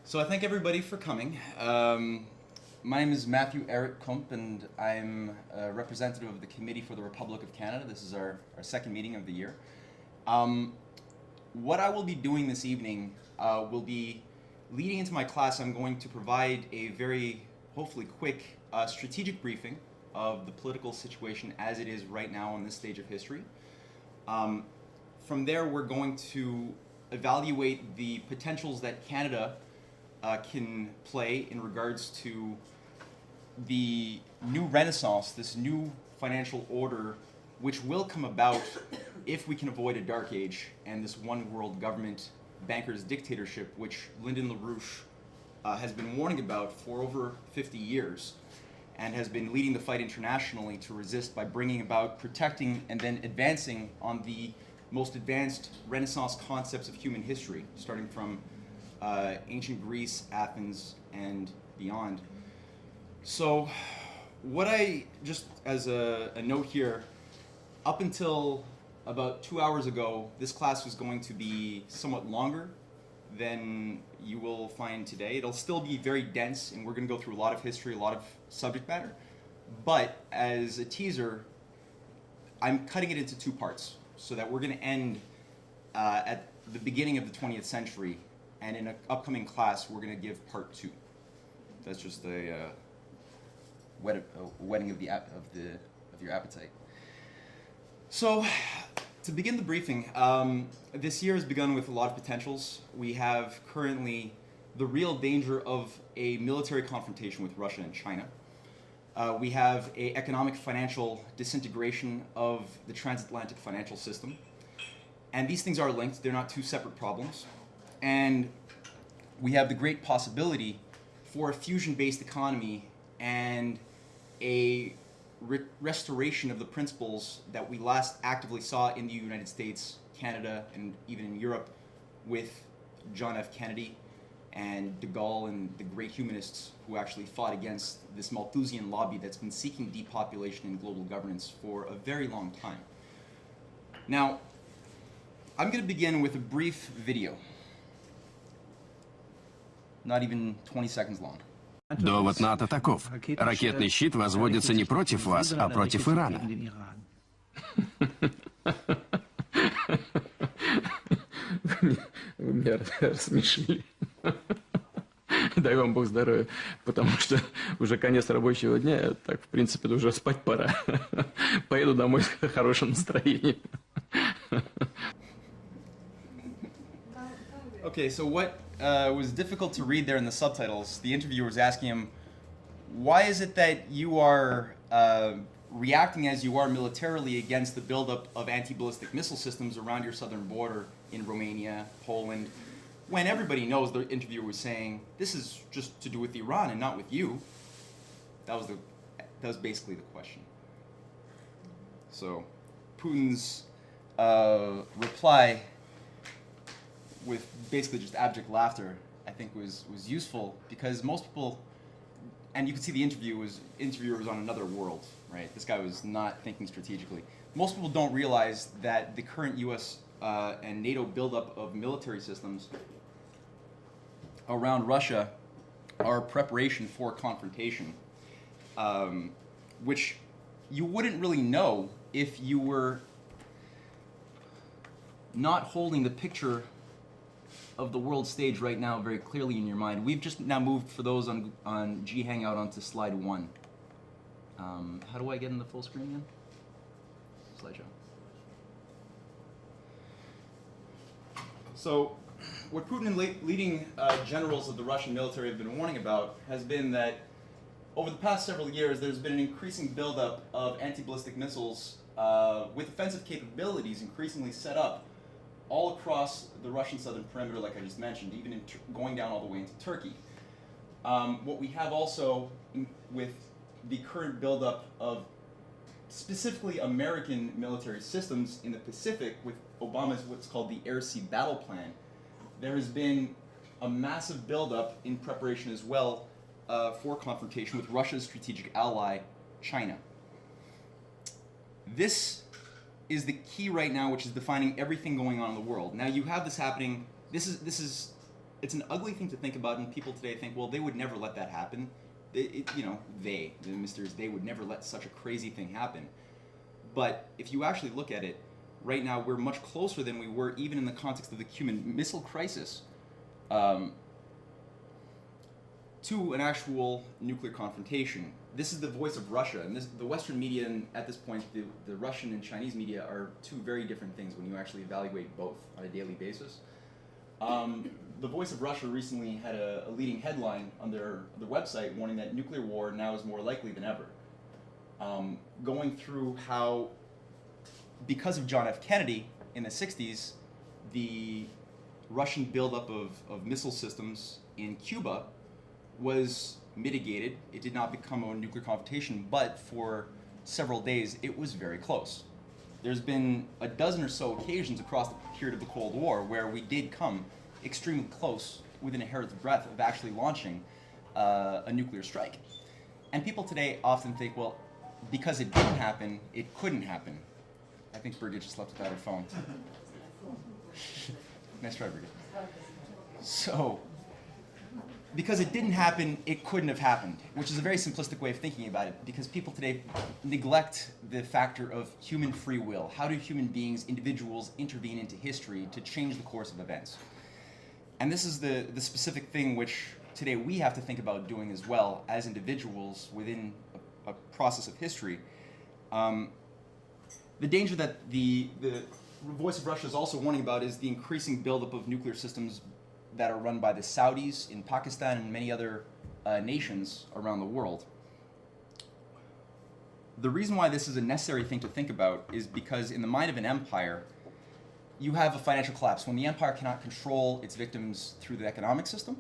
So I thank everybody for coming. My name is Matthew Ehret-Kump, and I'm a representative of the Committee for the Republic of Canada. This is our second meeting of the year. What I will be doing this evening will be leading into my class. I'm going to provide a very, hopefully quick, strategic briefing of the political situation as it is right now on this stage of history. From there, we're going to evaluate the potentials that Canada can play in regards to the new renaissance, this new financial order, which will come about if we can avoid a dark age and this one world government bankers dictatorship, which Lyndon LaRouche has been warning about for over 50 years and has been leading the fight internationally to resist by bringing about, protecting, and then advancing on the most advanced renaissance concepts of human history, starting from ancient Greece, Athens, and beyond. So what I, just as a note here, up until about 2 hours ago, this class was going to be somewhat longer than you will find today. It'll still be very dense, and we're going to go through a lot of history, a lot of subject matter. But as a teaser, I'm cutting it into two parts so that we're going to end at the beginning of the 20th century. And in an upcoming class, we're going to give part two. That's just a whetting of your appetite. So, to begin the briefing, this year has begun with a lot of potentials. We have currently the real danger of a military confrontation with Russia and China. We have an economic financial disintegration of the transatlantic financial system. And these things are linked. They're not two separate problems. And we have the great possibility for a fusion-based economy and a restoration of the principles that we last actively saw in the United States, Canada, and even in Europe with John F. Kennedy and de Gaulle and the great humanists who actually fought against this Malthusian lobby that's been seeking depopulation and global governance for a very long time. Now, I'm going to begin with a brief video. Not even 20 seconds long. Довод НАТО таков. Ракетный щит возводится не против вас, а против Ирана. Вы меня рассмешили. Дай вам Бог здоровья, потому что уже конец рабочего дня, так, в принципе, уже спать пора. Поеду домой с хорошим настроением. Okay, so what was difficult to read there in the subtitles, the interviewer was asking him, why is it that you are reacting as you are militarily against the buildup of anti-ballistic missile systems around your southern border in Romania, Poland, when everybody knows, the interviewer was saying, this is just to do with Iran and not with you. That was basically the question. So Putin's reply with basically just abject laughter, I think was useful because most people, and you can see the interviewer was on another world, right? This guy was not thinking strategically. Most people don't realize that the current US and NATO buildup of military systems around Russia are preparation for confrontation, which you wouldn't really know if you were not holding the picture of the world stage right now very clearly in your mind. We've just now moved, for those on G Hangout, onto slide 1. How do I get in the full screen again? Slideshow. So, what Putin and leading generals of the Russian military have been warning about has been that over the past several years there's been an increasing buildup of anti-ballistic missiles with offensive capabilities increasingly set up all across the Russian southern perimeter, like I just mentioned, even going down all the way into Turkey. What we have also with the current buildup of specifically American military systems in the Pacific with Obama's what's called the Air Sea Battle Plan, there has been a massive buildup in preparation as well for confrontation with Russia's strategic ally, China. This is the key right now, which is defining everything going on in the world. Now you have this happening. This is it's an ugly thing to think about, and people today think, well, they would never let that happen. The misters, they would never let such a crazy thing happen. But if you actually look at it, right now we're much closer than we were even in the context of the Cuban Missile Crisis to an actual nuclear confrontation. This is the voice of Russia, and the Western media, and at this point, the Russian and Chinese media are two very different things when you actually evaluate both on a daily basis. The Voice of Russia recently had a leading headline on their website warning that nuclear war now is more likely than ever. Going through how, because of John F. Kennedy in the 60s, the Russian buildup of missile systems in Cuba was mitigated. It did not become a nuclear confrontation, but for several days it was very close. There's been a dozen or so occasions across the period of the Cold War where we did come extremely close, within a hair's breadth, of actually launching a nuclear strike. And people today often think, well, because it didn't happen, it couldn't happen. I think Birgit just left without her phone. Nice try, Birgit. So, because it didn't happen, it couldn't have happened, which is a very simplistic way of thinking about it, because people today neglect the factor of human free will. How do human beings, individuals, intervene into history to change the course of events? And this is the specific thing which today we have to think about doing as well as individuals within a process of history. The danger that the Voice of Russia is also warning about is the increasing buildup of nuclear systems that are run by the Saudis in Pakistan and many other nations around the world. The reason why this is a necessary thing to think about is because in the mind of an empire, you have a financial collapse. When the empire cannot control its victims through the economic system,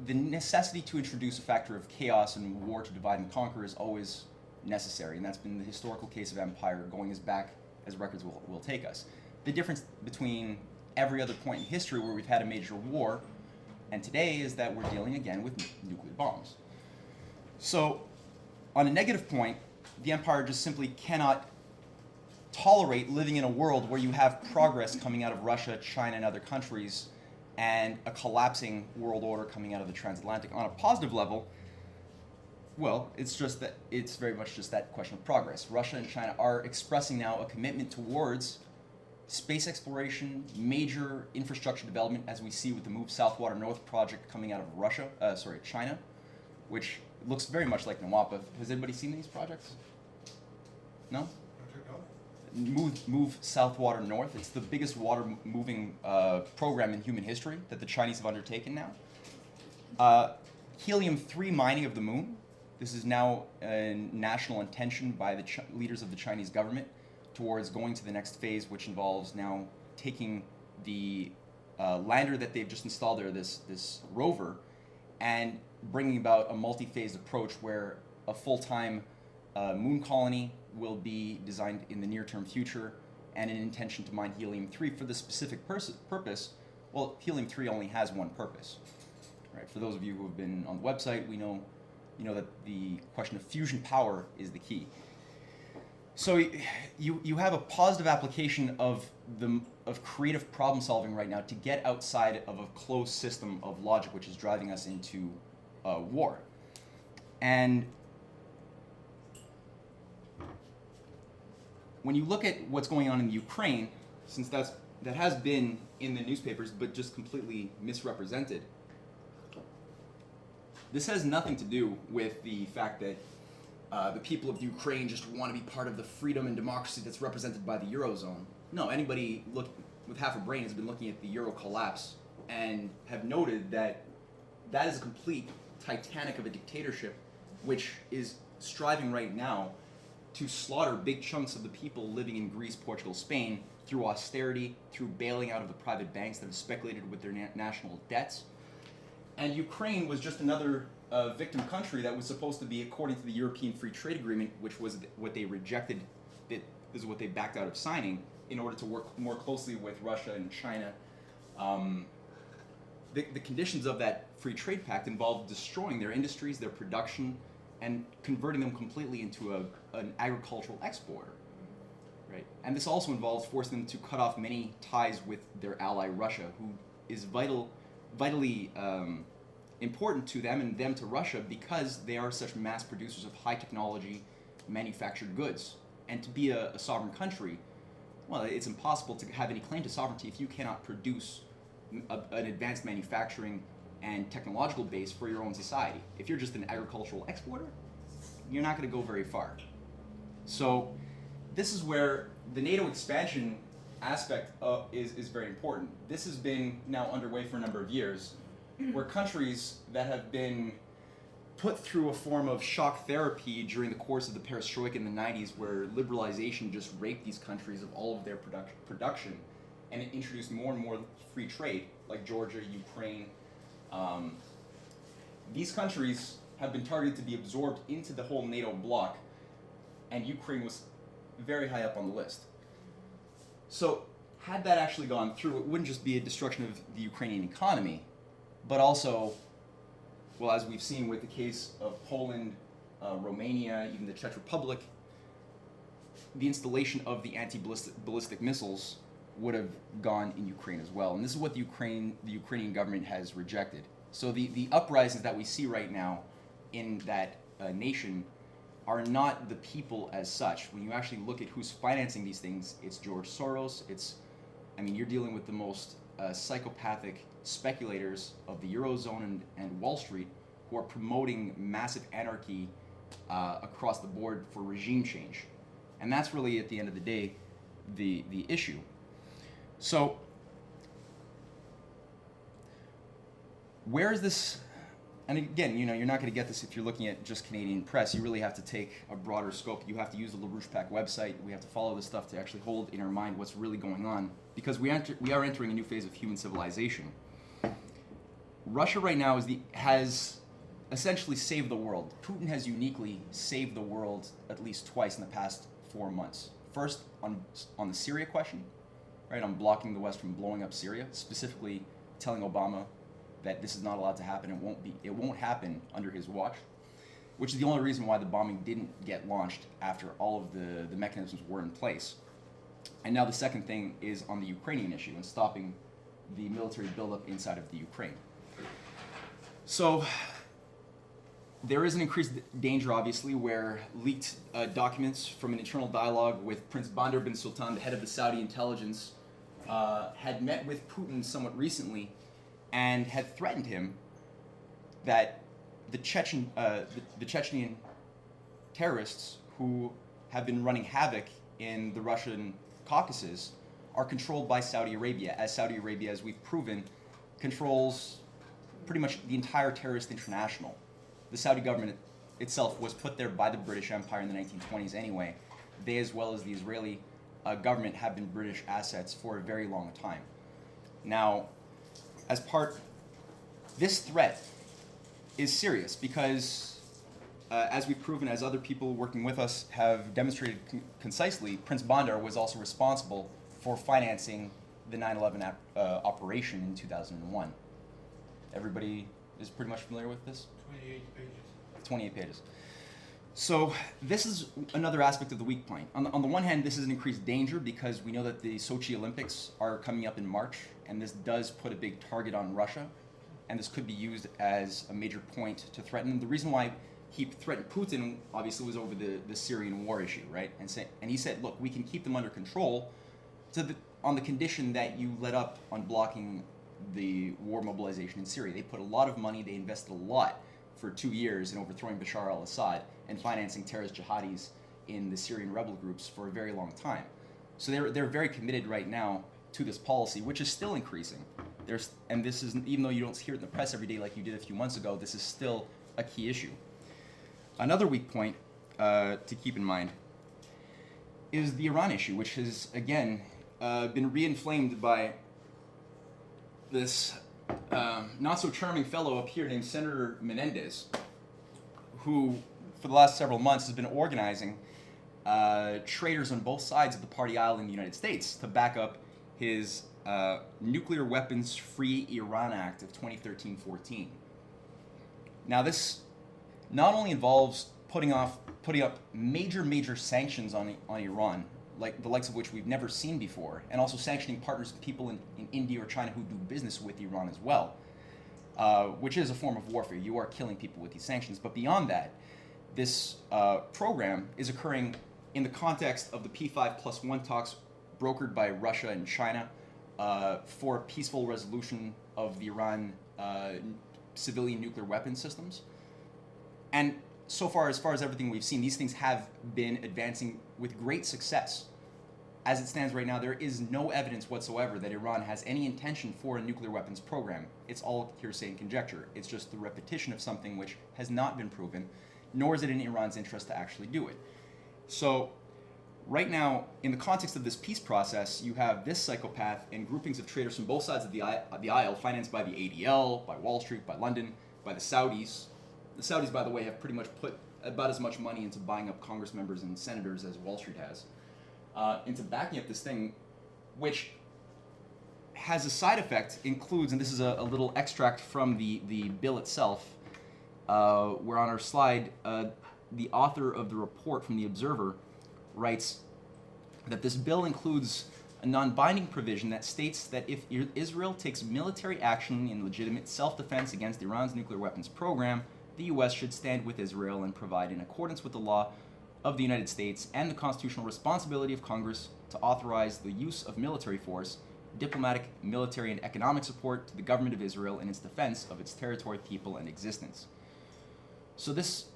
the necessity to introduce a factor of chaos and war to divide and conquer is always necessary, and that's been the historical case of empire going as back as records will take us. The difference between every other point in history where we've had a major war and today is that we're dealing again with nuclear bombs. So, on a negative point, the empire just simply cannot tolerate living in a world where you have progress coming out of Russia, China, and other countries, and a collapsing world order coming out of the transatlantic. On a positive level, well, it's very much just that question of progress. Russia and China are expressing now a commitment towards space exploration, major infrastructure development, as we see with the Move South Water North project coming out of China, which looks very much like Nawapa. Has anybody seen these projects? No? Move South Water North. It's the biggest water moving program in human history that the Chinese have undertaken now. Helium-3 mining of the moon. This is now a national intention by the leaders of the Chinese government towards going to the next phase, which involves now taking the lander that they've just installed there, this rover, and bringing about a multi-phased approach where a full-time moon colony will be designed in the near-term future, and an intention to mine helium-3 for the specific purpose. Well, helium-3 only has one purpose. Right? For those of you who have been on the website, we know that the question of fusion power is the key. So you have a positive application of creative problem solving right now to get outside of a closed system of logic which is driving us into war. And when you look at what's going on in the Ukraine, since that has been in the newspapers but just completely misrepresented, this has nothing to do with the fact that the people of Ukraine just want to be part of the freedom and democracy that's represented by the Eurozone. No, anybody with half a brain has been looking at the Euro collapse and have noted that that is a complete Titanic of a dictatorship which is striving right now to slaughter big chunks of the people living in Greece, Portugal, Spain through austerity, through bailing out of the private banks that have speculated with their national debts. And Ukraine was just another victim country that was supposed to be, according to the European Free Trade Agreement, which was what they rejected, this is what they backed out of signing, in order to work more closely with Russia and China. The conditions of that free trade pact involved destroying their industries, their production, and converting them completely into an agricultural exporter. Right? And this also involves forcing them to cut off many ties with their ally Russia, who is vital vitally important to them and them to Russia because they are such mass producers of high technology manufactured goods. And to be a sovereign country, well, it's impossible to have any claim to sovereignty if you cannot produce an advanced manufacturing and technological base for your own society. If you're just an agricultural exporter, you're not going to go very far. So this is where the NATO expansion aspect is very important. This has been now underway for a number of years, where countries that have been put through a form of shock therapy during the course of the perestroika in the 90s, where liberalization just raped these countries of all of their production, and it introduced more and more free trade, like Georgia, Ukraine. These countries have been targeted to be absorbed into the whole NATO bloc, and Ukraine was very high up on the list. So had that actually gone through, it wouldn't just be a destruction of the Ukrainian economy, but also, well, as we've seen with the case of Poland, Romania, even the Czech Republic, the installation of the anti-ballistic missiles would have gone in Ukraine as well. And this is what the Ukrainian government has rejected. So the uprisings that we see right now in that nation are not the people as such. When you actually look at who's financing these things, it's George Soros. You're dealing with the most psychopathic speculators of the Eurozone and Wall Street who are promoting massive anarchy across the board for regime change. And that's really, at the end of the day, the issue. So, where is this? And again, you're not going to get this if you're looking at just Canadian press. You really have to take a broader scope. You have to use the LaRouche PAC website. We have to follow this stuff to actually hold in our mind what's really going on, because we are entering a new phase of human civilization. Russia right now has essentially saved the world. Putin has uniquely saved the world at least twice in the past 4 months. First, on the Syria question, right, on blocking the West from blowing up Syria, specifically telling Obama that this is not allowed to happen. It won't happen under his watch, which is the only reason why the bombing didn't get launched after all of the mechanisms were in place. And now the second thing is on the Ukrainian issue and stopping the military buildup inside of the Ukraine. So there is an increased danger, obviously, where leaked documents from an internal dialogue with Prince Bandar bin Sultan, the head of the Saudi intelligence, had met with Putin somewhat recently and had threatened him that the Chechenian terrorists who have been running havoc in the Russian Caucasus are controlled by Saudi Arabia, as Saudi Arabia, as we've proven, controls pretty much the entire terrorist international. The Saudi government itself was put there by the British Empire in the 1920s anyway. They, as well as the Israeli government, have been British assets for a very long time. Now, this threat is serious because, as we've proven, as other people working with us have demonstrated concisely, Prince Bandar was also responsible for financing the 9/11 operation in 2001. Everybody is pretty much familiar with this? 28 pages. 28 pages. So this is another aspect of the weak point. On the one hand, this is an increased danger because we know that the Sochi Olympics are coming up in March, and this does put a big target on Russia, and this could be used as a major point to threaten. The reason why he threatened Putin, obviously, was over the Syrian war issue, right? And he said, look, we can keep them under control on the condition that you let up on blocking the war mobilization in Syria. They put a lot of money, they invested a lot for 2 years in overthrowing Bashar al-Assad and financing terrorist jihadis in the Syrian rebel groups for a very long time. So they're very committed right now to this policy, which is still increasing. And this is, even though you don't hear it in the press every day like you did a few months ago, this is still a key issue. Another weak point to keep in mind is the Iran issue, which has, again, been re-inflamed by this not-so-charming fellow up here named Senator Menendez, who, for the last several months, has been organizing traitors on both sides of the party aisle in the United States to back up his Nuclear Weapons Free Iran Act of 2013-14. Now, this not only involves putting up major sanctions on Iran, like the likes of which we've never seen before, and also sanctioning partners and people in India or China who do business with Iran as well. which is a form of warfare. You are killing people with these sanctions. But beyond that, this program is occurring in the context of the P5+1 talks brokered by Russia and China for peaceful resolution of the Iran civilian nuclear weapon systems. And so far as everything we've seen, these things have been advancing with great success. As it stands right now, there is no evidence whatsoever that Iran has any intention for a nuclear weapons program. It's all hearsay and conjecture. It's just the repetition of something which has not been proven, nor is it in Iran's interest to actually do it. So right now, in the context of this peace process, you have this psychopath and groupings of traitors from both sides of the aisle, financed by the ADL, by Wall Street, by London, by the Saudis. The Saudis, by the way, have pretty much put about as much money into buying up Congress members and senators as Wall Street has, into backing up this thing, which has a side effect, includes, and this is a little extract from the bill itself, where on our slide, the author of the report from The Observer writes that this bill includes a non-binding provision that states that if Israel takes military action in legitimate self-defense against Iran's nuclear weapons program, the U.S. should stand with Israel and provide, in accordance with the law of the United States and the constitutional responsibility of Congress, to authorize the use of military force, diplomatic, military, and economic support to the government of Israel in its defense of its territory, people, and existence. So this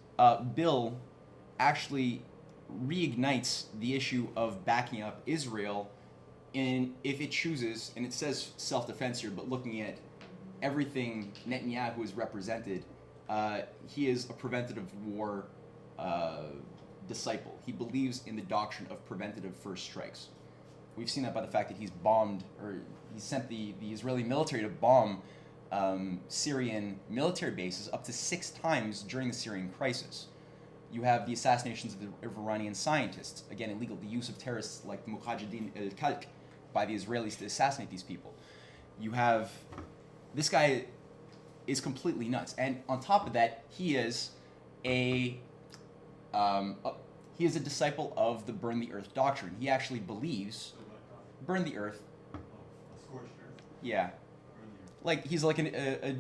bill actually reignites the issue of backing up Israel if it chooses, and it says self-defense here, but looking at everything Netanyahu has represented, he is a preventative war disciple. He believes in the doctrine of preventative first strikes. We've seen that by the fact that he's bombed, or he sent the Israeli military to bomb Syrian military bases up to 6 times during the Syrian crisis. You have the assassinations of Iranian scientists, again illegal, the use of terrorists like Mujahideen al-Khalq by the Israelis to assassinate these people. You have, this guy is completely nuts, and on top of that, he is a disciple of the burn the earth doctrine. He actually believes burn the earth. Scorched earth. Yeah, like he's like a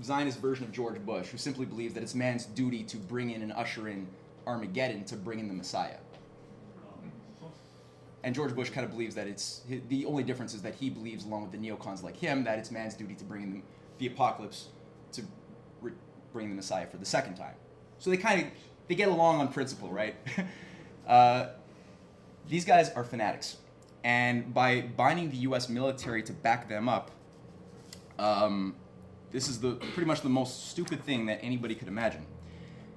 Zionist version of George Bush, who simply believes that it's man's duty to bring in and usher in Armageddon to bring in the Messiah. And George Bush kind of believes that the only difference is that he believes, along with the neocons like him, that it's man's duty to bring in the apocalypse to bring the Messiah for the second time. So they get along on principle, right? These guys are fanatics. And by binding the U.S. military to back them up, this is pretty much the most stupid thing that anybody could imagine.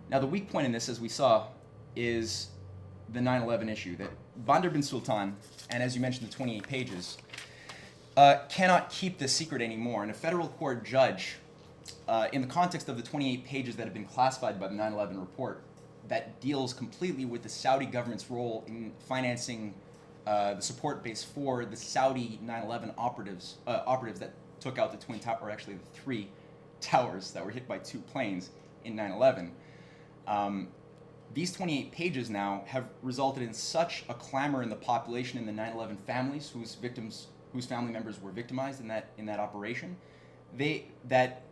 Now, the weak point in this, as we saw, is the 9/11 issue, that Bandar bin Sultan, and as you mentioned, the 28 pages, cannot keep this secret anymore. And a federal court judge, in the context of the 28 pages that have been classified by the 9/11 report, that deals completely with the Saudi government's role in financing the support base for the Saudi 9/11 operatives that took out the twin tower, or actually the 3 towers that were hit by 2 planes in 9/11. These 28 pages now have resulted in such a clamor in the population in the 9/11 families whose family members were victimized in that operation, that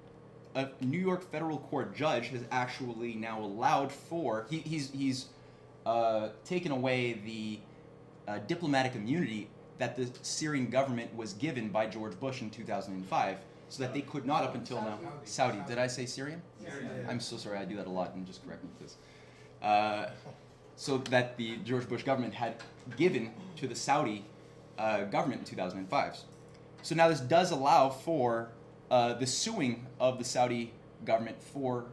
a New York federal court judge has actually now allowed for, he's taken away the diplomatic immunity that the Syrian government was given by George Bush in 2005, so that they could not up until now. Saudi. Did I say Syrian? Syrian. I'm so sorry, I do that a lot, and just correct me, please. So that the George Bush government had given to the Saudi government in 2005. So now this does allow for the suing of the Saudi government for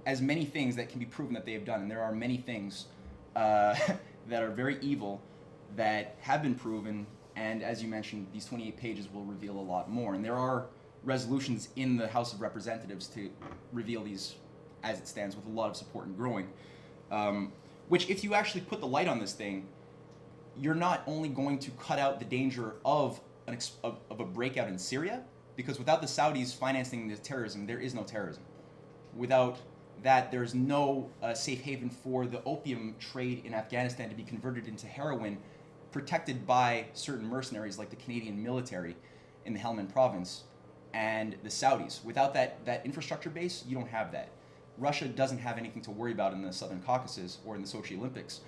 as many things that can be proven that they have done. And there are many things that are very evil that have been proven, and as you mentioned, these 28 pages will reveal a lot more. And there are resolutions in the House of Representatives to reveal these as it stands, with a lot of support and growing. Which, if you actually put the light on this thing, you're not only going to cut out the danger of a breakout in Syria, because without the Saudis financing the terrorism, there is no terrorism. Without that, there's no safe haven for the opium trade in Afghanistan to be converted into heroin, protected by certain mercenaries like the Canadian military in the Helmand province. and the Saudis. Without that infrastructure base, you don't have that. Russia doesn't have anything to worry about in the Southern Caucasus or in the Sochi Olympics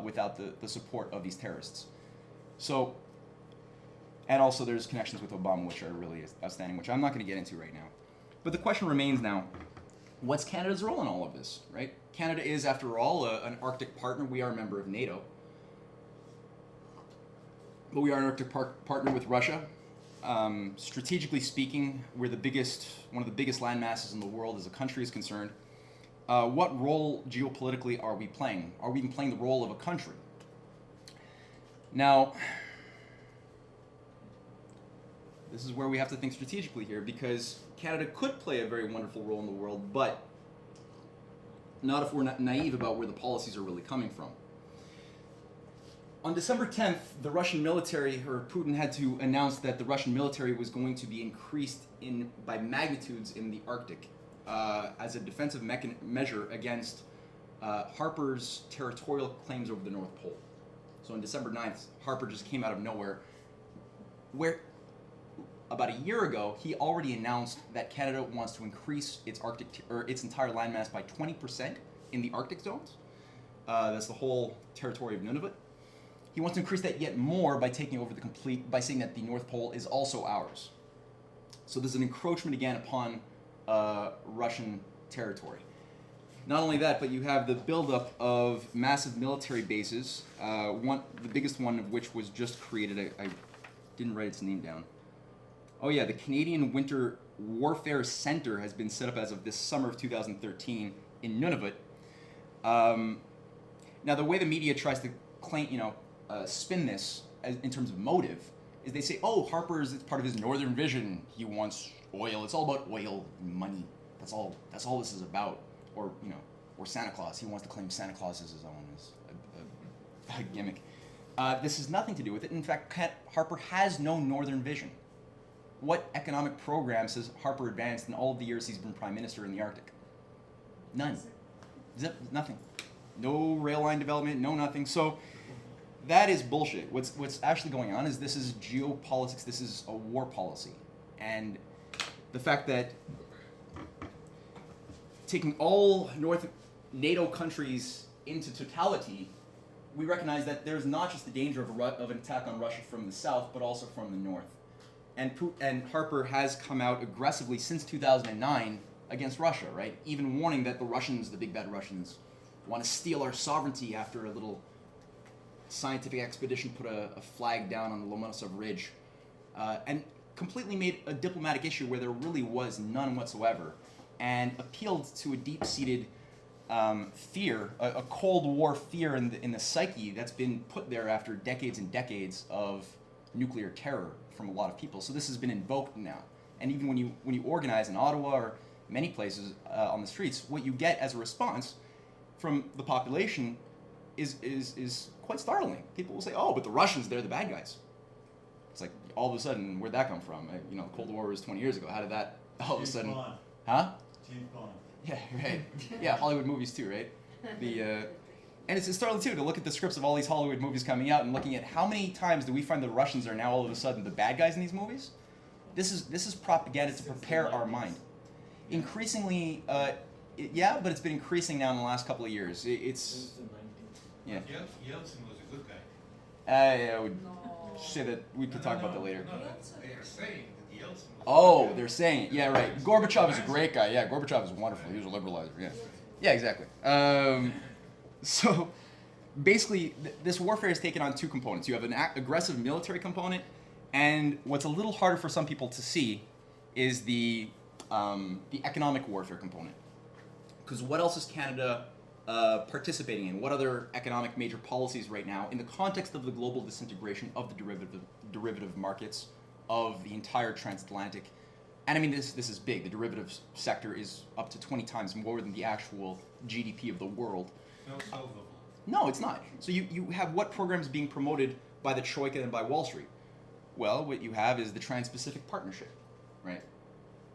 without the support of these terrorists. So, and also there's connections with Obama, which are really outstanding, which I'm not going to get into right now. But the question remains now, what's Canada's role in all of this, right? Canada is, after all, an Arctic partner. We are a member of NATO. But we are an Arctic partner with Russia. Strategically speaking, we're one of the biggest land masses in the world as a country is concerned. What role geopolitically are we playing? Are we even playing the role of a country? Now, this is where we have to think strategically here, because Canada could play a very wonderful role in the world, but not if we're not naive about where the policies are really coming from. On December 10th, the Russian military, or Putin, had to announce that the Russian military was going to be increased by magnitudes in the Arctic as a defensive measure against Harper's territorial claims over the North Pole. So on December 9th, Harper just came out of nowhere, where about a year ago, he already announced that Canada wants to increase its its entire landmass by 20% in the Arctic zones. That's the whole territory of Nunavut. He wants to increase that yet more by taking over by saying that the North Pole is also ours. So there's an encroachment again upon Russian territory. Not only that, but you have the buildup of massive military bases. The biggest one of which was just created. I didn't write its name down. Oh yeah, the Canadian Winter Warfare Center has been set up as of this summer of 2013 in Nunavut. Now the way the media tries to claim, spin this in terms of motive is they say, oh, it's part of his northern vision. He wants oil. It's all about oil and money. That's all this is about. Or Santa Claus. He wants to claim Santa Claus as his own, as a gimmick. This has nothing to do with it. In fact, Harper has no northern vision. What economic programs has Harper advanced in all of the years he's been prime minister in the Arctic? None. Nothing. No rail line development, no nothing. So that is bullshit. What's actually going on is this is geopolitics. This is a war policy. And the fact that taking all North NATO countries into totality, we recognize that there's not just the danger of an attack on Russia from the south, but also from the north. And Harper has come out aggressively since 2009 against Russia, right? Even warning that the Russians, the big bad Russians, want to steal our sovereignty after a little scientific expedition put a flag down on the Lomonosov Ridge, and completely made a diplomatic issue where there really was none whatsoever, and appealed to a deep-seated fear, a Cold War fear in the psyche that's been put there after decades and decades of nuclear terror from a lot of people. So this has been invoked now. And even when you organize in Ottawa or many places on the streets, what you get as a response from the population is quite startling. People will say, "Oh, but the Russians, they're the bad guys." It's like, all of a sudden, where'd that come from? The Cold War was 20 years ago. How did that all of a sudden? Bond. Huh? James Bond. Yeah, right. Yeah, Hollywood movies too, right? And it's startling too to look at the scripts of all these Hollywood movies coming out and looking at how many times do we find the Russians are now all of a sudden the bad guys in these movies? This is propaganda to prepare our mind. Increasingly, yeah, but it's been increasing now in the last couple of years. It's yeah. Yeltsin was a good guy. I would say that we could talk about that later. No, they are saying that Yeltsin was Oh, they're saying it. Yeah, right. Gorbachev is a great guy. Yeah, Gorbachev is wonderful. He was a liberalizer. Yeah. Yeah, exactly. So basically, this warfare has taken on two components. You have an aggressive military component, and what's a little harder for some people to see is the economic warfare component. Because what else is Canada participating in? What other economic major policies right now in the context of the global disintegration of the derivative markets of the entire transatlantic? And I mean, this is big. The derivatives sector is up to 20 times more than the actual GDP of the world. no solvable. No, it's not. So you have what programs being promoted by the Troika and by Wall Street? Well, what you have is the Trans-Pacific Partnership, right?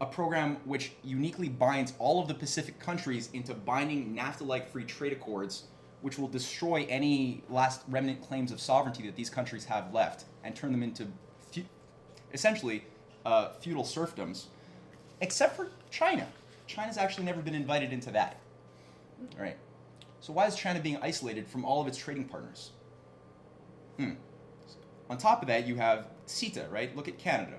A program which uniquely binds all of the Pacific countries into binding NAFTA-like free trade accords, which will destroy any last remnant claims of sovereignty that these countries have left and turn them into essentially feudal serfdoms, except for China. China's actually never been invited into that. All right. So why is China being isolated from all of its trading partners? On top of that, you have CETA, right? Look at Canada.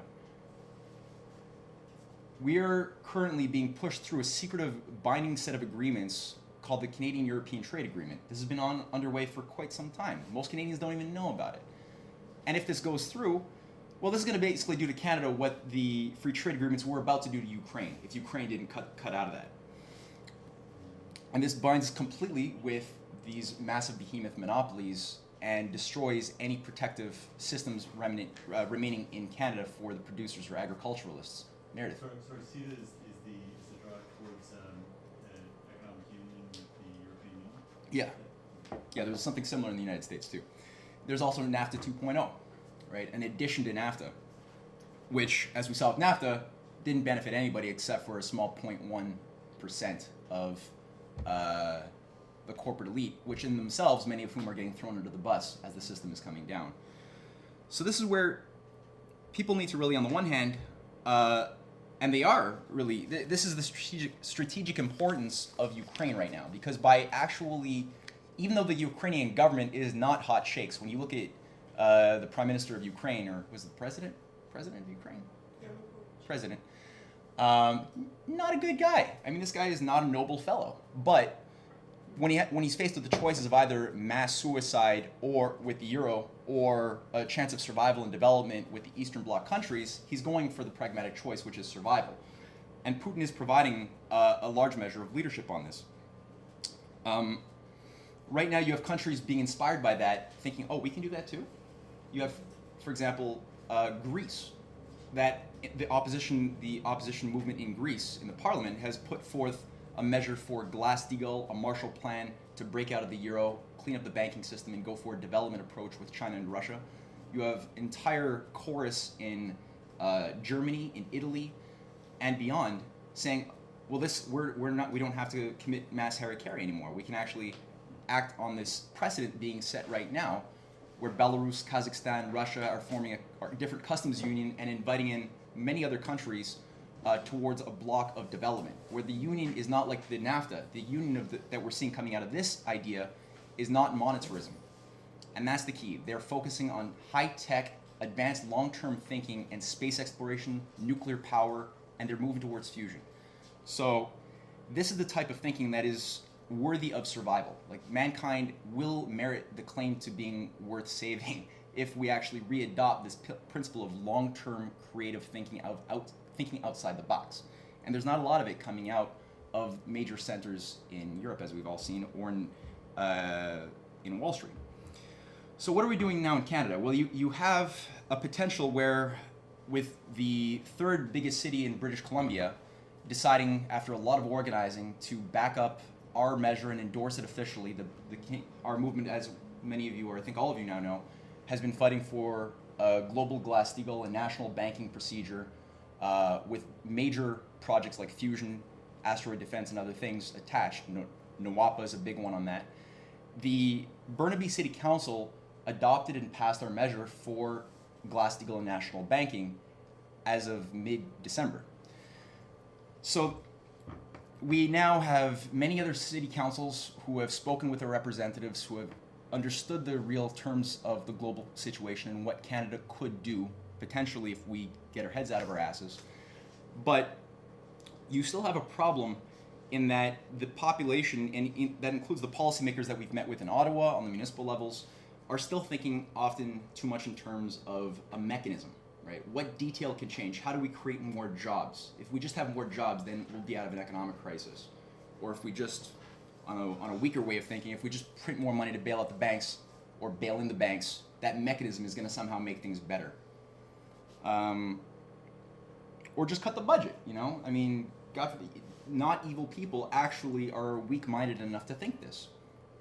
We are currently being pushed through a secretive binding set of agreements called the Canadian-European Trade Agreement. This has been underway for quite some time. Most Canadians don't even know about it. And if this goes through, well, this is going to basically do to Canada what the free trade agreements were about to do to Ukraine, if Ukraine didn't cut out of that. And this binds completely with these massive behemoth monopolies and destroys any protective systems remaining in Canada for the producers or agriculturalists. Meredith. Sorry, CETA is the drive towards economic union with the European Union? Yeah, there's something similar in the United States too. There's also NAFTA 2.0, right? In addition to NAFTA, which, as we saw with NAFTA, didn't benefit anybody except for a small 0.1% of the corporate elite, which in themselves, many of whom are getting thrown under the bus as the system is coming down. So this is where people need to really, on the one hand, and they are really, this is the strategic importance of Ukraine right now, because by actually, even though the Ukrainian government is not hot shakes, when you look at the Prime Minister of Ukraine, or was it the President of Ukraine? Yeah. President. Not a good guy. I mean, this guy is not a noble fellow. But when he's faced with the choices of either mass suicide or with the euro, or a chance of survival and development with the Eastern Bloc countries, he's going for the pragmatic choice, which is survival. And Putin is providing a large measure of leadership on this. Right now, you have countries being inspired by that, thinking, oh, we can do that too? You have, for example, Greece. That the opposition movement in Greece, in the parliament, has put forth a measure for Glass-Steagall, a Marshall Plan to break out of the euro, clean up the banking system, and go for a development approach with China and Russia. You have entire chorus in Germany, in Italy, and beyond, saying, well, we don't have to commit mass harikari anymore. We can actually act on this precedent being set right now, where Belarus, Kazakhstan, Russia are forming a different customs union and inviting in many other countries towards a block of development, where the union is not like the NAFTA. The union that we're seeing coming out of this idea is not monetarism. And that's the key. They're focusing on high-tech, advanced long-term thinking and space exploration, nuclear power, and they're moving towards fusion. So this is the type of thinking that is worthy of survival. Like, mankind will merit the claim to being worth saving if we actually re-adopt this principle of long-term creative thinking, thinking outside the box. And there's not a lot of it coming out of major centers in Europe, as we've all seen, or in Wall Street. So what are we doing now in Canada? Well, you have a potential where, with the third biggest city in British Columbia deciding, after a lot of organizing, to back up our measure and endorse it officially, our movement, as many of you, or I think all of you now know, has been fighting for a global Glass-Steagall and national banking procedure with major projects like fusion, asteroid defense, and other things attached. NWAPA is a big one on that. The Burnaby City Council adopted and passed our measure for Glass-Steagall and national banking as of mid-December. So we now have many other city councils who have spoken with their representatives, who have understood the real terms of the global situation and what Canada could do, potentially, if we get our heads out of our asses. But you still have a problem in that the population, and that includes the policymakers that we've met with in Ottawa on the municipal levels, are still thinking often too much in terms of a mechanism, right? What detail can change? How do we create more jobs? If we just have more jobs, then we'll be out of an economic crisis. Or if we just, on a weaker way of thinking, if we just print more money to bail out the banks or bail in the banks, that mechanism is going to somehow make things better. Or just cut the budget, you know? I mean, God forbid, not evil people actually are weak-minded enough to think this.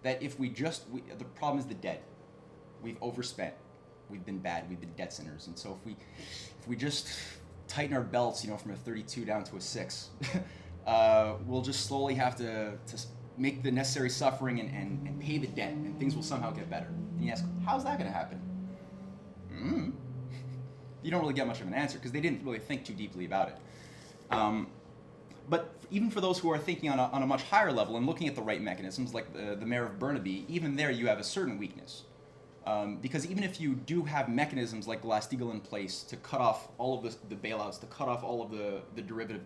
That if the problem is the debt. We've overspent. We've been bad. We've been debt sinners. And so if we just tighten our belts, you know, from a 32 down to a 6, we'll just slowly have to make the necessary suffering and pay the debt, and things will somehow get better. And you ask, how's that going to happen? you don't really get much of an answer because they didn't really think too deeply about it. But even for those who are thinking on a much higher level and looking at the right mechanisms, like the mayor of Burnaby, even there you have a certain weakness. Because even if you do have mechanisms like Glass-Steagall in place to cut off all of the bailouts, to cut off all of the derivative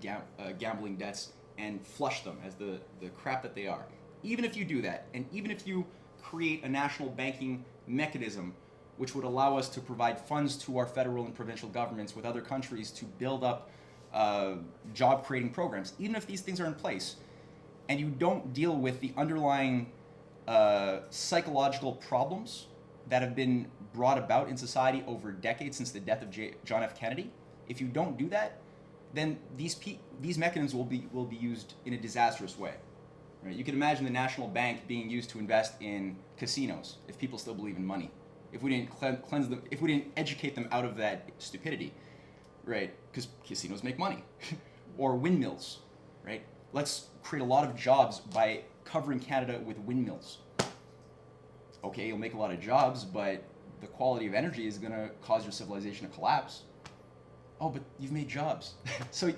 gambling debts and flush them as the crap that they are, even if you do that, and even if you create a national banking mechanism which would allow us to provide funds to our federal and provincial governments with other countries to build up job-creating programs, even if these things are in place, and you don't deal with the underlying psychological problems that have been brought about in society over decades since the death of John F. Kennedy, if you don't do that, then these mechanisms will be used in a disastrous way. Right? You can imagine the national bank being used to invest in casinos if people still believe in money. If we didn't cleanse them, if we didn't educate them out of that stupidity, right? Because casinos make money, or windmills, right? Let's create a lot of jobs by covering Canada with windmills. Okay, you'll make a lot of jobs, but the quality of energy is going to cause your civilization to collapse. Oh, but you've made jobs. So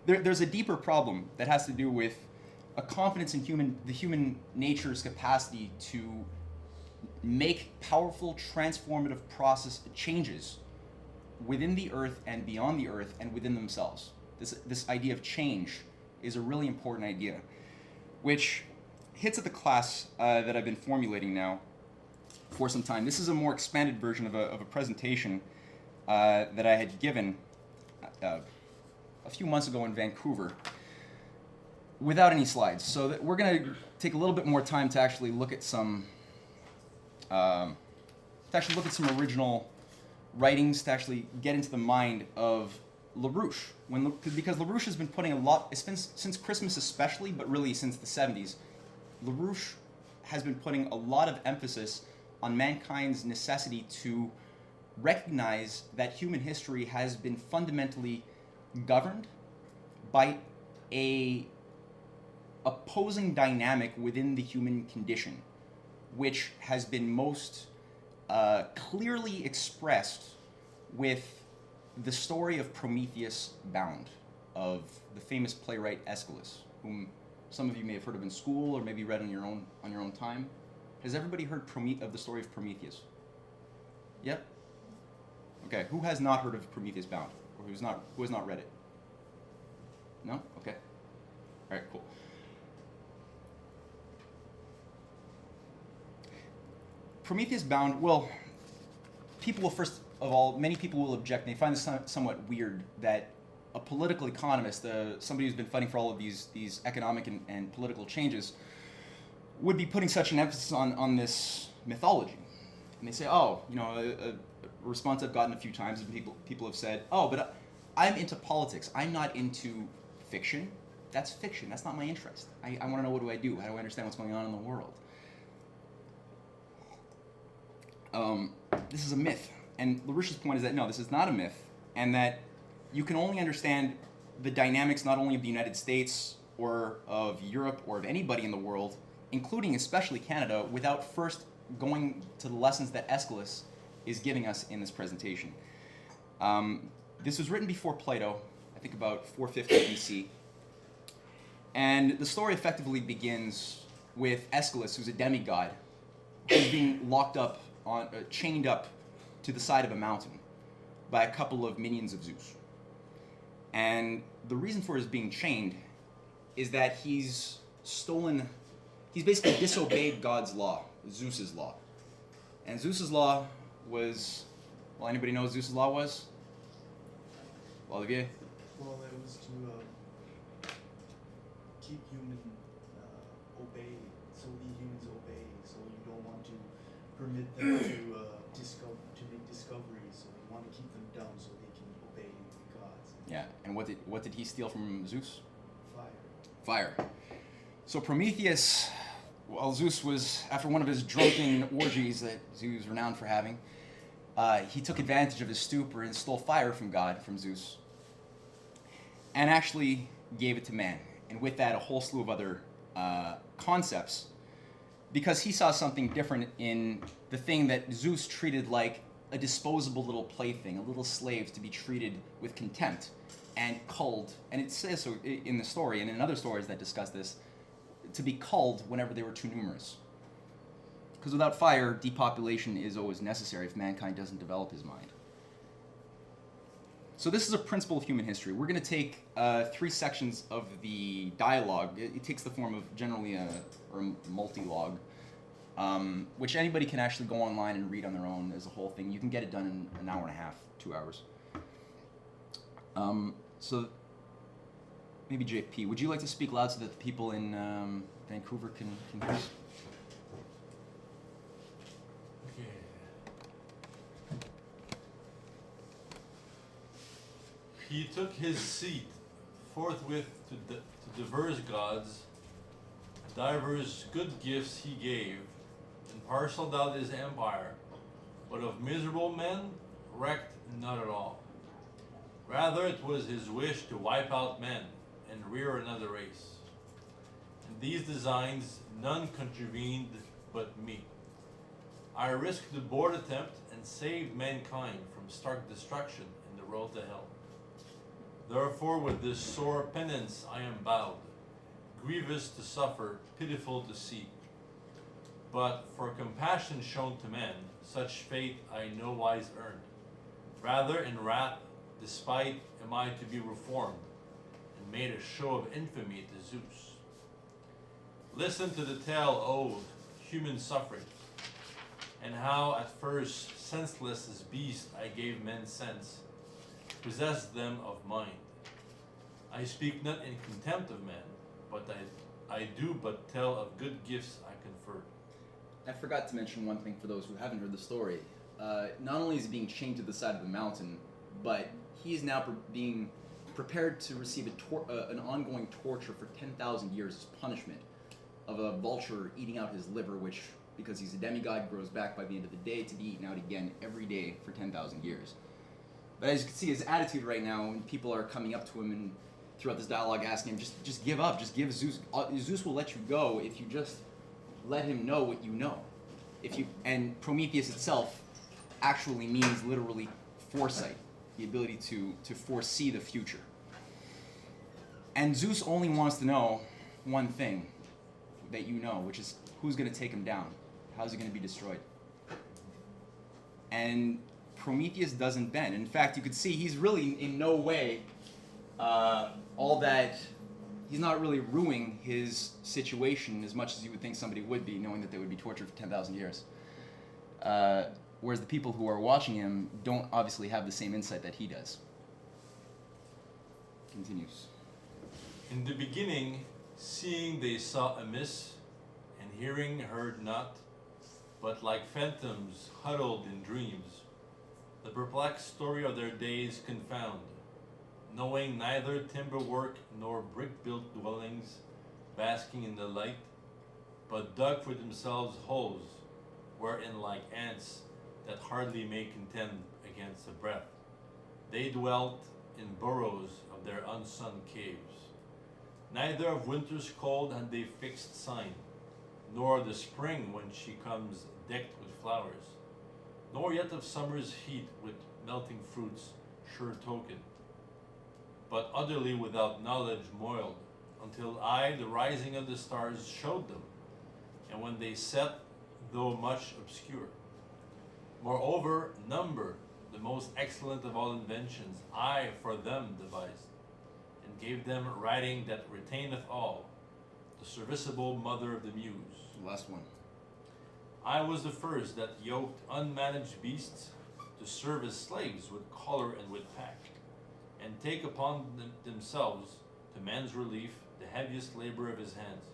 there's a deeper problem that has to do with a confidence in the human nature's capacity to make powerful transformative process changes within the earth and beyond the earth and within themselves. This idea of change is a really important idea, which hits at the class that I've been formulating now for some time. This is a more expanded version of a presentation that I had given a few months ago in Vancouver without any slides. So that we're going to take a little bit more time to actually look at some original writings, to actually get into the mind of LaRouche. Because LaRouche has been putting a lot, it's been since Christmas especially, but really since the 70s, LaRouche has been putting a lot of emphasis on mankind's necessity to recognize that human history has been fundamentally governed by a opposing dynamic within the human condition, which has been most clearly expressed with the story of Prometheus Bound, of the famous playwright Aeschylus, whom some of you may have heard of in school or maybe read on your own time. Has everybody heard of the story of Prometheus? Yep. Okay. Who has not heard of Prometheus Bound, or who has not read it? No. Okay. All right. Cool. Prometheus Bound, well, many people will object, and they find this somewhat weird that a political economist, somebody who's been fighting for all of these economic and political changes, would be putting such an emphasis on this mythology. And they say, oh, a response I've gotten a few times, and people have said, oh, but I'm into politics. I'm not into fiction. That's fiction. That's not my interest. I want to know, what do I do? How do I understand what's going on in the world? This is a myth. And LaRouche's point is that no, this is not a myth, and that you can only understand the dynamics not only of the United States or of Europe or of anybody in the world, including especially Canada, without first going to the lessons that Aeschylus is giving us in this presentation. This was written before Plato, I think about 450 BC. And the story effectively begins with Aeschylus, who's a demigod, who's being locked up, chained up to the side of a mountain by a couple of minions of Zeus. And the reason for his being chained is that he's basically disobeyed God's law, Zeus's law. And Zeus's law was, well, anybody know what Zeus's law was? Olivier? Well, it was to keep humans obey, so the humans obey, so you don't want to permit them to make discoveries, so you want to keep them dumb so they can obey the gods. Yeah, and what did he steal from Zeus? Fire. So Prometheus, well, Zeus was, after one of his drunken orgies that Zeus was renowned for having, he took advantage of his stupor and stole fire from God, from Zeus, and actually gave it to man. And with that, a whole slew of other because he saw something different in the thing that Zeus treated like a disposable little plaything, a little slave to be treated with contempt and culled, and it says so in the story and in other stories that discuss this, to be culled whenever they were too numerous. Because without fire, depopulation is always necessary if mankind doesn't develop his mind. So this is a principle of human history. We're going to take 3 sections of the dialogue. It takes the form of generally a multi-log, which anybody can actually go online and read on their own as a whole thing. You can get it done in an hour and a half, 2 hours. So maybe JP, would you like to speak loud so that the people in Vancouver can hear us? He took his seat forthwith to diverse gods, divers good gifts he gave, and parceled out his empire, but of miserable men recked not at all. Rather it was his wish to wipe out men and rear another race. In these designs none contravened but me. I risked the bold attempt and saved mankind from stark destruction in the road to hell. Therefore with this sore penance I am bowed, grievous to suffer, pitiful to see. But for compassion shown to men, such fate I no wise earned. Rather in wrath, despite, am I to be reformed, and made a show of infamy to Zeus. Listen to the tale, O human suffering, and how at first senseless as beast I gave men sense, possessed them of mind. I speak not in contempt of men, but I do but tell of good gifts I conferred. I forgot to mention one thing for those who haven't heard the story. Not only is he being chained to the side of the mountain, but he is now being prepared to receive an ongoing torture for 10,000 years as punishment of a vulture eating out his liver, which, because he's a demigod, grows back by the end of the day to be eaten out again every day for 10,000 years. But as you can see, his attitude right now, when people are coming up to him and throughout this dialogue asking him, just give up, just give Zeus. Zeus will let you go if you just let him know what you know. And Prometheus itself actually means literally foresight, the ability to foresee the future. And Zeus only wants to know one thing that you know, which is who's going to take him down, how's he going to be destroyed. And Prometheus doesn't bend. In fact, you could see he's really in no way all that. He's not really ruining his situation as much as you would think somebody would be, knowing that they would be tortured for 10,000 years. Whereas the people who are watching him don't obviously have the same insight that he does. Continues. In the beginning, seeing they saw amiss, and hearing heard not, but like phantoms huddled in dreams, the perplexed story of their days confound, knowing neither timber work nor brick-built dwellings, basking in the light, but dug for themselves holes, wherein like ants that hardly may contend against the breath, they dwelt in burrows of their unsunned caves. Neither of winter's cold had they fixed sign, nor the spring when she comes decked with flowers, nor yet of summer's heat with melting fruits sure token, but utterly without knowledge moiled, until I the rising of the stars showed them, and when they set, though much obscure. Moreover, number, the most excellent of all inventions, I for them devised, and gave them writing that retaineth all, the serviceable mother of the muse. The last one. I was the first that yoked unmanaged beasts to serve as slaves with collar and with pack, and take upon themselves, to man's relief, the heaviest labor of his hands,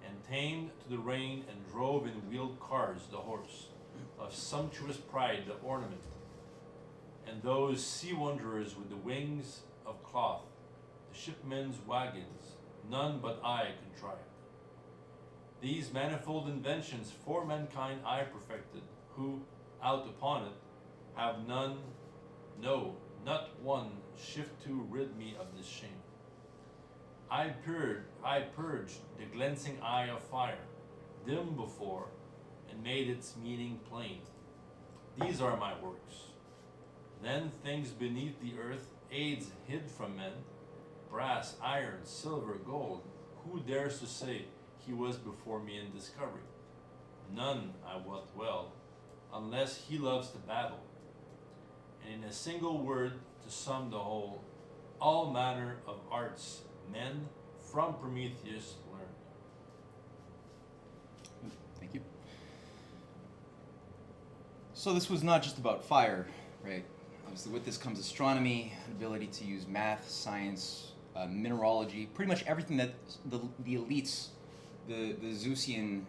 and tamed to the rein and drove in wheeled cars the horse, of sumptuous pride the ornament, and those sea wanderers with the wings of cloth, the shipmen's wagons, none but I contrived. These manifold inventions for mankind I perfected, who, out upon it, have none, no, not one, shift to rid me of this shame. I purged the glancing eye of fire, dim before, and made its meaning plain. These are my works. Then things beneath the earth, aids hid from men, brass, iron, silver, gold. Who dares to say he was before me in discovery? None, I wot well, unless he loves to battle. And in a single word, to sum the whole, all manner of arts men from Prometheus learned. Thank you. So this was not just about fire, right? Obviously with this comes astronomy, ability to use math, science, mineralogy, pretty much everything that the elites, the Zeusian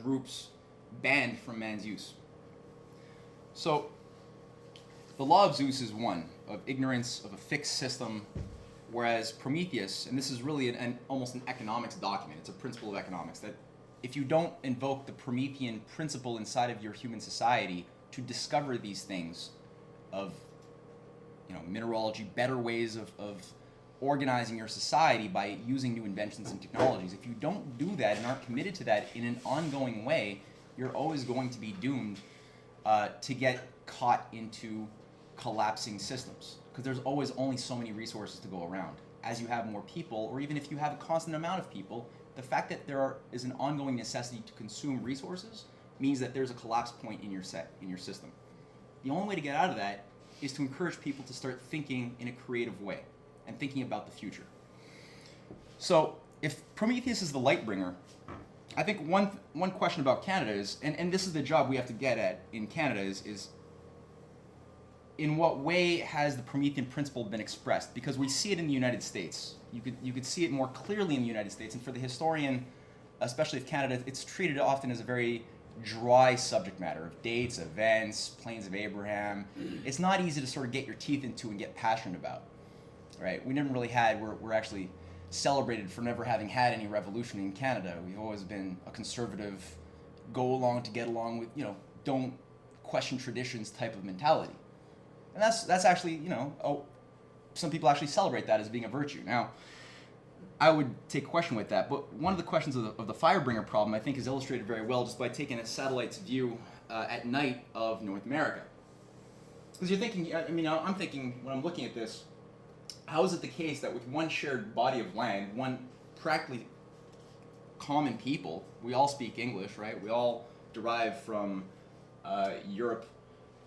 groups banned from man's use. So the law of Zeus is one, of ignorance, of a fixed system, whereas Prometheus, and this is really almost an economics document, it's a principle of economics, that if you don't invoke the Promethean principle inside of your human society to discover these things of, mineralogy, better ways of organizing your society by using new inventions and technologies, if you don't do that and aren't committed to that in an ongoing way, you're always going to be doomed to get caught into collapsing systems, because there's always only so many resources to go around. As you have more people, or even if you have a constant amount of people, the fact that is an ongoing necessity to consume resources means that there's a collapse point in your system. The only way to get out of that is to encourage people to start thinking in a creative way and thinking about the future. So if Prometheus is the light bringer, I think one question about Canada is, and this is the job we have to get at in Canada, is in what way has the Promethean principle been expressed? Because we see it in the United States. You could see it more clearly in the United States, and for the historian, especially of Canada, it's treated often as a very dry subject matter of dates, events, plains of Abraham. It's not easy to sort of get your teeth into and get passionate about, right? We never really we're actually celebrated for never having had any revolution in Canada. We've always been a conservative, go along to get along with, don't question traditions type of mentality. And that's actually, some people actually celebrate that as being a virtue. Now, I would take question with that, but one of the questions of the firebringer problem, I think, is illustrated very well just by taking a satellite's view at night of North America. Because you're thinking, I'm thinking when I'm looking at this, how is it the case that with one shared body of land, one practically common people, we all speak English, right? We all derive from Europe,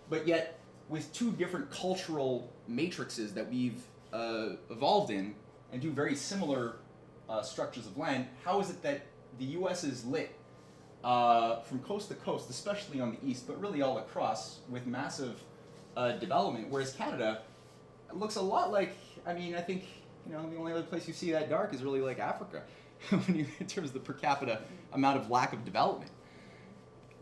but yet with two different cultural matrices that we've evolved in and do very similar structures of land, how is it that the U.S. is lit from coast to coast, especially on the east, but really all across with massive development, whereas Canada looks a lot like, I think, the only other place you see that dark is really like Africa, in terms of the per capita amount of lack of development.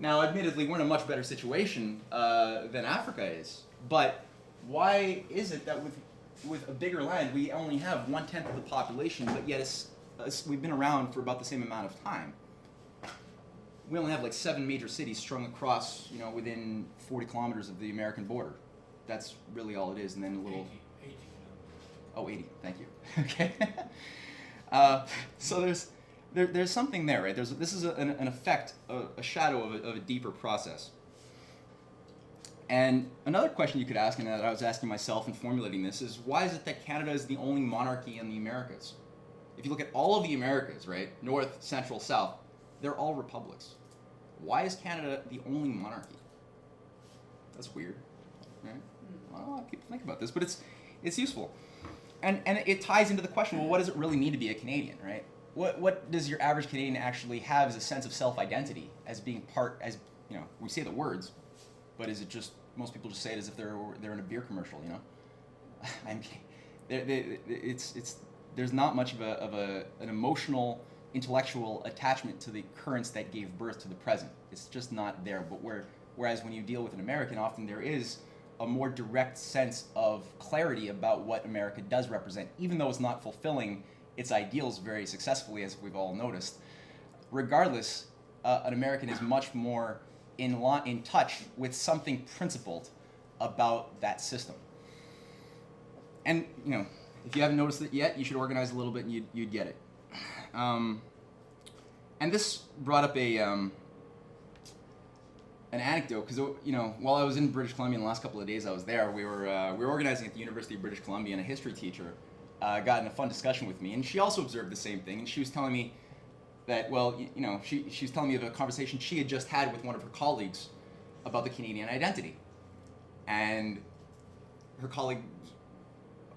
Now, admittedly, we're in a much better situation than Africa is, but why is it that with a bigger land, we only have 1/10 of the population, but yet we've been around for about the same amount of time? We only have like 7 major cities strung across, within 40 kilometers of the American border. That's really all it is, and then a little... 80. Oh, 80, thank you. Okay. So there's something there, right? This is an effect, a shadow of a deeper process. And another question you could ask, and that I was asking myself in formulating this, is why is it that Canada is the only monarchy in the Americas? If you look at all of the Americas, right, north, central, south, they're all republics. Why is Canada the only monarchy? That's weird, right? Well, I keep thinking about this, but it's useful. And it ties into the question, well, what does it really mean to be a Canadian, right? What does your average Canadian actually have as a sense of self-identity, as being part, as, we say the words, but is it just, most people just say it as if they're in a beer commercial, there's not much of an emotional, intellectual attachment to the currents that gave birth to the present. It's just not there. But whereas when you deal with an American, often there is a more direct sense of clarity about what America does represent, even though it's not fulfilling its ideals very successfully, as we've all noticed. Regardless, an American is much more in touch with something principled about that system. And, if you haven't noticed it yet, you should organize a little bit and you'd get it. And this brought up an anecdote, because while I was in British Columbia in the last couple of days I was there, we were organizing at the University of British Columbia, and a history teacher got in a fun discussion with me, and she also observed the same thing, and she was telling me that, she was telling me of a conversation she had just had with one of her colleagues about the Canadian identity. And her colleague,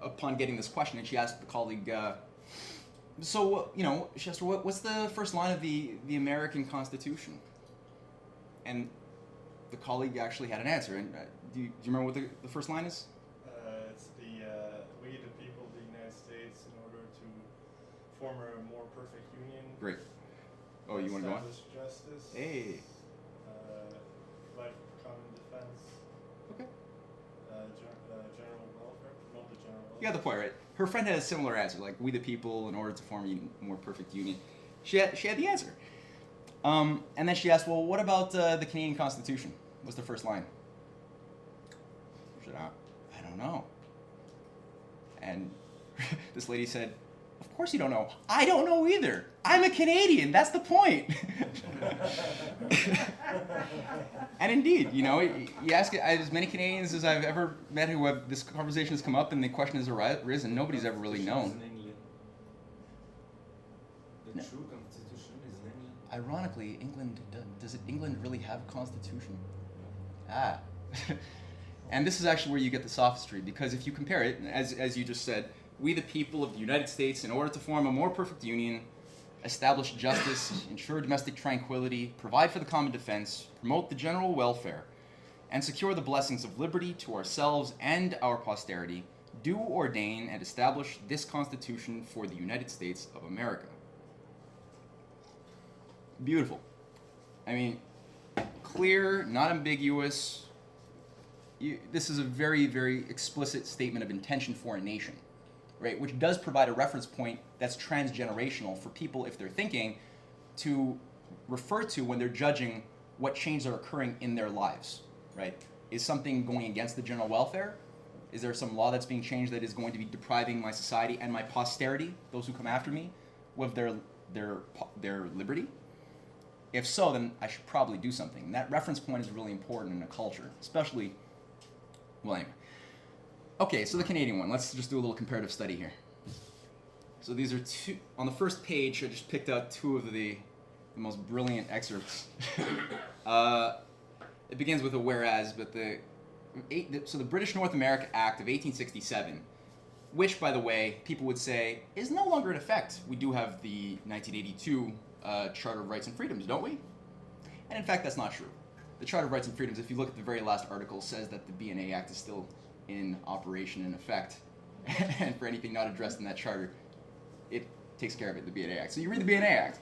upon getting this question, and she asked the colleague, she asked her, what's the first line of the American Constitution? And the colleague actually had an answer. And do you remember what the first line is? It's we the people of the United States, in order to form a more perfect union. Great. Oh, you want to go on? Establish justice. Hey. Provide for common defense. Okay. General welfare. Promote the general welfare. You got the point, right? Her friend had a similar answer, like, we the people, in order to form a more perfect union. She had the answer. And then she asked, well, what about the Canadian Constitution? What's the first line? She said, I don't know. And this lady said, of course you don't know. I don't know either. I'm a Canadian. That's the point. And indeed, you ask as many Canadians as I've ever met who have this conversation has come up and the question has arisen, nobody's ever really known. The true constitution is in England. Ironically, England really have a constitution? And this is actually where you get the sophistry, because if you compare it, as you just said, we the people of the United States, in order to form a more perfect union, establish justice, ensure domestic tranquility, provide for the common defense, promote the general welfare, and secure the blessings of liberty to ourselves and our posterity, do ordain and establish this Constitution for the United States of America. Beautiful. I mean, clear, not ambiguous. This is a very, very explicit statement of intention for a nation, right? Which does provide a reference point that's transgenerational for people, if they're thinking, to refer to when they're judging what changes are occurring in their lives, right? Is something going against the general welfare? Is there some law that's being changed that is going to be depriving my society and my posterity, those who come after me, of their liberty? If so, then I should probably do something. And that reference point is really important in a culture, especially, well, anyway. Okay, so the Canadian one. Let's just do a little comparative study here. So these are two, on the first page, I just picked out two of the most brilliant excerpts. It begins with a whereas, but so the British North America Act of 1867, which, by the way, people would say is no longer in effect. We do have the 1982 Charter of Rights and Freedoms, don't we? And in fact, that's not true. The Charter of Rights and Freedoms, if you look at the very last article, says that the BNA Act is still in operation, in effect. And for anything not addressed in that charter, it takes care of it, the BNA Act. So you read the BNA Act,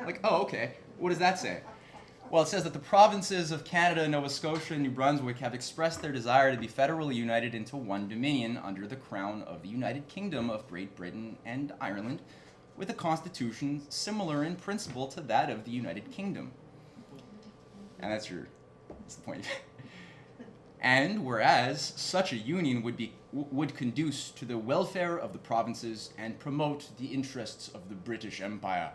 like, oh, okay, what does that say? Well, it says that the provinces of Canada, Nova Scotia, and New Brunswick have expressed their desire to be federally united into one dominion under the crown of the United Kingdom of Great Britain and Ireland, with a constitution similar in principle to that of the United Kingdom. And that's the point. And whereas such a union would conduce to the welfare of the provinces and promote the interests of the British Empire.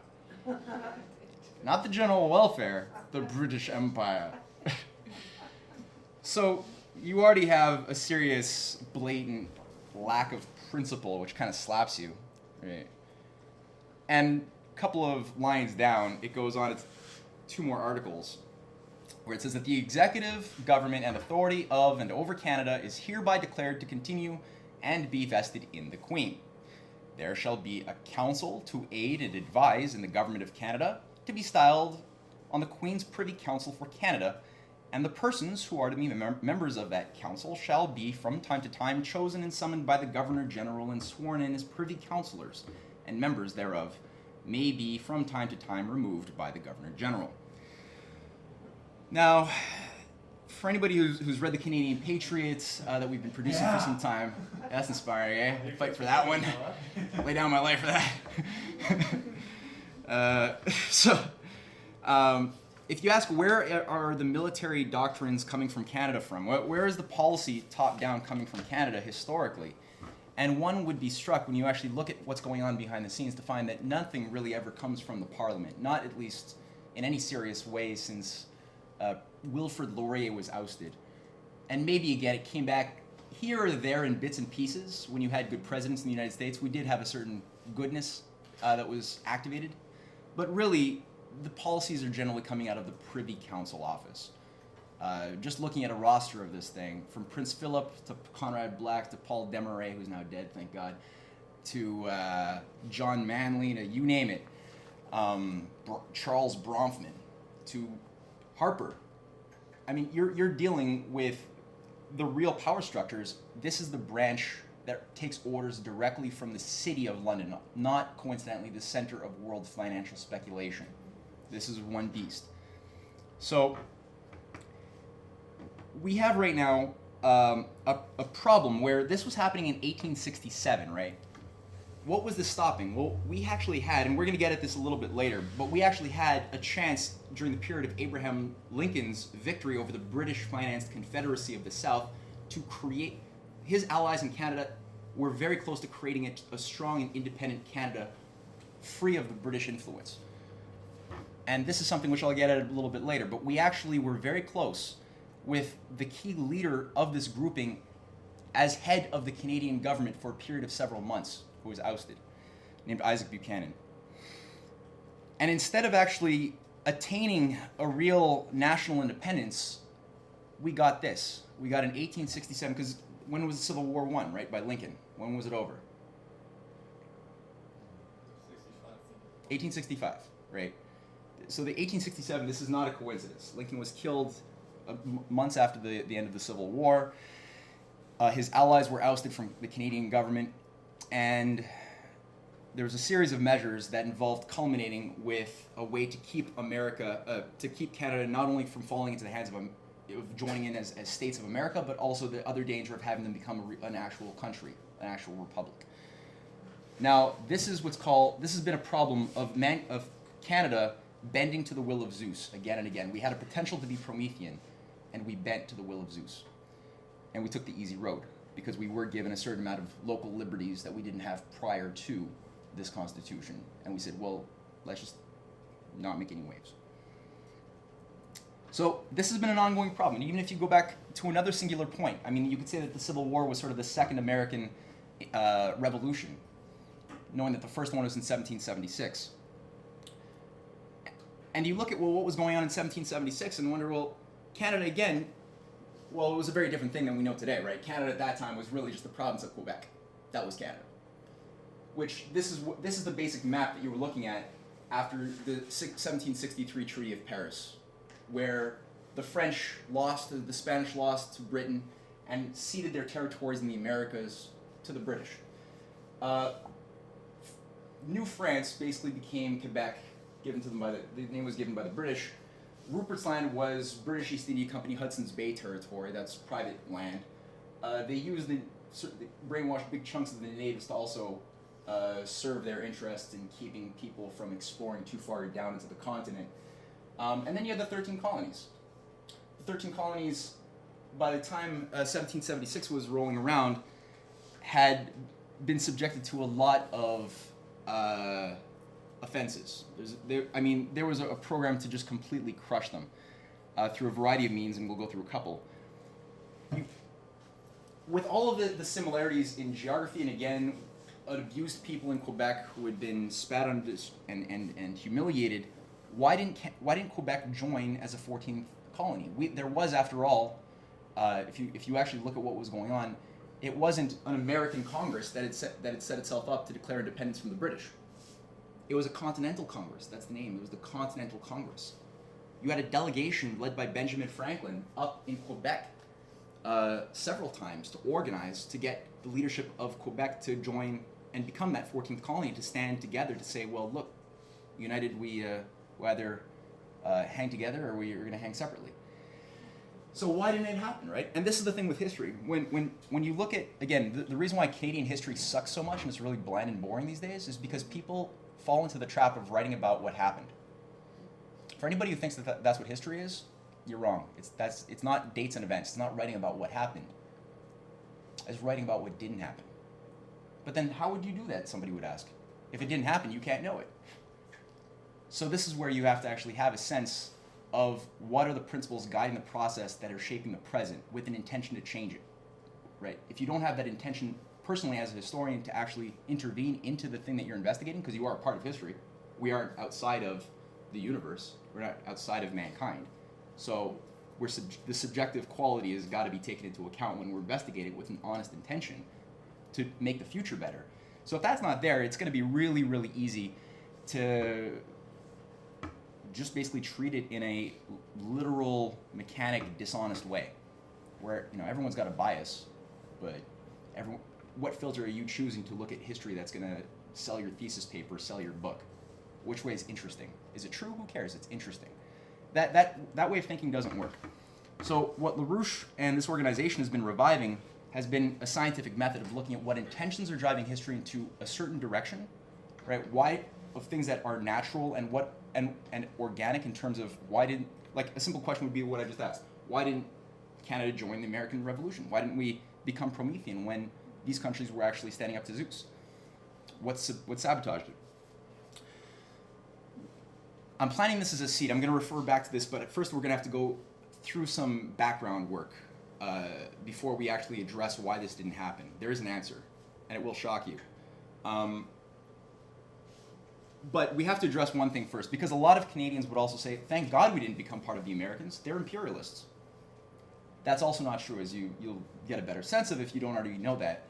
Not the general welfare, the British Empire. So you already have a serious, blatant lack of principle, which kind of slaps you, right? And a couple of lines down, it goes on, it's two more articles, where it says that the executive, government, and authority of and over Canada is hereby declared to continue and be vested in the Queen. There shall be a council to aid and advise in the government of Canada, to be styled on the Queen's Privy Council for Canada, and the persons who are to be members of that council shall be from time to time chosen and summoned by the Governor-General and sworn in as Privy Councillors, and members thereof may be from time to time removed by the Governor-General. Now, for anybody who's read the Canadian Patriots that we've been producing for some time, that's inspiring, eh? I'll fight for that one. Lay down my life for that. If you ask where are the military doctrines coming from Canada from, where is the policy top-down coming from Canada historically? And one would be struck when you actually look at what's going on behind the scenes to find that nothing really ever comes from the Parliament, not at least in any serious way since Wilfrid Laurier was ousted. And maybe, again, it came back here or there in bits and pieces. When you had good presidents in the United States, we did have a certain goodness that was activated. But really, the policies are generally coming out of the Privy Council office. Just looking at a roster of this thing, from Prince Philip to Conrad Black to Paul Desmarais, who's now dead, thank God, to John Manley, to you name it, Charles Bronfman, to Harper. I mean, you're dealing with the real power structures. This is the branch that takes orders directly from the City of London, not coincidentally the center of world financial speculation. This is one beast. So we have right now a problem where this was happening in 1867, right? What was this stopping? Well, we actually had, and we're going to get at this a little bit later, but we actually had a chance during the period of Abraham Lincoln's victory over the British-financed Confederacy of the South to create, his allies in Canada were very close to creating a strong and independent Canada free of the British influence. And this is something which I'll get at a little bit later, but we actually were very close with the key leader of this grouping as head of the Canadian government for a period of several months, who was ousted, named Isaac Buchanan. And instead of actually attaining a real national independence, we got this. We got in 1867, because when was the Civil War won, right, by Lincoln? When was it over? 1865, right? So the 1867, this is not a coincidence. Lincoln was killed months after the end of the Civil War. His allies were ousted from the Canadian government, and there was a series of measures that involved culminating with a way to keep America, to keep Canada not only from falling into the hands of joining in as states of America, but also the other danger of having them become an actual country, an actual republic. Now, this has been a problem of Canada bending to the will of Zeus again and again. We had a potential to be Promethean, and we bent to the will of Zeus. And we took the easy road, because we were given a certain amount of local liberties that we didn't have prior to this Constitution. And we said, well, let's just not make any waves. So this has been an ongoing problem. And even if you go back to another singular point, I mean, you could say that the Civil War was sort of the second American Revolution, knowing that the first one was in 1776. And you look at, well, what was going on in 1776 and wonder, well, Canada again, well, it was a very different thing than we know today, right? Canada at that time was really just the province of Quebec. That was Canada. Which, this is the basic map that you were looking at after the 1763 Treaty of Paris, where the French lost, the Spanish lost to Britain, and ceded their territories in the Americas to the British. New France basically became Quebec, given to them by the name was given by the British. Rupert's Land was British East India Company Hudson's Bay territory. That's private land. They used the brainwashed big chunks of the natives to also serve their interest in keeping people from exploring too far down into the continent. And then you had the 13 colonies. The 13 colonies, by the time 1776 was rolling around, had been subjected to a lot of offenses. There was a program to just completely crush them through a variety of means, and we'll go through a couple. With all of the similarities in geography, and again, abused people in Quebec who had been spat on and humiliated, why didn't Quebec join as a 14th colony? There was, after all, if you actually look at what was going on, it wasn't an American Congress that had set itself up to declare independence from the British. It was a Continental Congress. That's the name. It was the Continental Congress. You had a delegation led by Benjamin Franklin up in Quebec several times to organize to get the leadership of Quebec to join and become that 14th colony, to stand together to say, well, look, united we either hang together or we're going to hang separately. So why didn't it happen, right? And this is the thing with history. When you look at, again, the reason why Canadian history sucks so much and it's really bland and boring these days is because people fall into the trap of writing about what happened. For anybody who thinks that that's what history is, you're wrong. It's not dates and events. It's not writing about what happened. It's writing about what didn't happen. But then how would you do that, somebody would ask? If it didn't happen, you can't know it. So this is where you have to actually have a sense of what are the principles guiding the process that are shaping the present with an intention to change it, right? If you don't have that intention personally as a historian to actually intervene into the thing that you're investigating, because you are a part of history, we aren't outside of the universe, we're not outside of mankind. So the subjective quality has got to be taken into account when we're investigating with an honest intention to make the future better. So if that's not there, it's going to be really, really easy to just basically treat it in a literal, mechanic, dishonest way, where everyone's got a bias, but what filter are you choosing to look at history that's going to sell your thesis paper, sell your book? Which way is interesting? Is it true? Who cares? It's interesting. That way of thinking doesn't work. So what LaRouche and this organization has been reviving has been a scientific method of looking at what intentions are driving history into a certain direction, right? Why of things that are natural and what and organic in terms of why didn't, like a simple question would be what I just asked. Why didn't Canada join the American Revolution? Why didn't we become Promethean when these countries were actually standing up to Zeus? What sabotaged it? I'm planning this as a seed. I'm going to refer back to this, but at first we're going to have to go through some background work before we actually address why this didn't happen. There is an answer, and it will shock you. But we have to address one thing first, because a lot of Canadians would also say, thank God we didn't become part of the Americans. They're imperialists. That's also not true, as you'll get a better sense of if you don't already know that.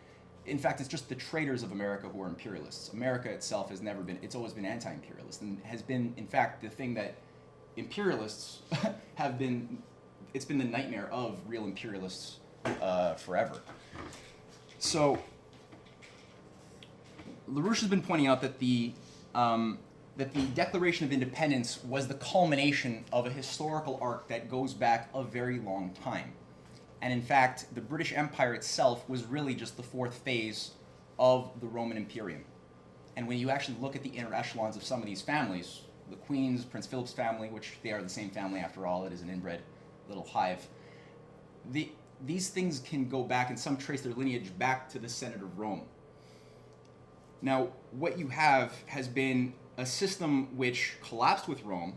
In fact, it's just the traitors of America who are imperialists. America itself has never been, it's always been anti-imperialist, and has been, in fact, the thing that imperialists have been, it's been the nightmare of real imperialists forever. So, LaRouche has been pointing out that the Declaration of Independence was the culmination of a historical arc that goes back a very long time. And in fact, the British Empire itself was really just the fourth phase of the Roman Imperium. And when you actually look at the inner echelons of some of these families, the Queen's, Prince Philip's family, which they are the same family after all, it is an inbred little hive, these things can go back and some trace their lineage back to the Senate of Rome. Now, what you have has been a system which collapsed with Rome,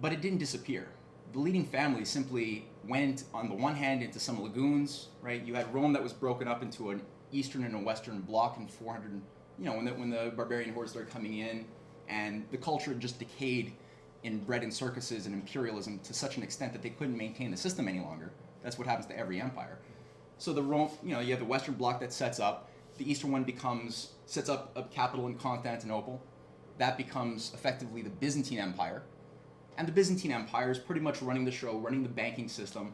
but it didn't disappear. The leading families simply went, on the one hand, into some lagoons, right? You had Rome that was broken up into an eastern and a western block in 400, when the barbarian hordes started coming in, and the culture had just decayed in bread and circuses and imperialism to such an extent that they couldn't maintain the system any longer. That's what happens to every empire. So you have the western block that sets up, the eastern one sets up a capital in Constantinople. That becomes effectively the Byzantine Empire. And the Byzantine Empire is pretty much running the show, running the banking system,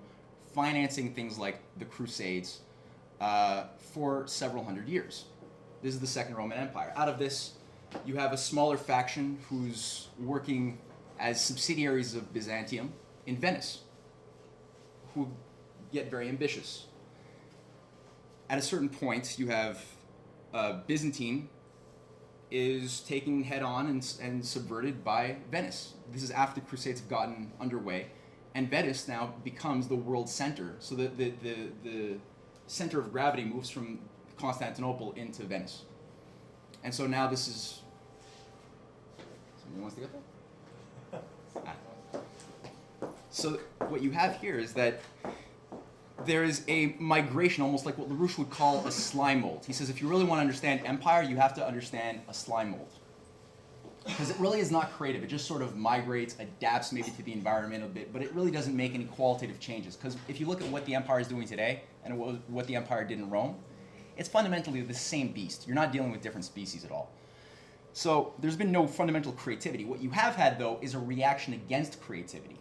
financing things like the Crusades for several hundred years. This is the Second Roman Empire. Out of this, you have a smaller faction who's working as subsidiaries of Byzantium in Venice, who get very ambitious. At a certain point, you have Byzantine is taken head on and subverted by Venice. This is after the Crusades have gotten underway, and Venice now becomes the world center. So the center of gravity moves from Constantinople into Venice. And so now this is... Somebody wants to get there? So what you have here is that there is a migration, almost like what LaRouche would call a slime mold. He says if you really want to understand empire, you have to understand a slime mold. Because it really is not creative. It just sort of migrates, adapts maybe to the environment a bit, but it really doesn't make any qualitative changes. Because if you look at what the empire is doing today and what the empire did in Rome, it's fundamentally the same beast. You're not dealing with different species at all. So there's been no fundamental creativity. What you have had, though, is a reaction against creativity.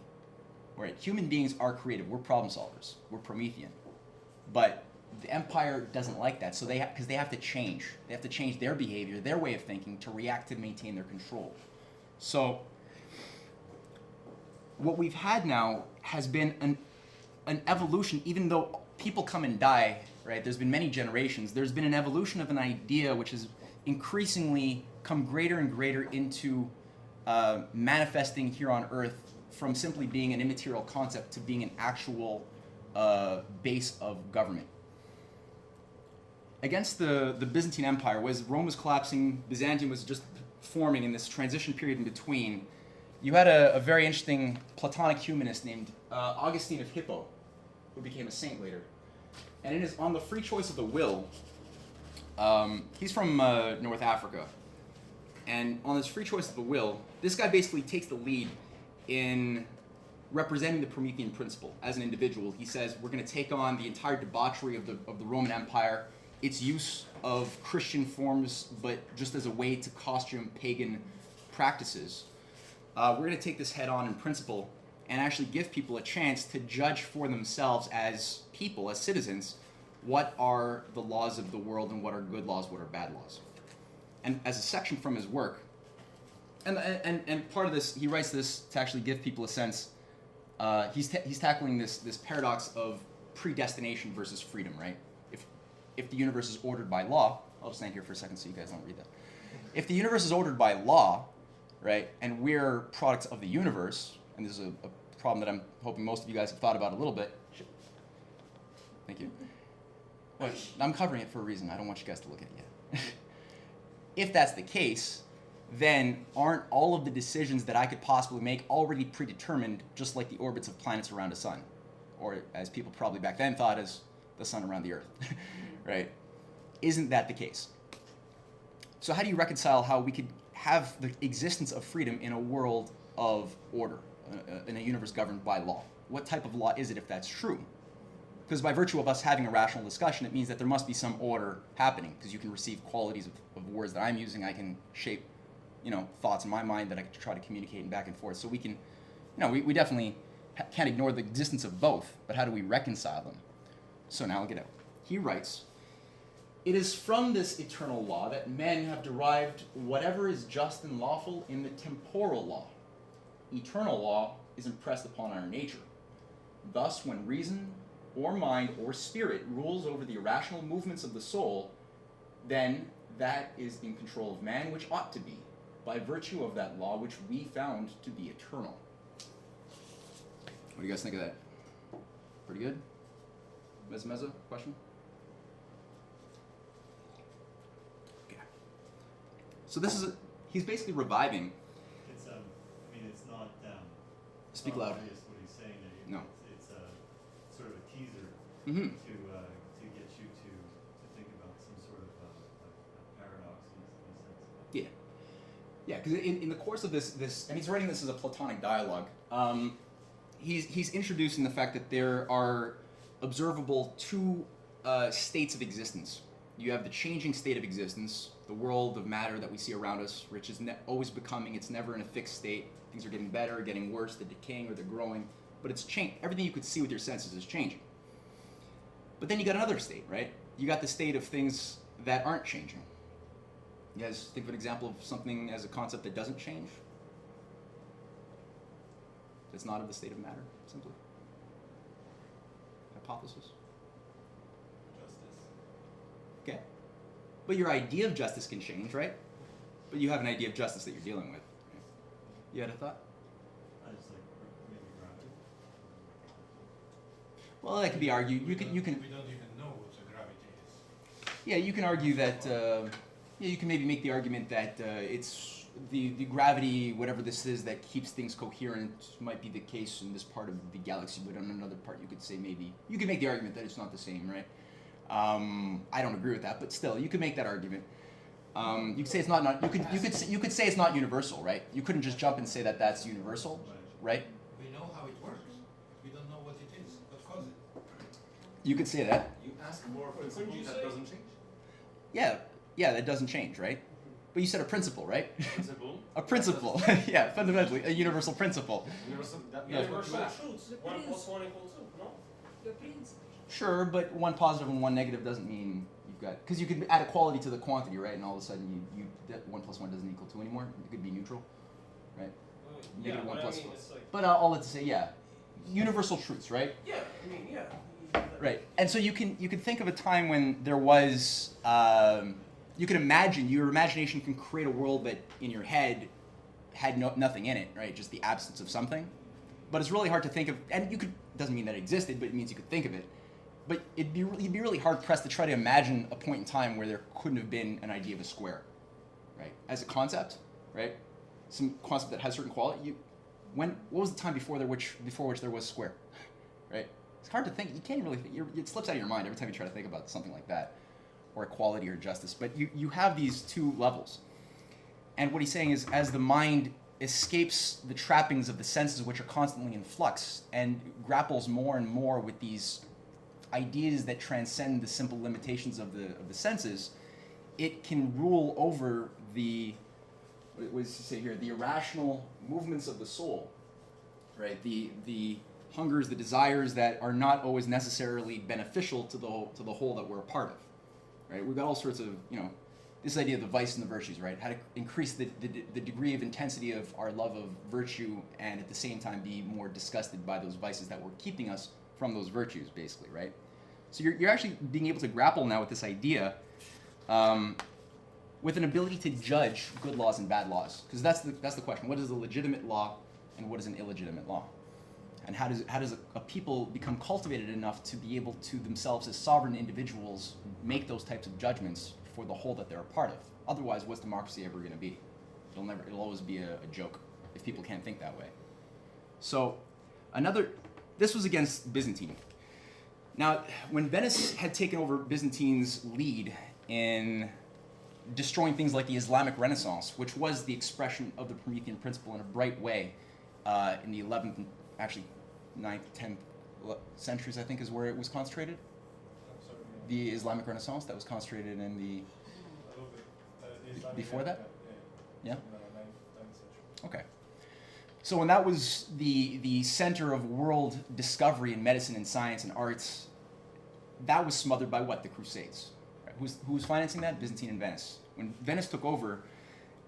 Right? Human beings are creative. We're problem solvers. We're Promethean. But the empire doesn't like that, so because they have to change. They have to change their behavior, their way of thinking, to react to maintain their control. So what we've had now has been an evolution, even though people come and die, right? There's been many generations. There's been an evolution of an idea which has increasingly come greater and greater into manifesting here on Earth, from simply being an immaterial concept to being an actual base of government. Against the Byzantine Empire, as Rome was collapsing, Byzantium was just forming in this transition period in between, you had a very interesting Platonic humanist named Augustine of Hippo, who became a saint later. And it is on the free choice of the will. He's from North Africa. And on this free choice of the will, this guy basically takes the lead in representing the Promethean principle as an individual. He says, we're going to take on the entire debauchery of the Roman Empire, its use of Christian forms, but just as a way to costume pagan practices. We're going to take this head on in principle and actually give people a chance to judge for themselves as people, as citizens, what are the laws of the world and what are good laws, what are bad laws. And as a section from his work, and part of this, he writes this to actually give people a sense. He's tackling this paradox of predestination versus freedom, right? If the universe is ordered by law, I'll just stand here for a second so you guys don't read that. If the universe is ordered by law, right, and we're products of the universe, and this is a problem that I'm hoping most of you guys have thought about a little bit. Thank you. Well, I'm covering it for a reason. I don't want you guys to look at it yet. If that's the case, then aren't all of the decisions that I could possibly make already predetermined, just like the orbits of planets around a sun? Or as people probably back then thought, as the sun around the earth, right? Isn't that the case? So how do you reconcile how we could have the existence of freedom in a world of order, in a universe governed by law? What type of law is it if that's true? Because by virtue of us having a rational discussion, it means that there must be some order happening, because you can receive qualities of words that I'm using. I can shape, thoughts in my mind that I can try to communicate and back and forth. So we can, we definitely can't ignore the existence of both, but how do we reconcile them? So now I'll get out. He writes, "It is from this eternal law that men have derived whatever is just and lawful in the temporal law. Eternal law is impressed upon our nature. Thus, when reason or mind or spirit rules over the irrational movements of the soul, then that is in control of man, which ought to be, by virtue of that law which we found to be eternal." What do you guys think of that? Pretty good? Ms. Meza, question? Okay. So this is, he's basically reviving. It's it's not. Speak not loud. obvious what he's saying there. No. It's sort of a teaser Mm-hmm. to get you to think about some sort of a paradox in a sense. Yeah. Yeah, because in the course of this, and he's writing this as a Platonic dialogue, he's introducing the fact that there are observable two states of existence. You have the changing state of existence, the world of matter that we see around us, which is always becoming, it's never in a fixed state. Things are getting better, getting worse, they're decaying or they're growing, but it's changing. Everything you could see with your senses is changing. But then you got another state, right? You got the state of things that aren't changing. You guys think of an example of something as a concept that doesn't change? That's not of the state of matter, simply. Hypothesis. Justice. Okay. But your idea of justice can change, right? But you have an idea of justice that you're dealing with. You had a thought? I just maybe gravity. Well, that could be argued. You can. We don't even know what the gravity is. Yeah, you can argue that. You can maybe make the argument that it's the gravity, whatever this is, that keeps things coherent, might be the case in this part of the galaxy, but on another part, you could say maybe you could make the argument that it's not the same, right? I don't agree with that, but still, you could make that argument. You could say it's not. You could say it's not universal, right? You couldn't just jump and say that that's universal, right? We know how it works. We don't know what it is. What causes it? You could say that. You ask for a principle that doesn't change. Yeah, that doesn't change, right? But you said a principle, right? Principle. A principle, yeah, fundamentally, a universal principle. Universal. That Yeah. means what you ask. truths. The 1 plus principle. 1 equals 2. No. The principle. Sure, but one positive and one negative doesn't mean you've got, because you could add a quality to the quantity, right? And all of a sudden, that 1 plus 1 doesn't equal 2 anymore. It could be neutral, right? Yeah, Negative 1 but plus I mean, 1. it's like. But all that to say, yeah, universal truths, right? Yeah, I mean, yeah. Right. And so you can think of a time when there was, you can imagine, your imagination can create a world that in your head had nothing in it, right? Just the absence of something. But it's really hard to think of, and doesn't mean that it existed, but it means you could think of it. But you'd be really hard pressed to try to imagine a point in time where there couldn't have been an idea of a square, right? As a concept, right? Some concept that has certain quality, What was the time before which there was square, right? It's hard to think. You can't really think. It slips out of your mind every time you try to think about something like that, or equality or justice. But you have these two levels. And what he's saying is, as the mind escapes the trappings of the senses, which are constantly in flux, and grapples more and more with these ideas that transcend the simple limitations of the senses, it can rule over the, what does he say here, the irrational movements of the soul, right? The hungers, the desires that are not always necessarily beneficial to the whole that we're a part of, right? We've got all sorts of, this idea of the vice and the virtues, right? How to increase the degree of intensity of our love of virtue and at the same time be more disgusted by those vices that were keeping us from those virtues, basically, right? So you're actually being able to grapple now with this idea with an ability to judge good laws and bad laws. Because that's the question. What is a legitimate law and what is an illegitimate law? And how does a people become cultivated enough to be able to themselves as sovereign individuals make those types of judgments for the whole that they're a part of? Otherwise, what's democracy ever going to be? It'll always be a joke if people can't think that way. So this was against Byzantine. Now, when Venice had taken over Byzantine's lead in destroying things like the Islamic Renaissance, which was the expression of the Promethean principle in a bright way in the 11th and actually 9th, 10th centuries, I think, is where it was concentrated. The Islamic Renaissance, that was concentrated in the... Before that? Yeah? Okay. So when that was the center of world discovery in medicine and science and arts, that was smothered by what? The Crusades. Right? Who was financing that? Byzantine and Venice. When Venice took over,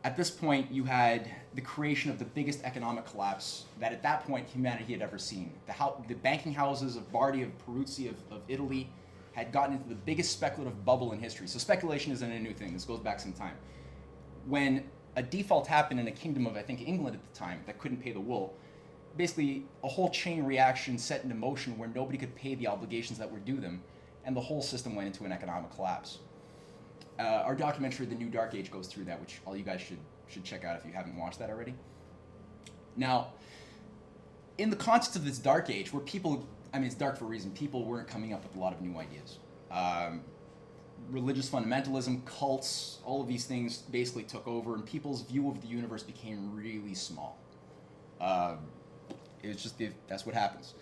at this point you had the creation of the biggest economic collapse that at that point humanity had ever seen. The banking houses of Bardi, of Peruzzi, of Italy had gotten into the biggest speculative bubble in history. So speculation isn't a new thing. This goes back some time. When a default happened in a kingdom of, I think, England at the time that couldn't pay the wool, basically a whole chain reaction set into motion where nobody could pay the obligations that were due them, and the whole system went into an economic collapse. Our documentary, The New Dark Age, goes through that, which all you guys should check out if you haven't watched that already. Now, in the context of this dark age, where people, it's dark for a reason, people weren't coming up with a lot of new ideas. Religious fundamentalism, cults, all of these things basically took over, and people's view of the universe became really small. It's just, that's what happens.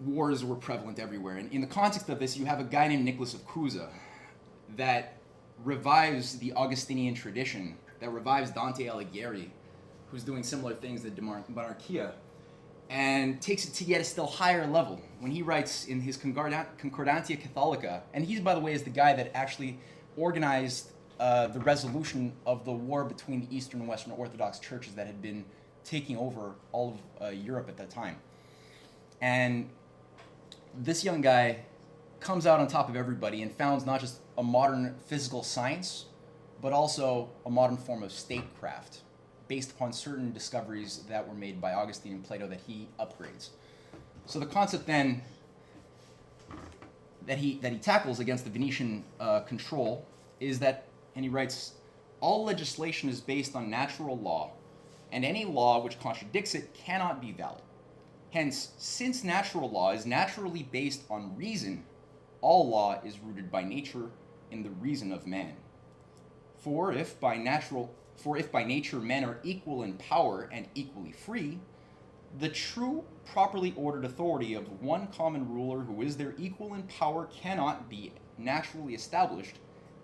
Wars were prevalent everywhere, and in the context of this, you have a guy named Nicholas of Cusa that revives the Augustinian tradition, that revives Dante Alighieri, who's doing similar things to Monarchia, and takes it to yet a still higher level when he writes in his Concordantia Catholica. And he, by the way, is the guy that actually organized the resolution of the war between the Eastern and Western Orthodox churches that had been taking over all of Europe at that time. And this young guy comes out on top of everybody and founds not just a modern physical science, but also a modern form of statecraft, based upon certain discoveries that were made by Augustine and Plato that he upgrades. So the concept then that he tackles against the Venetian control is that, and he writes, all legislation is based on natural law, and any law which contradicts it cannot be valid. Hence, since natural law is naturally based on reason, all law is rooted by nature in the reason of man. For if by nature men are equal in power and equally free, the true, properly ordered authority of one common ruler who is their equal in power cannot be naturally established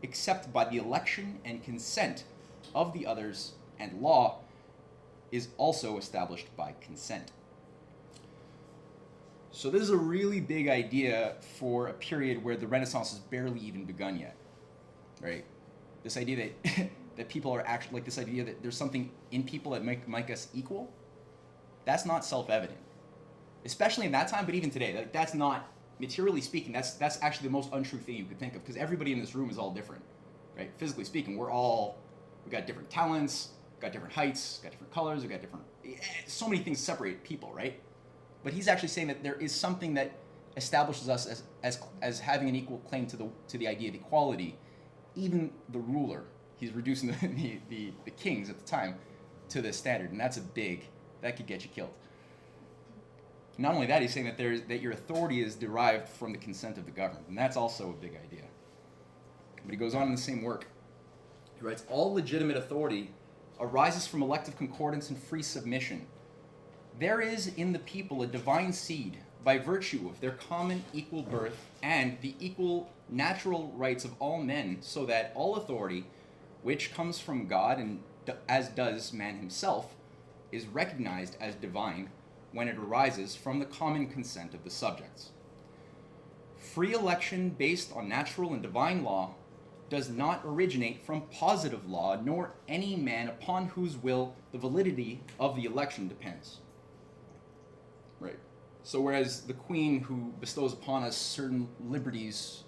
except by the election and consent of the others, and law is also established by consent. So this is a really big idea for a period where the Renaissance has barely even begun yet, right? This idea that that people are actually, like this idea that there's something in people that make us equal, that's not self-evident. Especially in that time, but even today, like, that's not, materially speaking, that's actually the most untrue thing you could think of, because everybody in this room is all different, right? Physically speaking, we got different talents, got different heights, got different colors, we got different, so many things separate people, right? But he's actually saying that there is something that establishes us as having an equal claim to the idea of equality. Even the ruler, he's reducing the kings at the time to this standard, and that's a big that could get you killed. Not only that, he's saying that your authority is derived from the consent of the government, and that's also a big idea. But he goes on in the same work. He writes, all legitimate authority arises from elective concordance and free submission. There is in the people a divine seed by virtue of their common equal birth and the equal natural rights of all men, so that all authority, which comes from God and as does man himself, is recognized as divine when it arises from the common consent of the subjects. Free election based on natural and divine law does not originate from positive law, nor any man upon whose will the validity of the election depends. Right. So whereas the Queen, who bestows upon us certain liberties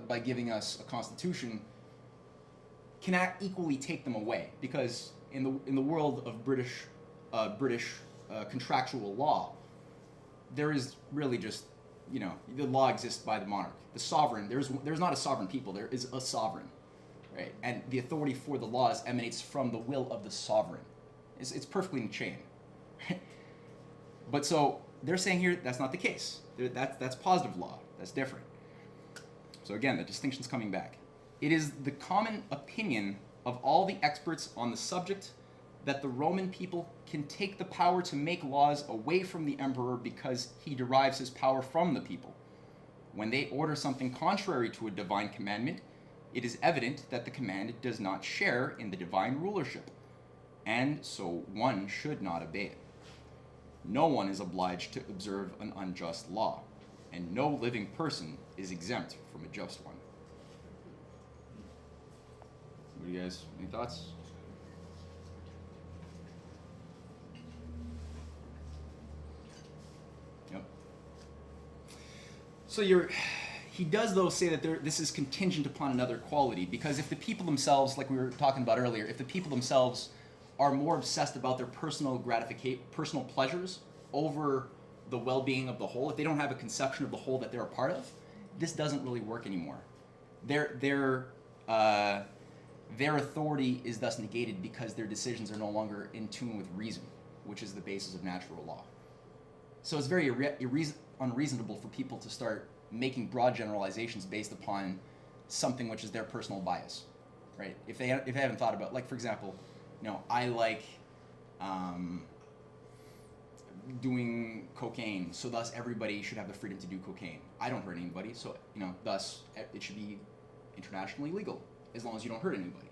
by giving us a constitution, cannot equally take them away, because in the world of British contractual law, there is really just, the law exists by the monarch. The sovereign, there's not a sovereign people, there is a sovereign, right? And the authority for the laws emanates from the will of the sovereign. It's perfectly in chain. But so they're saying here that's not the case. That's positive law. That's different. So again, the distinction's coming back. It is the common opinion of all the experts on the subject that the Roman people can take the power to make laws away from the emperor because he derives his power from the people. When they order something contrary to a divine commandment, it is evident that the command does not share in the divine rulership, and so one should not obey it. No one is obliged to observe an unjust law, and no living person is exempt from a just one. What do you guys, any thoughts? Yep. So he does though say that this is contingent upon another quality, because if the people themselves, like we were talking about earlier, if the people themselves are more obsessed about their personal personal pleasures over the well-being of the whole, if they don't have a conception of the whole that they're a part of, this doesn't really work anymore. Their authority is thus negated because their decisions are no longer in tune with reason, which is the basis of natural law. So it's very unreasonable for people to start making broad generalizations based upon something which is their personal bias, right? If they haven't thought about, like for example, I like doing cocaine, so thus everybody should have the freedom to do cocaine. I don't hurt anybody, so thus it should be internationally legal as long as you don't hurt anybody.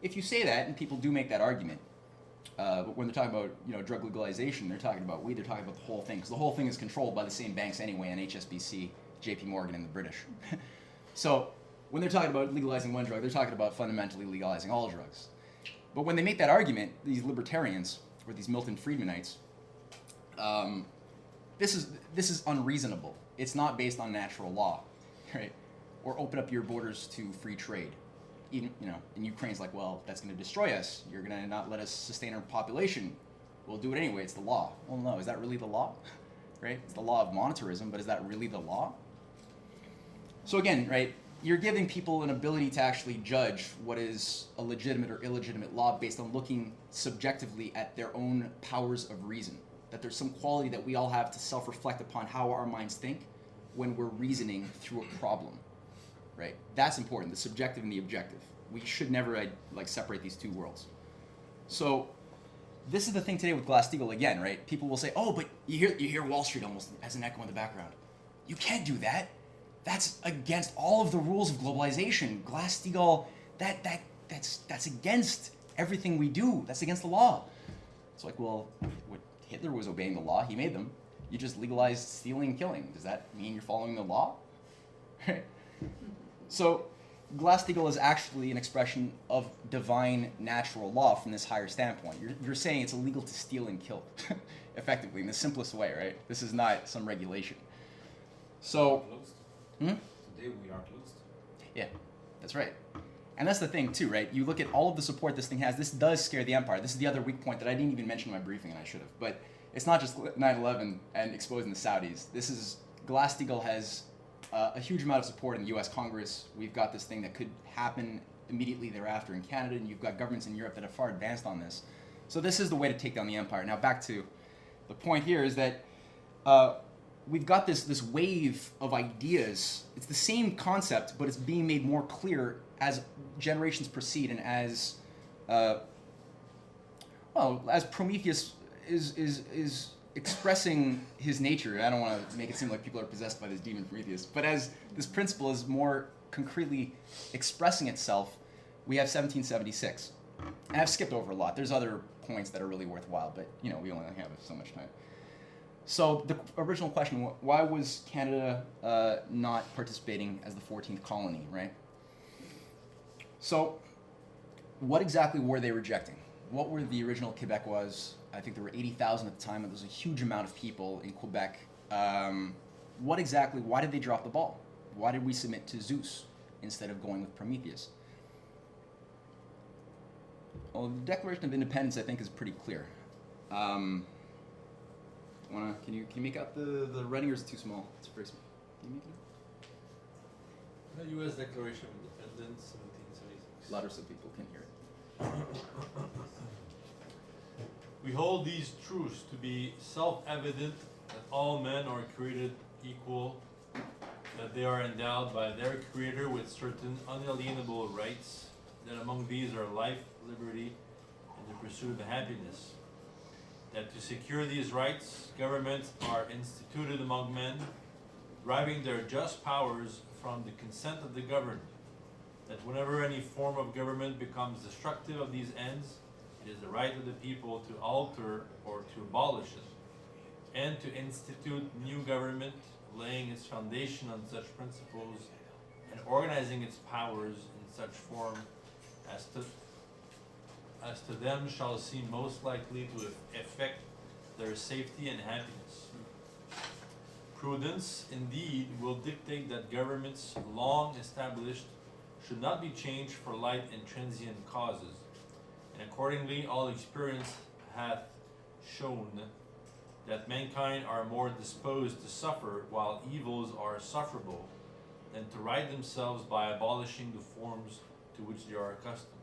If you say that, and people do make that argument, but when they're talking about drug legalization, they're talking about weed, they're talking about the whole thing, because the whole thing is controlled by the same banks anyway, and HSBC, JP Morgan, and the British. So when they're talking about legalizing one drug, they're talking about fundamentally legalizing all drugs. But when they make that argument, these libertarians, or these Milton Friedmanites, this is unreasonable. It's not based on natural law, right? Or open up your borders to free trade. Even, and Ukraine's like, well, that's going to destroy us. You're going to not let us sustain our population. We'll do it anyway. It's the law. Well, no, is that really the law? Right? It's the law of monetarism, but is that really the law? So again, right, you're giving people an ability to actually judge what is a legitimate or illegitimate law based on looking subjectively at their own powers of reason. That there's some quality that we all have to self-reflect upon how our minds think when we're reasoning through a problem. Right? That's important, the subjective and the objective. We should never separate these two worlds. So this is the thing today with Glass-Steagall again, right? People will say, oh, but you hear Wall Street almost as an echo in the background. You can't do that. That's against all of the rules of globalization. Glass-Steagall, that's against everything we do. That's against the law. It's like, well, Hitler was obeying the law. He made them. You just legalized stealing and killing. Does that mean you're following the law? Right? So Glass-Steagall is actually an expression of divine natural law from this higher standpoint. You're saying it's illegal to steal and kill, effectively, in the simplest way, right? This is not some regulation. So, Today we are closed. Yeah, that's right. And that's the thing too, right? You look at all of the support this thing has. This does scare the empire. This is the other weak point that I didn't even mention in my briefing, and I should have. But it's not just 9/11 and exposing the Saudis. This is Glass-Steagall has a huge amount of support in the U.S. Congress. We've got this thing that could happen immediately thereafter in Canada, and you've got governments in Europe that are far advanced on this. So this is the way to take down the empire. Now back to the point here is that we've got this wave of ideas. It's the same concept, but it's being made more clear as generations proceed, and as as Prometheus is expressing his nature. I don't want to make it seem like people are possessed by this demon Prometheus, but as this principle is more concretely expressing itself, we have 1776. And I've skipped over a lot. There's other points that are really worthwhile, but we only have so much time. So the original question, why was Canada not participating as the 14th colony, right? So what exactly were they rejecting? What were the original Quebecois? I think there were 80,000 at the time, and there was a huge amount of people in Quebec. Why did they drop the ball? Why did we submit to Zeus instead of going with Prometheus? Well, the Declaration of Independence, I think, is pretty clear. Can you make out the writing, or is it too small? It's very small. Can you make it out? The U.S. Declaration of Independence, 1776. Louder so people can hear it. We hold these truths to be self-evident, that all men are created equal, that they are endowed by their Creator with certain unalienable rights, that among these are life, liberty, and the pursuit of happiness. That to secure these rights, governments are instituted among men, deriving their just powers from the consent of the governed. That whenever any form of government becomes destructive of these ends, it is the right of the people to alter or to abolish it, and to institute new government, laying its foundation on such principles, and organizing its powers in such form as to them shall seem most likely to effect their safety and happiness. Prudence, indeed, will dictate that governments long established should not be changed for light and transient causes, and accordingly all experience hath shown that mankind are more disposed to suffer while evils are sufferable than to right themselves by abolishing the forms to which they are accustomed.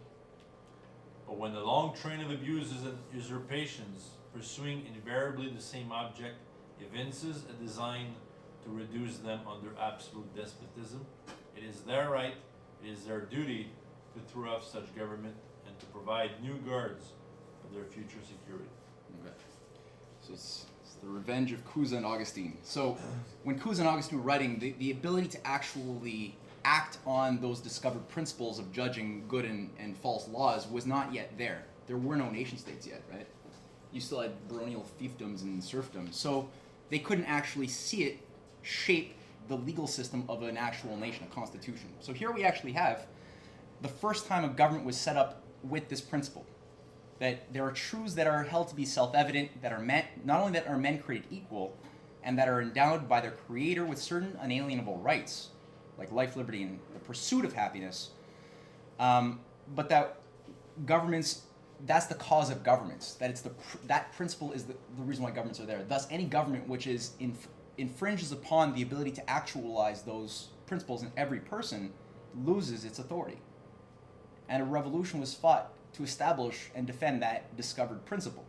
But when the long train of abuses and usurpations, pursuing invariably the same object, evinces a design to reduce them under absolute despotism, it is their right, it is their duty to throw off such government and to provide new guards for their future security. Okay. So it's the revenge of Cousin and Augustine. So when Cousin and Augustine were writing, the ability to actually act on those discovered principles of judging good and false laws was not yet there. There were no nation states yet, right? You still had baronial fiefdoms and serfdom. So they couldn't actually see it shape the legal system of an actual nation, a constitution. So here we actually have the first time a government was set up with this principle, that there are truths that are held to be self-evident, that are not only that are men created equal, and that are endowed by their Creator with certain unalienable rights, like life, liberty, and the pursuit of happiness, but that governments, that's the cause of governments, that that principle is the reason why governments are there. Thus, any government which is infringes upon the ability to actualize those principles in every person loses its authority. And a revolution was fought to establish and defend that discovered principle.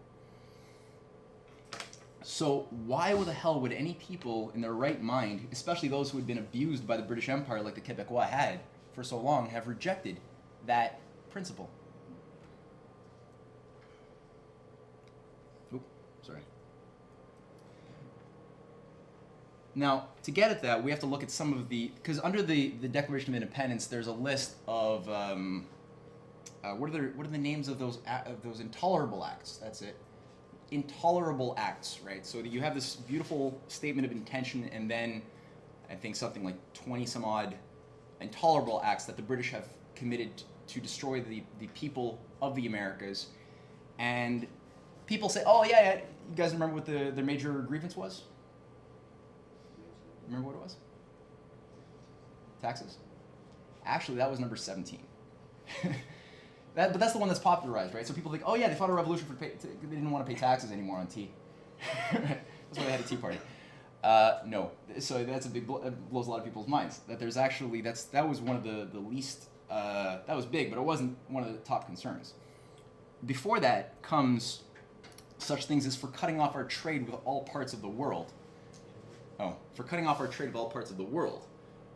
So why the hell would any people in their right mind, especially those who had been abused by the British Empire like the Quebecois had for so long, have rejected that principle? Oop, sorry. Now, to get at that, we have to look at some of because under the Declaration of Independence, there's a list of, what are the names of those intolerable acts? That's it. Intolerable acts, right? So you have this beautiful statement of intention, and then I think something like 20 some odd intolerable acts that the British have committed to destroy the people of the Americas. And people say, oh yeah, you guys remember what their major grievance was? Remember what it was? Taxes? Actually, that was number 17. But that's the one that's popularized, right? So people think, oh yeah, they fought a revolution they didn't want to pay taxes anymore on tea. That's why they had a tea party. No, so that's a big that blows a lot of people's minds. That there's actually that was one of the least that was big, but it wasn't one of the top concerns. before that comes such things as for cutting off our trade with all parts of the world. For cutting off our trade with all parts of the world.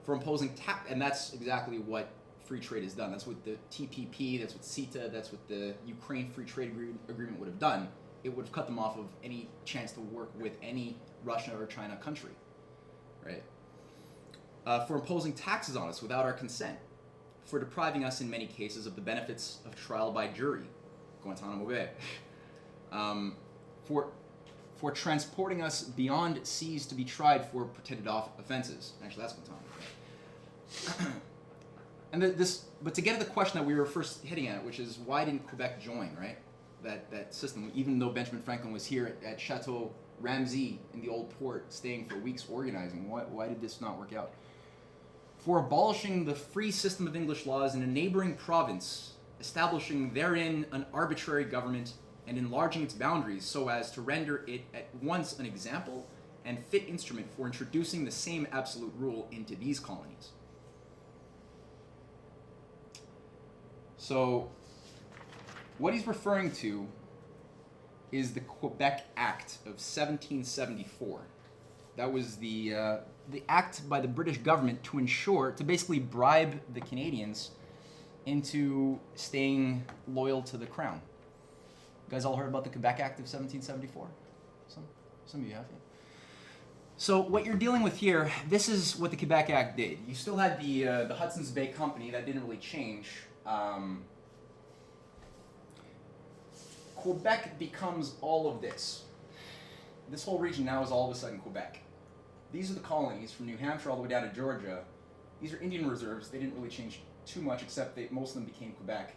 For imposing tax, and that's exactly what free trade has done. That's what the TPP, that's what CETA, that's what the Ukraine Free Trade Agreement would have done. It would have cut them off of any chance to work with any Russia or China country, right? For imposing taxes on us without our consent. For depriving us in many cases of the benefits of trial by jury, Guantanamo Bay. For transporting us beyond seas to be tried for pretended offenses. Actually, that's Guantanamo Bay. But to get to the question that we were first hitting at, which is why didn't Quebec join, right? That system, even though Benjamin Franklin was here at Chateau Ramsey in the old port, staying for weeks organizing. Why did this not work out? For abolishing the free system of English laws in a neighboring province, establishing therein an arbitrary government, and enlarging its boundaries so as to render it at once an example and fit instrument for introducing the same absolute rule into these colonies. So, what he's referring to is the Quebec Act of 1774. That was the act by the British government to basically bribe the Canadians into staying loyal to the crown. You guys all heard about the Quebec Act of 1774? Some of you have, yeah. So what you're dealing with here, this is what the Quebec Act did. You still had the Hudson's Bay Company, that didn't really change. Quebec becomes all of this. This whole region now is all of a sudden Quebec. These are the colonies from New Hampshire all the way down to Georgia. These are Indian reserves. They didn't really change too much, except most of them became Quebec.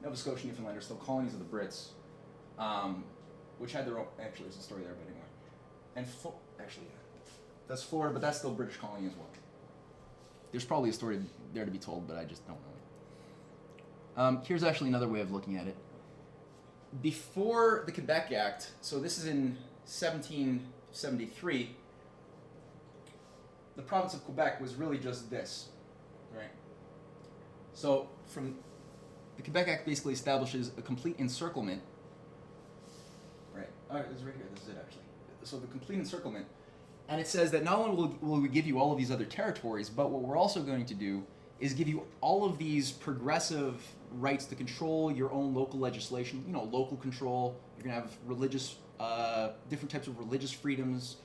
Nova Scotia and Newfoundland are still colonies of the Brits, which had their own. Actually, there's a story there, but anyway. And actually, that's Florida, but that's still a British colony as well. There's probably a story there to be told, but I just don't know it. Here's actually another way of looking at it. Before the Quebec Act, so this is in 1773, the province of Quebec was really just this, right? So from the Quebec Act basically establishes a complete encirclement, right? Oh, it's right here. This is it actually. So the complete encirclement, and it says that not only will we give you all of these other territories, but what we're also going to do is give you all of these progressive rights to control your own local legislation. You know, local control. You're gonna have religious, different types of religious freedoms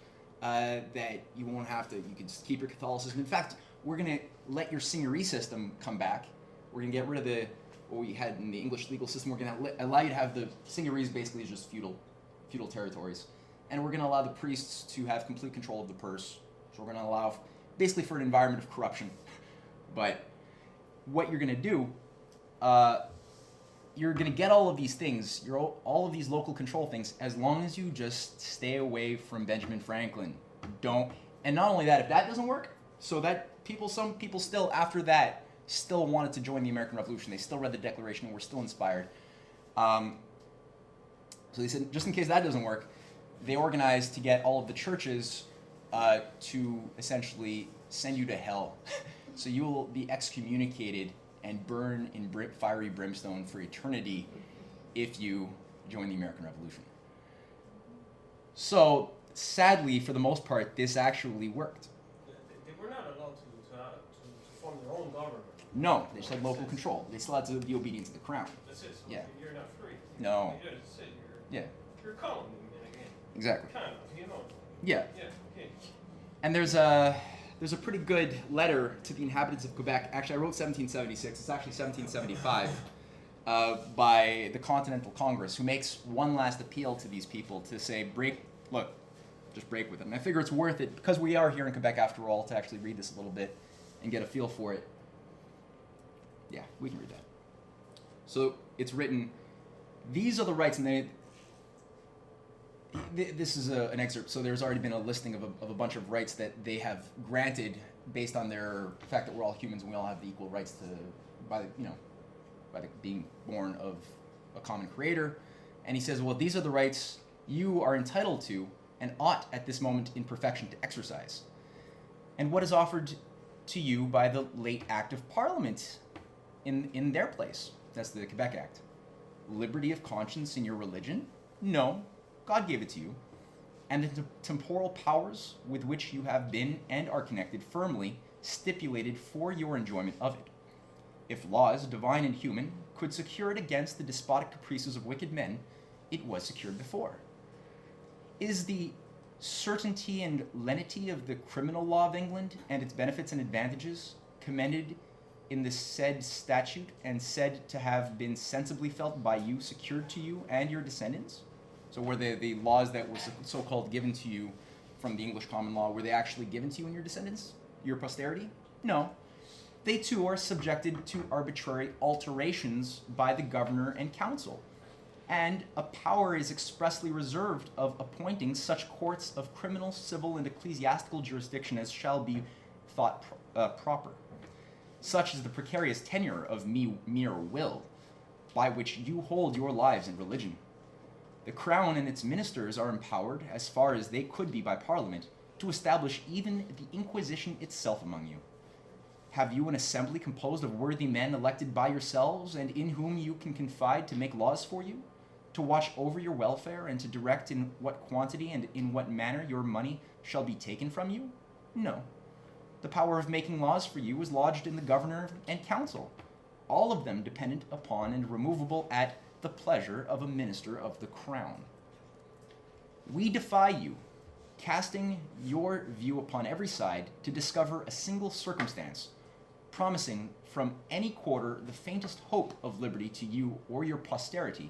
that you won't have to. You can just keep your Catholicism. In fact, we're gonna let your seigneury system come back. We're gonna get rid of what we had in the English legal system. We're gonna allow you to have the seigneuries basically just feudal territories, and we're gonna allow the priests to have complete control of the purse. So we're gonna allow basically for an environment of corruption. But what you're going to do, you're going to get all of these things, all of these local control things, as long as you just stay away from Benjamin Franklin. And not only that, if that doesn't work, so that some people still, after that, still wanted to join the American Revolution. They still read the Declaration and were still inspired. So they said, just in case that doesn't work, they organized to get all of the churches to essentially send you to hell. So you will be excommunicated and burn in fiery brimstone for eternity if you join the American Revolution. So, sadly, for the most part, this actually worked. They were not allowed to form their own government. No, they just had local control. They still had to be obedient to the crown. That's it. So Yeah. You're not free. No. You're a colony again. Exactly. Kind of, you know. Yeah. Yeah. Okay. And there's a pretty good letter to the inhabitants of Quebec. Actually, I wrote 1776. It's actually 1775 by the Continental Congress, who makes one last appeal to these people to say, just break with it. And I figure it's worth it, because we are here in Quebec after all, to actually read this a little bit and get a feel for it. Yeah, we can read that. So it's written, these are the rights, and this is an excerpt, so there's already been a listing of a bunch of rights that they have granted based on their fact that we're all humans and we all have the equal rights by being born of a common creator. And he says, well, these are the rights you are entitled to and ought at this moment in perfection to exercise. And what is offered to you by the late Act of Parliament in their place, that's the Quebec Act, liberty of conscience in your religion? No, God gave it to you. And the temporal powers with which you have been and are connected firmly stipulated for your enjoyment of it. If laws, divine and human, could secure it against the despotic caprices of wicked men, it was secured before. Is the certainty and lenity of the criminal law of England and its benefits and advantages commended in the said statute and said to have been sensibly felt by you secured to you and your descendants? So were the laws that were so-called given to you from the English common law, were they actually given to you and your descendants, your posterity? No. They too are subjected to arbitrary alterations by the governor and council. And a power is expressly reserved of appointing such courts of criminal, civil, and ecclesiastical jurisdiction as shall be thought proper. Such is the precarious tenure of mere will, by which you hold your lives in religion. The crown and its ministers are empowered, as far as they could be by Parliament, to establish even the Inquisition itself among you. Have you an assembly composed of worthy men elected by yourselves, and in whom you can confide to make laws for you, to watch over your welfare, and to direct in what quantity and in what manner your money shall be taken from you? No. The power of making laws for you is lodged in the governor and council, all of them dependent upon and removable at the pleasure of a minister of the crown. We defy you, casting your view upon every side, to discover a single circumstance promising from any quarter the faintest hope of liberty to you or your posterity,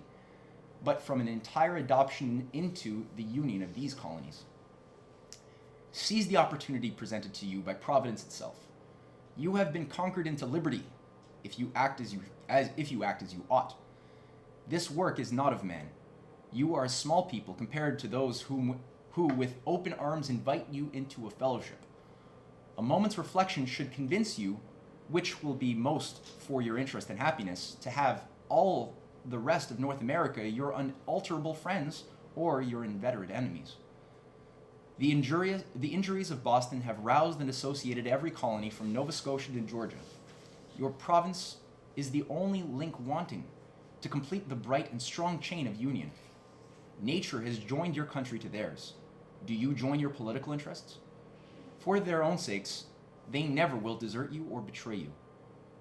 but from an entire adoption into the union of these colonies. Seize the opportunity presented to you by Providence itself. You have been conquered into liberty if you act as you ought. This work is not of man. You are a small people compared to those who with open arms invite you into a fellowship. A moment's reflection should convince you which will be most for your interest and happiness, to have all the rest of North America your unalterable friends or your inveterate enemies. The injuries of Boston have roused and associated every colony from Nova Scotia to Georgia. Your province is the only link wanting to complete the bright and strong chain of union. Nature has joined your country to theirs. Do you join your political interests? For their own sakes, they never will desert you or betray you.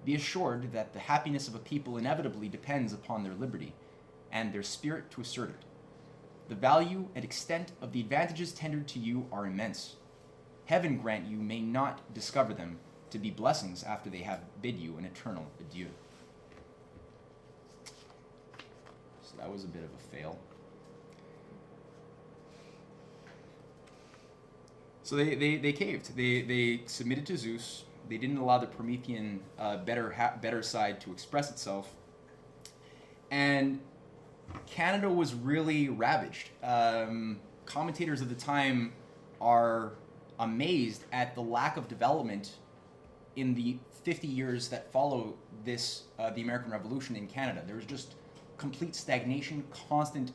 Be assured that the happiness of a people inevitably depends upon their liberty and their spirit to assert it. The value and extent of the advantages tendered to you are immense. Heaven grant you may not discover them to be blessings after they have bid you an eternal adieu. So that was a bit of a fail. So they caved. They submitted to Zeus. They didn't allow the Promethean better side to express itself. And Canada was really ravaged. Commentators of the time are amazed at the lack of development in the 50 years that follow this, the American Revolution in Canada. There was just complete stagnation, constant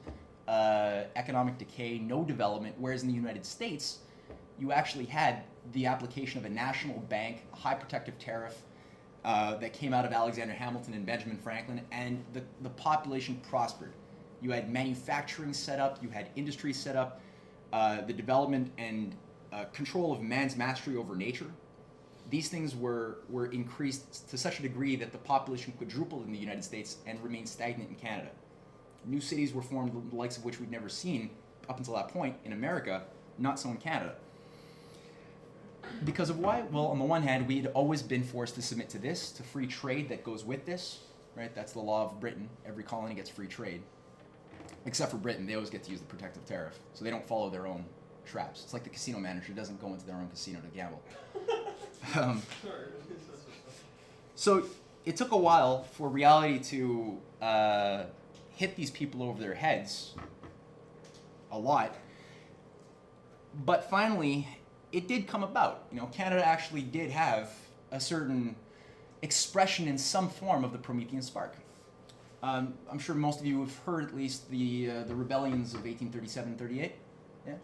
economic decay, no development, whereas in the United States, you actually had the application of a national bank, a high protective tariff that came out of Alexander Hamilton and Benjamin Franklin, and the population prospered. You had manufacturing set up, you had industry set up, the development and control of man's mastery over nature. These things were increased to such a degree that the population quadrupled in the United States and remained stagnant in Canada. New cities were formed, the likes of which we'd never seen up until that point in America, not so in Canada. Because of why? Well, on the one hand, we'd always been forced to submit to this, to free trade that goes with this, right? That's the law of Britain. Every colony gets free trade. Except for Britain, they always get to use the protective tariff, so they don't follow their own traps. It's like the casino manager doesn't go into their own casino to gamble. So it took a while for reality to hit these people over their heads a lot, but finally it did come about. You know, Canada actually did have a certain expression in some form of the Promethean spark. I'm sure most of you have heard at least the rebellions of 1837-38. Yeah.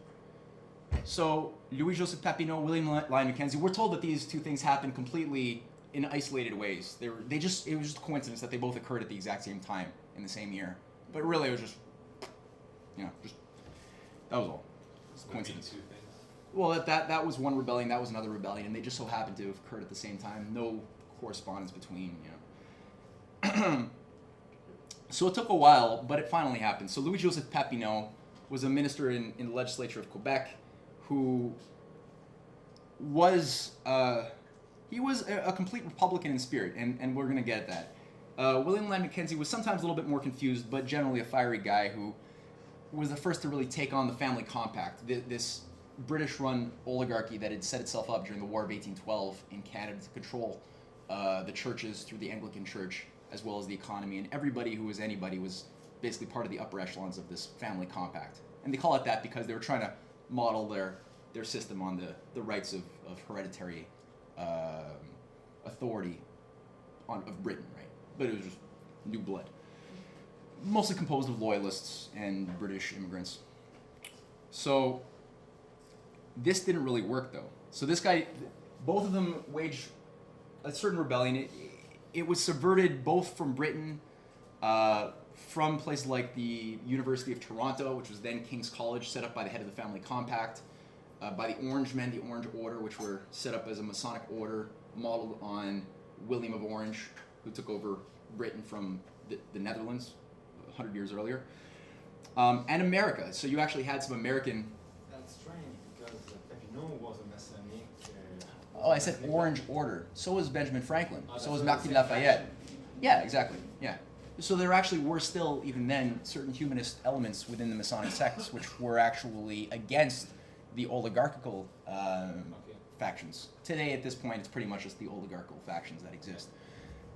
So Louis-Joseph Papineau, William Lyon Mackenzie, we're told that these two things happened completely in isolated ways. It was just a coincidence that they both occurred at the exact same time in the same year. But really, it was just, just that was all. It's coincidence. Two things. Well, that was one rebellion. That was another rebellion, and they just so happened to have occurred at the same time. No correspondence between, So it took a while, but it finally happened. So Louis-Joseph Papineau was a minister in the legislature of Quebec, who was he was a complete Republican in spirit, and we're gonna get at that. William Lyon Mackenzie was sometimes a little bit more confused, but generally a fiery guy who was the first to really take on the family compact, this British-run oligarchy that had set itself up during the War of 1812 in Canada to control the churches through the Anglican Church, as well as the economy, and everybody who was anybody was basically part of the upper echelons of this family compact. And they call it that because they were trying to model their system on the rights of hereditary authority of Britain, right? But it was just new blood. Mostly composed of loyalists and British immigrants. So this didn't really work, though. So this guy, both of them waged a certain rebellion. It was subverted both from Britain, from places like the University of Toronto, which was then King's College, set up by the head of the family compact, by the Orange Men, the Orange Order, which were set up as a Masonic order modeled on William of Orange, who took over Britain from the Netherlands 100 years earlier, and America. So you actually had some American... That's strange, because Papineau was a Masonic... Oh, I said Orange Order. So was Benjamin Franklin. Oh, So was that's Martin the same Lafayette. faction. Yeah, exactly. Yeah. So there actually were still, even then, certain humanist elements within the Masonic sects which were actually against the oligarchical factions. Today, at this point, it's pretty much just the oligarchical factions that exist.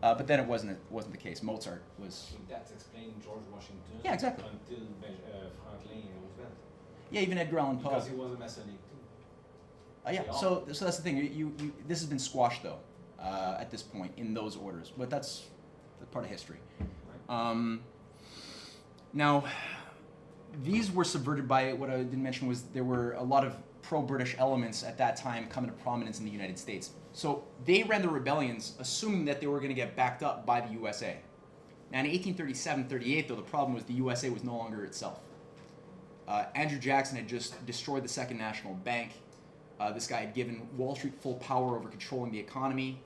But then it wasn't the case. Mozart was... So that's explaining George Washington Yeah, exactly. until Franklin Roosevelt. Yeah, even Edgar Allan Poe. Because he was a Masonic too. Yeah, They so that's the thing. This has been squashed, though, at this point, in those orders. But that's part of history. Now, these were subverted by, what I didn't mention was there were a lot of pro-British elements at that time coming to prominence in the United States. So they ran their rebellions assuming that they were going to get backed up by the USA. Now in 1837-38, though, the problem was the USA was no longer itself. Andrew Jackson had just destroyed the Second National Bank. This guy had given Wall Street full power over controlling the economy.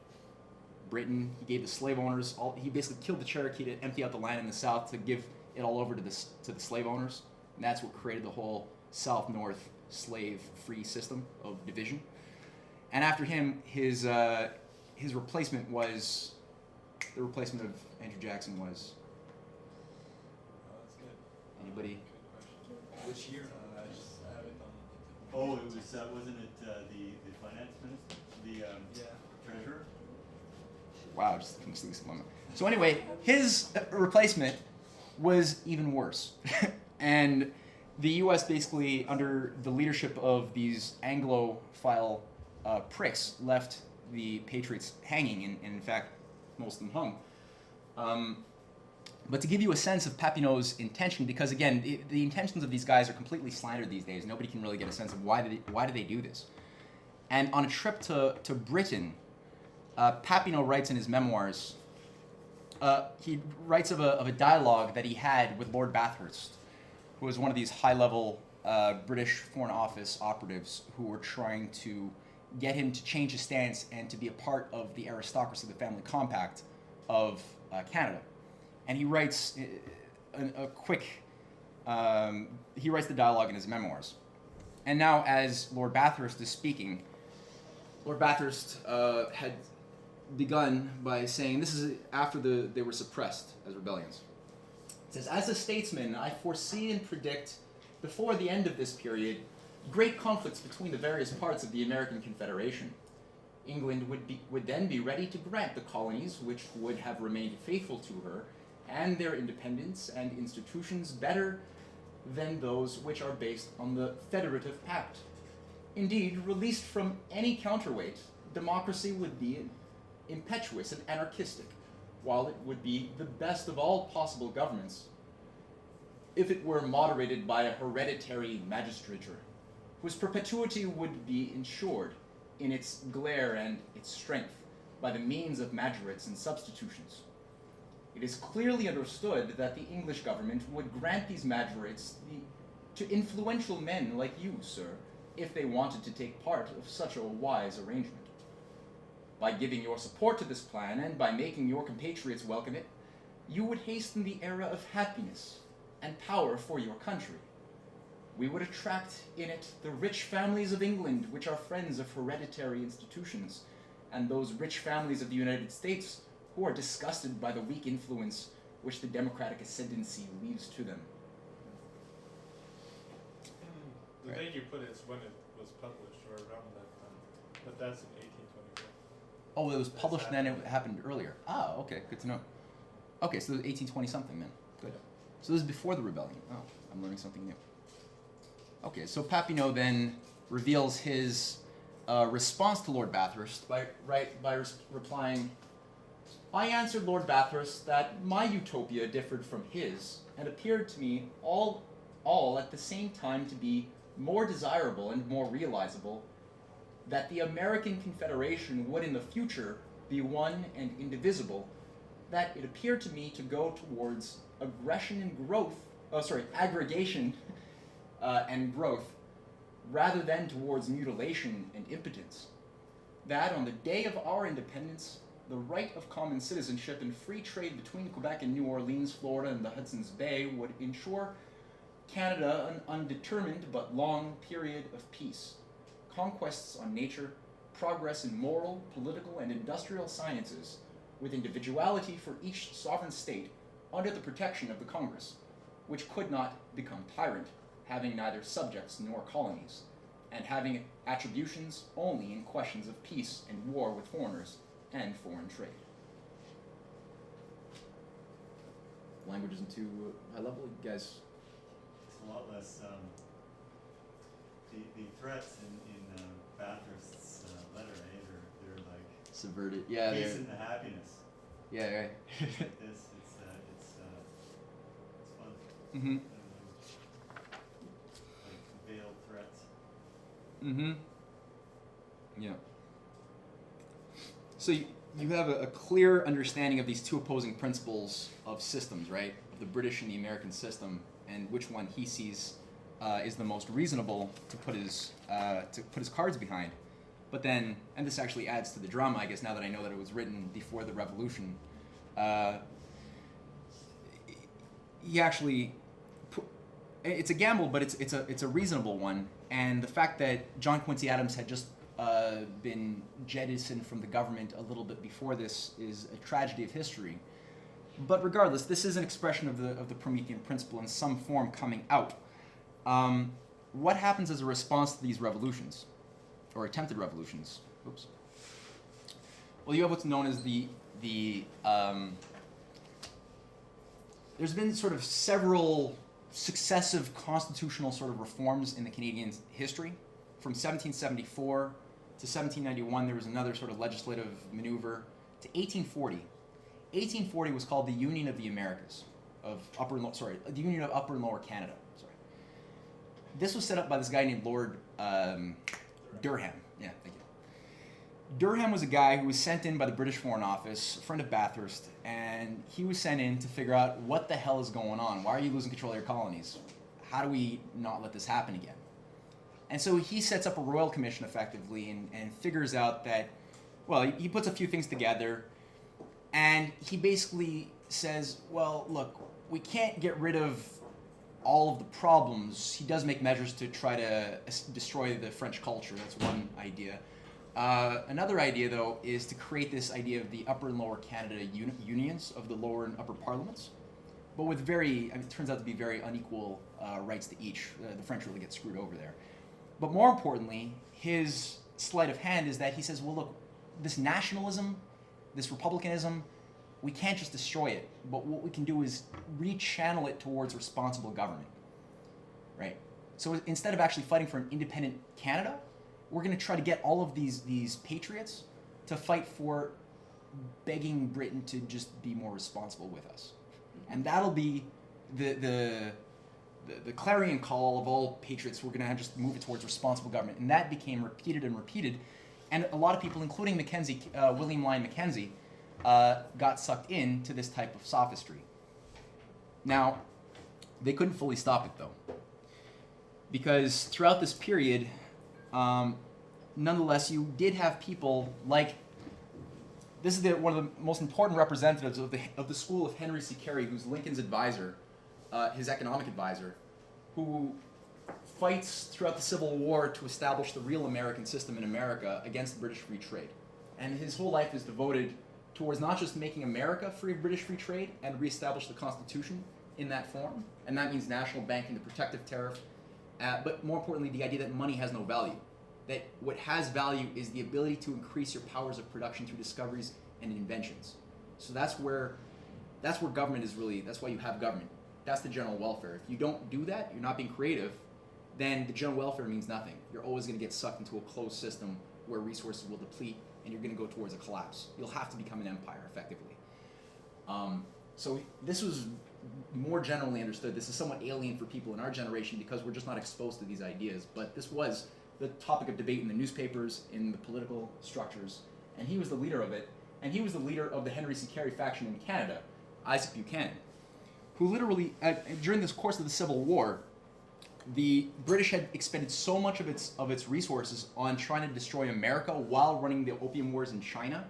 Britain, he gave the slave owners, he basically killed the Cherokee to empty out the land in the South to give it all over to the slave owners. And that's what created the whole South-North slave-free system of division. And after him, his replacement was, the replacement of Andrew Jackson was, That's good. anybody? Which year? I just have it on. Oh, it was, wasn't it the finance minister, the treasurer? Wow, just completely moment. So anyway, his replacement was even worse. And the U.S. basically, under the leadership of these Anglophile pricks, left the Patriots hanging, and in fact, most of them hung. But to give you a sense of Papineau's intention, because again, the intentions of these guys are completely slandered these days. Nobody can really get a sense of why do they do this. And on a trip to Britain, Papineau writes in his memoirs, he writes of a dialogue that he had with Lord Bathurst, who was one of these high-level British Foreign Office operatives who were trying to get him to change his stance and to be a part of the aristocracy, the family compact of Canada. And he writes he writes the dialogue in his memoirs. And now, as Lord Bathurst is speaking, Lord Bathurst had begun by saying, this is after they were suppressed as rebellions. It says, as a statesman, I foresee and predict, before the end of this period, great conflicts between the various parts of the American Confederation. England would then be ready to grant the colonies which would have remained faithful to her and their independence and institutions better than those which are based on the Federative Pact. Indeed, released from any counterweight, democracy would be impetuous and anarchistic, while it would be the best of all possible governments if it were moderated by a hereditary magistrature, whose perpetuity would be ensured in its glare and its strength by the means of majorates and substitutions. It is clearly understood that the English government would grant these majorates to influential men like you, sir, if they wanted to take part of such a wise arrangement. By giving your support to this plan and by making your compatriots welcome it, you would hasten the era of happiness and power for your country. We would attract in it the rich families of England, which are friends of hereditary institutions, and those rich families of the United States who are disgusted by the weak influence which the democratic ascendancy leaves to them. The date you put is when it was published, or around that time. But that's in 1824. Oh, it was published then, it happened earlier. Ah, okay, good to know. Okay, so it was 1820 something then. Good. So this is before the rebellion. Oh, I'm learning something new. Okay, so Papineau then reveals his response to Lord Bathurst by replying, I answered Lord Bathurst that my utopia differed from his, and appeared to me all at the same time to be more desirable and more realizable, that the American Confederation would in the future be one and indivisible, that it appeared to me to go towards aggression and growth, aggregation and growth, rather than towards mutilation and impotence. That on the day of our independence, the right of common citizenship and free trade between Quebec and New Orleans, Florida, and the Hudson's Bay would ensure Canada an undetermined but long period of peace, conquests on nature, progress in moral, political, and industrial sciences, with individuality for each sovereign state under the protection of the Congress, which could not become tyrant, having neither subjects nor colonies, and having attributions only in questions of peace and war with foreigners and foreign trade. Language isn't too high level, you guys. It's a lot less. The threats in Bathurst's letter, they're like subverted. Yeah, peace and happiness. Yeah, right. It's fun. Mm-hmm. Like veiled threats. Mm-hmm. Yeah. So you have a clear understanding of these two opposing principles of systems, right? The British and the American system, and which one he sees is the most reasonable to put his cards behind. But then, and this actually adds to the drama, I guess, now that I know that it was written before the Revolution. He actually, it's a gamble, but it's a reasonable one. And the fact that John Quincy Adams had just been jettisoned from the government a little bit before this is a tragedy of history. But regardless, this is an expression of the Promethean principle in some form coming out. What happens as a response to these revolutions, or attempted revolutions? Oops. Well, you have what's known as there's been sort of several successive constitutional sort of reforms in the Canadian history. From 1774 to 1791, there was another sort of legislative maneuver. To 1840. 1840 was called the Union of the Americas, the Union of Upper and Lower Canada. Sorry. This was set up by this guy named Lord Durham. Yeah, thank you. Durham was a guy who was sent in by the British Foreign Office, a friend of Bathurst, and he was sent in to figure out what the hell is going on. Why are you losing control of your colonies? How do we not let this happen again? And so he sets up a royal commission effectively and figures out that, well, he puts a few things together, and he basically says, well, look, we can't get rid of all of the problems. He does make measures to try to destroy the French culture. That's one idea. Another idea, though, is to create this idea of the Upper and Lower Canada unions of the lower and upper parliaments, but with it turns out to be very unequal rights to each. The French really get screwed over there. But more importantly, his sleight of hand is that he says, well, look, this nationalism, this republicanism, we can't just destroy it, but what we can do is rechannel it towards responsible government, right? So instead of actually fighting for an independent Canada, we're going to try to get all of these patriots to fight for begging Britain to just be more responsible with us. And that'll be the clarion call of all patriots. We're going to just move it towards responsible government. And that became repeated and repeated. And a lot of people, including William Lyon Mackenzie, got sucked into this type of sophistry. Now, they couldn't fully stop it though, because throughout this period, nonetheless, you did have people like, this is one of the most important representatives of the school of Henry C. Carey, who's Lincoln's advisor, his economic advisor, who fights throughout the Civil War to establish the real American system in America against British free trade. And his whole life is devoted towards not just making America free of British free trade and reestablish the Constitution in that form, and that means national banking, the protective tariff, but more importantly, the idea that money has no value. That what has value is the ability to increase your powers of production through discoveries and inventions. So that's where government is really, that's why you have government. That's the general welfare. If you don't do that, you're not being creative, then the general welfare means nothing. You're always going to get sucked into a closed system where resources will deplete and you're going to go towards a collapse. You'll have to become an empire, effectively. So this was more generally understood. This is somewhat alien for people in our generation because we're just not exposed to these ideas, but this was the topic of debate in the newspapers, in the political structures, and he was the leader of it, and he was the leader of the Henry C. Carey faction in Canada, Isaac Buchanan, who literally, during this course of the Civil War, the British had expended so much of its resources on trying to destroy America while running the Opium Wars in China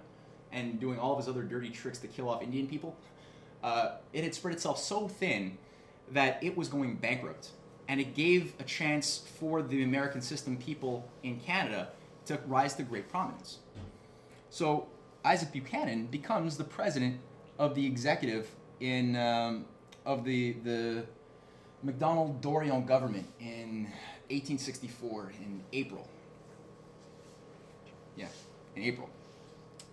and doing all of his other dirty tricks to kill off Indian people. It had spread itself so thin that it was going bankrupt. And it gave a chance for the American system people in Canada to rise to great prominence. So Isaac Buchanan becomes the president of the executive of the Macdonald-Dorion government in 1864 in April. Yeah, in April.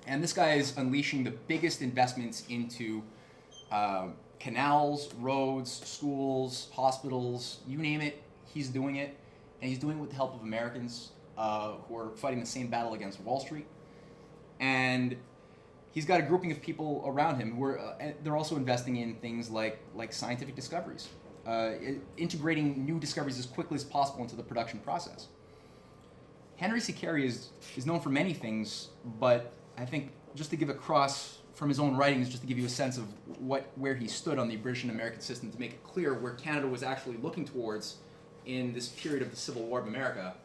And this guy is unleashing the biggest investments into canals, roads, schools, hospitals, you name it, he's doing it. And he's doing it with the help of Americans who are fighting the same battle against Wall Street. And he's got a grouping of people around him who are, they're also investing in things like scientific discoveries, integrating new discoveries as quickly as possible into the production process. Henry C. Carey is known for many things, but I think just to give across from his own writings, just to give you a sense of where he stood on the British and American system, to make it clear where Canada was actually looking towards in this period of the Civil War of America.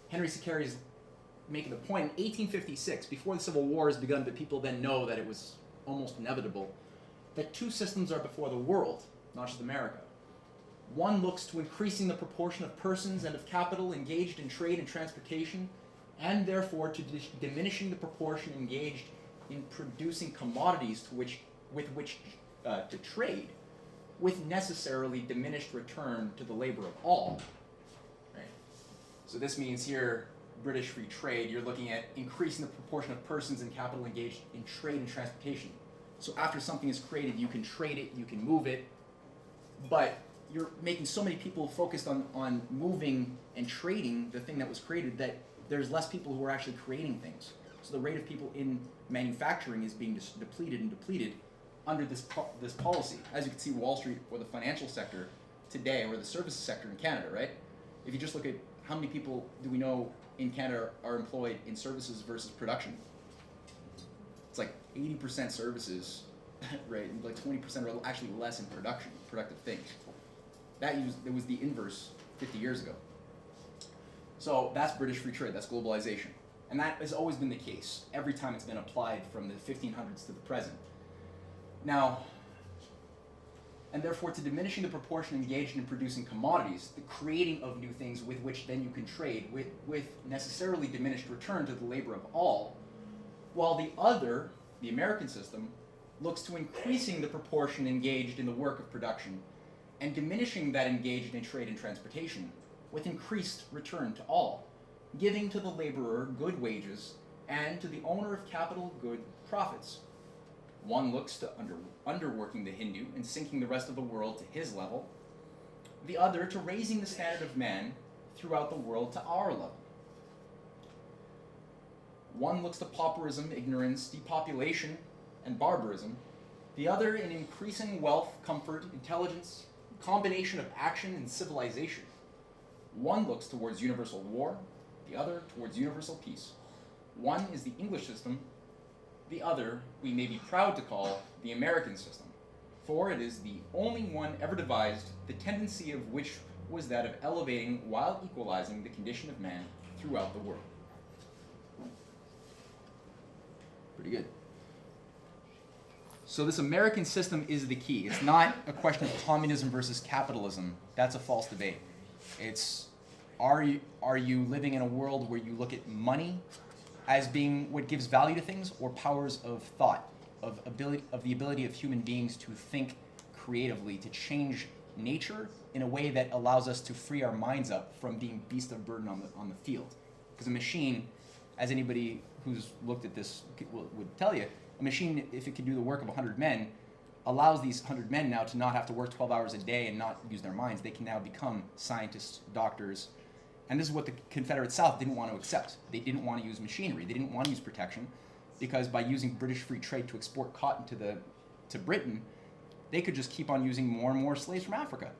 Henry C. Carey is making the point in 1856, before the Civil War has begun, but people then know that it was almost inevitable, that two systems are before the world, not just America. One looks to increasing the proportion of persons and of capital engaged in trade and transportation, and therefore to diminishing the proportion engaged in producing commodities with which to trade, with necessarily diminished return to the labor of all. Right? So this means here, British free trade, you're looking at increasing the proportion of persons and capital engaged in trade and transportation. So after something is created, you can trade it, you can move it, but you're making so many people focused on moving and trading the thing that was created that there's less people who are actually creating things. So the rate of people in manufacturing is being depleted under this policy. As you can see, Wall Street or the financial sector today, or the services sector in Canada, right? If you just look at how many people do we know in Canada are employed in services versus production, it's like 80% services, right? And like 20% are actually less in production, productive things. It was the inverse 50 years ago. So that's British free trade, that's globalization. And that has always been the case, every time it's been applied from the 1500s to the present. Now, and therefore to diminishing the proportion engaged in producing commodities, the creating of new things with which then you can trade, with necessarily diminished return to the labor of all, while the other, the American system, looks to increasing the proportion engaged in the work of production and diminishing that engaged in trade and transportation with increased return to all, giving to the laborer good wages and to the owner of capital good profits. One looks to underworking the Hindu and sinking the rest of the world to his level, the other to raising the standard of man throughout the world to our level. One looks to pauperism, ignorance, depopulation, and barbarism, the other in increasing wealth, comfort, intelligence, combination of action and civilization. One looks towards universal war, the other towards universal peace. One is the English system, The other we may be proud to call the American system, for it is the only one ever devised, the tendency of which was that of elevating while equalizing the condition of man throughout the world. Pretty good. So this American system is the key. It's not a question of communism versus capitalism. That's a false debate. It's, are you living in a world where you look at money as being what gives value to things, or powers of thought, of the ability of human beings to think creatively, to change nature in a way that allows us to free our minds up from being beast of burden on the field. Because a machine, as anybody who's looked at this would tell you, a machine, if it could do the work of 100 men, allows these 100 men now to not have to work 12 hours a day and not use their minds. They can now become scientists, doctors. And this is what the Confederate South didn't want to accept. They didn't want to use machinery. They didn't want to use protection, because by using British free trade to export cotton to Britain, they could just keep on using more and more slaves from Africa.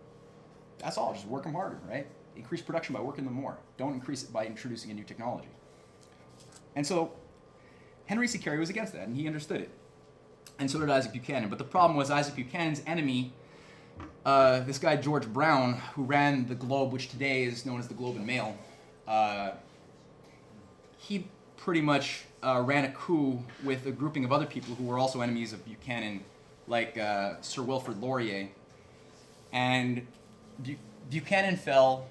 That's all, just work them harder, right? Increase production by working them more. Don't increase it by introducing a new technology. And so Henry C. Carey was against that, and he understood it. And so did Isaac Buchanan. But the problem was Isaac Buchanan's enemy, this guy George Brown, who ran the Globe, which today is known as the Globe and Mail, he pretty much ran a coup with a grouping of other people who were also enemies of Buchanan, like Sir Wilfrid Laurier. And Buchanan fell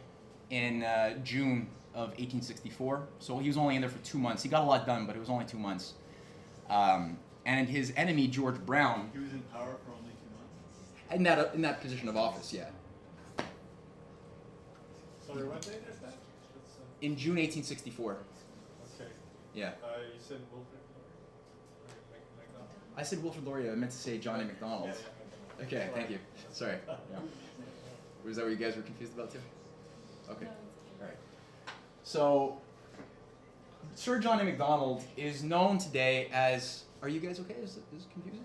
in June of 1864, so he was only in there for 2 months. He got a lot done, but it was only 2 months. And his enemy, George Brown... He was in power for only 2 months? In that position of office, yeah. Sorry, what date is that? In June 1864. Okay. Yeah. You said Wilfrid McDonald? I said Wilfrid Laurier. I meant to say John A. MacDonald. Yeah. Okay, thank you. Sorry. Yeah. Was that what you guys were confused about too? Okay. All right. So, Sir John A. MacDonald is known today as... Are you guys okay? Is it confusing?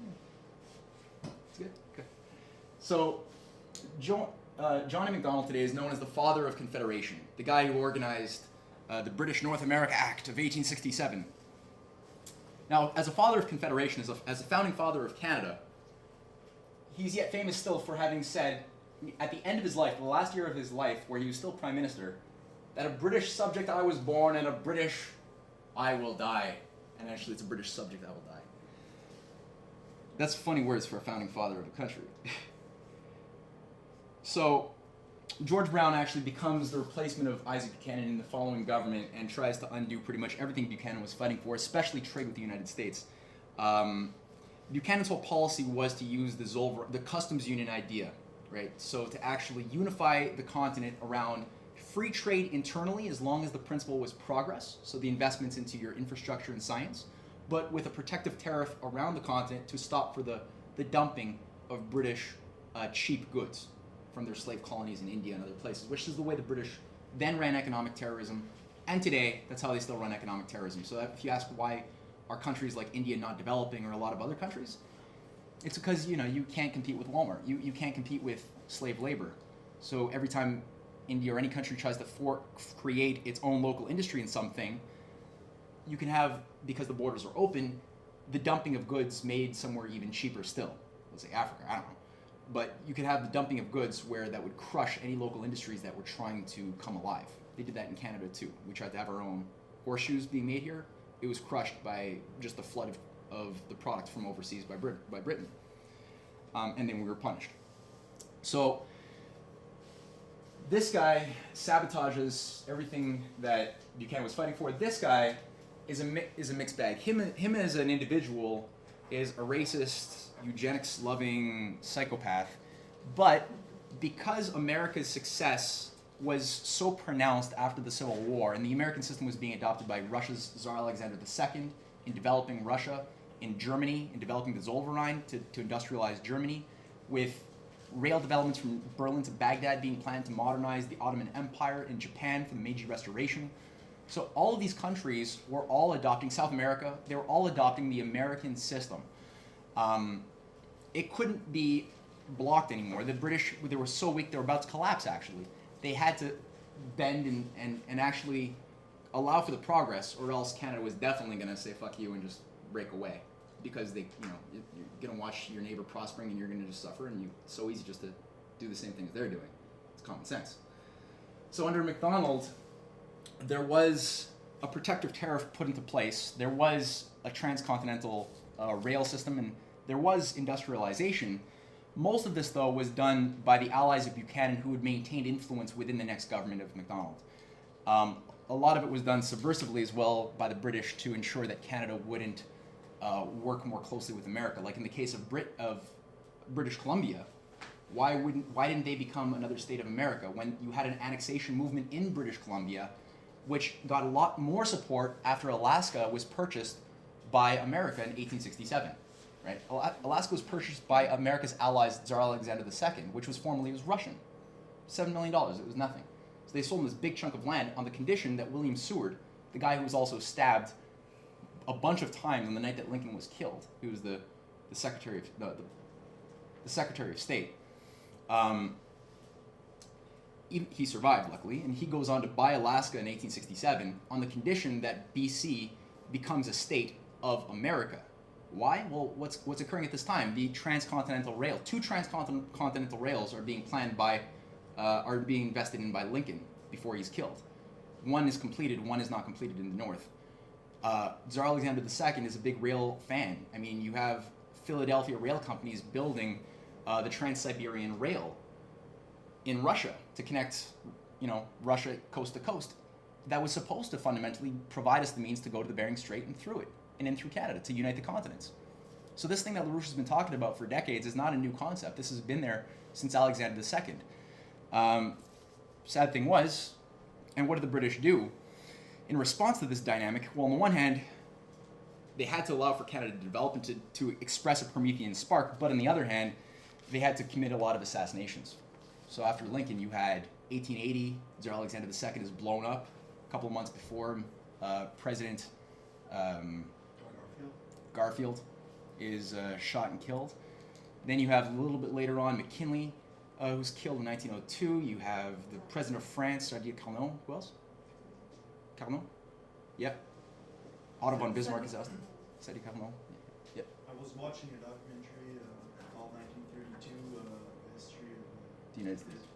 It's good? Okay. So, John A. MacDonald today is known as the father of Confederation, the guy who organized the British North America Act of 1867. Now, as a father of Confederation, as a founding father of Canada, he's yet famous still for having said, at the end of his life, the last year of his life, where he was still Prime Minister, that a British subject I was born, and a British I will die. And actually, it's a British subject I will die. That's funny words for a founding father of a country. So, George Brown actually becomes the replacement of Isaac Buchanan in the following government and tries to undo pretty much everything Buchanan was fighting for, especially trade with the United States. Buchanan's whole policy was to use the customs union idea, right? So to actually unify the continent around free trade internally, as long as the principle was progress, so the investments into your infrastructure and science, but with a protective tariff around the continent to stop for the dumping of British cheap goods from their slave colonies in India and other places, which is the way the British then ran economic terrorism, and today, that's how they still run economic terrorism. So if you ask why are countries like India not developing, or a lot of other countries, it's because, you know, you can't compete with Walmart. You can't compete with slave labor. So every time India or any country tries to create its own local industry in something, you can have, because the borders are open, the dumping of goods made somewhere even cheaper still. Let's say Africa, I don't know. But you could have the dumping of goods where that would crush any local industries that were trying to come alive. They did that in Canada too. We tried to have our own horseshoes being made here. It was crushed by just the flood of the product from overseas by Britain. And then we were punished. So this guy sabotages everything that Buchanan was fighting for. This guy is a mixed bag. Him as an individual is a racist, eugenics-loving psychopath. But because America's success was so pronounced after the Civil War, and the American system was being adopted by Russia's Tsar Alexander II in developing Russia, in Germany, in developing the Zollverein to industrialize Germany, with rail developments from Berlin to Baghdad being planned to modernize the Ottoman Empire, in Japan for the Meiji Restoration. So all of these countries were all adopting, South America, they were all adopting the American system. It couldn't be blocked anymore. The British, they were so weak, they were about to collapse actually. They had to bend and actually allow for the progress, or else Canada was definitely going to say fuck you and just break away. because you're going to watch your neighbor prospering and you're going to just suffer, and it's so easy just to do the same things they're doing. It's common sense. So under McDonald, there was a protective tariff put into place. There was a transcontinental rail system, and there was industrialization. Most of this, though, was done by the allies of Buchanan, who had maintained influence within the next government of MacDonald. A lot of it was done subversively as well by the British to ensure that Canada wouldn't work more closely with America. Like in the case of British Columbia, why didn't they become another state of America when you had an annexation movement in British Columbia, which got a lot more support after Alaska was purchased by America in 1867? Right? Alaska was purchased by America's allies, Tsar Alexander II, which was Russian. $7 million, it was nothing. So they sold him this big chunk of land on the condition that William Seward, the guy who was also stabbed a bunch of times on the night that Lincoln was killed, he was the Secretary of the Secretary of State. He survived, luckily, and he goes on to buy Alaska in 1867 on the condition that BC becomes a state of America. Why? Well, what's occurring at this time? The transcontinental rail, 2 transcontinental rails are being planned are being invested in by Lincoln before he's killed. One is completed, one is not completed in the north. Tsar Alexander II is a big rail fan. I mean, you have Philadelphia rail companies building the Trans-Siberian Rail in Russia to connect, Russia coast to coast. That was supposed to fundamentally provide us the means to go to the Bering Strait and through it, and in through Canada to unite the continents. So this thing that LaRouche has been talking about for decades is not a new concept. This has been there since Alexander II. Sad thing was, and what did the British do in response to this dynamic? Well, on the one hand, they had to allow for Canada to develop and to express a Promethean spark, but on the other hand, they had to commit a lot of assassinations. So after Lincoln, you had 1880, Tsar Alexander II is blown up. A couple of months before, President Garfield is shot and killed. Then you have a little bit later on McKinley, who's killed in 1902. You have the President of France, Sadi Carnot. Who else? Carnot? Yep. Otto von Bismarck is ousted. Sadi Carnot. Yep. I was watching a documentary called 1932, History of the United States.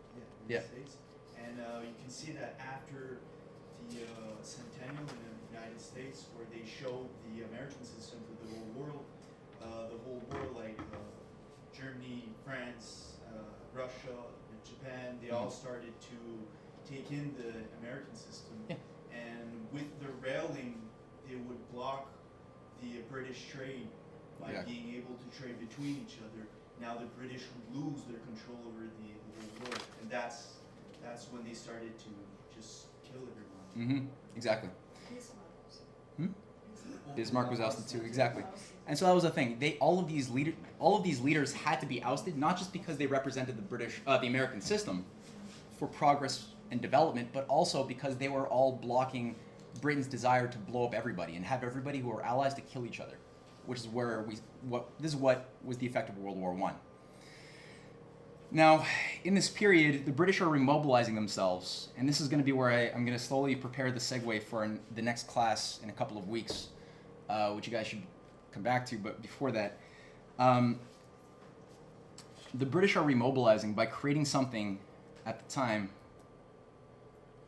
United States. And you can see that after the centennial in the United States, where they showed the American system to the whole world, like Germany, France, Russia, and Japan, they all started to take in the American system. Yeah. And with the railing, they would block the British trade by being able to trade between each other. Now the British would lose their control over the whole world, and that's when they started to just kill everyone. Mm-hmm. Exactly. Bismarck was ousted too. Exactly. And so that was the thing. All of these leaders had to be ousted, not just because they represented the American system for progress and development, but also because they were all blocking Britain's desire to blow up everybody and have everybody who were allies to kill each other, which is what was the effect of World War I. Now, in this period, the British are remobilizing themselves, and this is going to be where I'm going to slowly prepare the segue for the next class in a couple of weeks, which you guys should come back to. But before that, the British are remobilizing by creating something at the time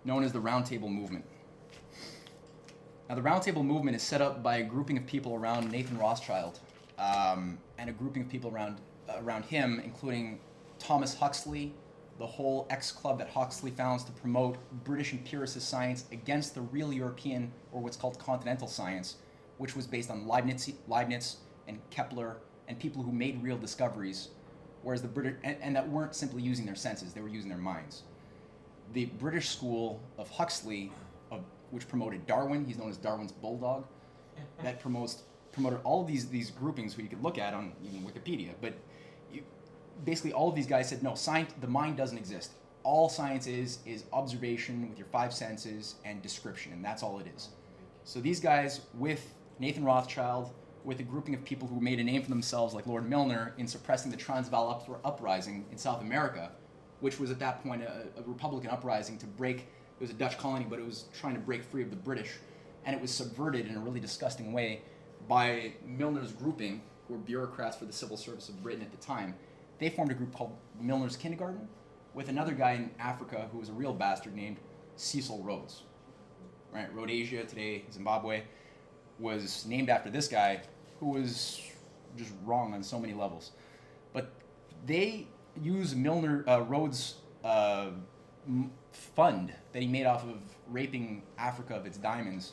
known as the Round Table Movement. Now, the Round Table Movement is set up by a grouping of people around Nathan Rothschild, and a grouping of people around him, including Thomas Huxley, the whole X-Club that Huxley founds to promote British empiricist science against the real European, or what's called continental science, which was based on Leibniz and Kepler and people who made real discoveries, whereas the British, and that weren't simply using their senses, they were using their minds. The British school of Huxley, which promoted Darwin, he's known as Darwin's bulldog, that promoted all of these groupings who you could look at on even Wikipedia, but basically all of these guys said, no, the mind doesn't exist. All science is observation with your 5 senses and description, and that's all it is. So these guys, with Nathan Rothschild, with a grouping of people who made a name for themselves like Lord Milner in suppressing the Transvaal uprising in South America, which was at that point a Republican uprising to break, it was a Dutch colony, but it was trying to break free of the British, and it was subverted in a really disgusting way by Milner's grouping, who were bureaucrats for the civil service of Britain at the time. They formed a group called Milner's Kindergarten with another guy in Africa who was a real bastard named Cecil Rhodes. Right, Rhodesia, today Zimbabwe, was named after this guy who was just wrong on so many levels. But they use Rhodes' fund that he made off of raping Africa of its diamonds,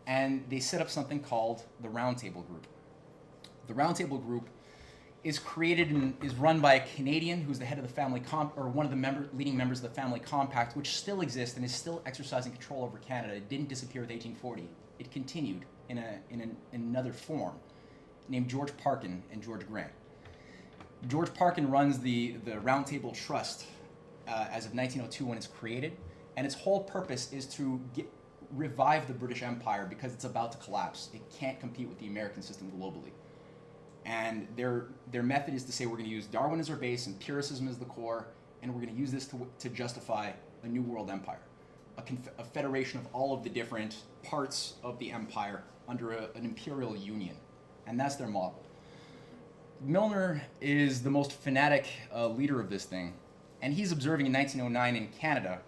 and they set up something called the Round Table Group. The Round Table Group is created and is run by a Canadian who's the head of the family or one of the leading members of the Family Compact, which still exists and is still exercising control over Canada. It didn't disappear with 1840. It continued in another form, named George Parkin and George Grant. George Parkin runs the Round Table Trust as of 1902 when it's created, and its whole purpose is to revive the British Empire because it's about to collapse. It can't compete with the American system globally. And their method is to say we're going to use Darwin as our base, empiricism as the core, and we're going to use this to justify a new world empire, a federation of all of the different parts of the empire under an imperial union. And that's their model. Milner is the most fanatic leader of this thing, and he's observing in 1909 in Canada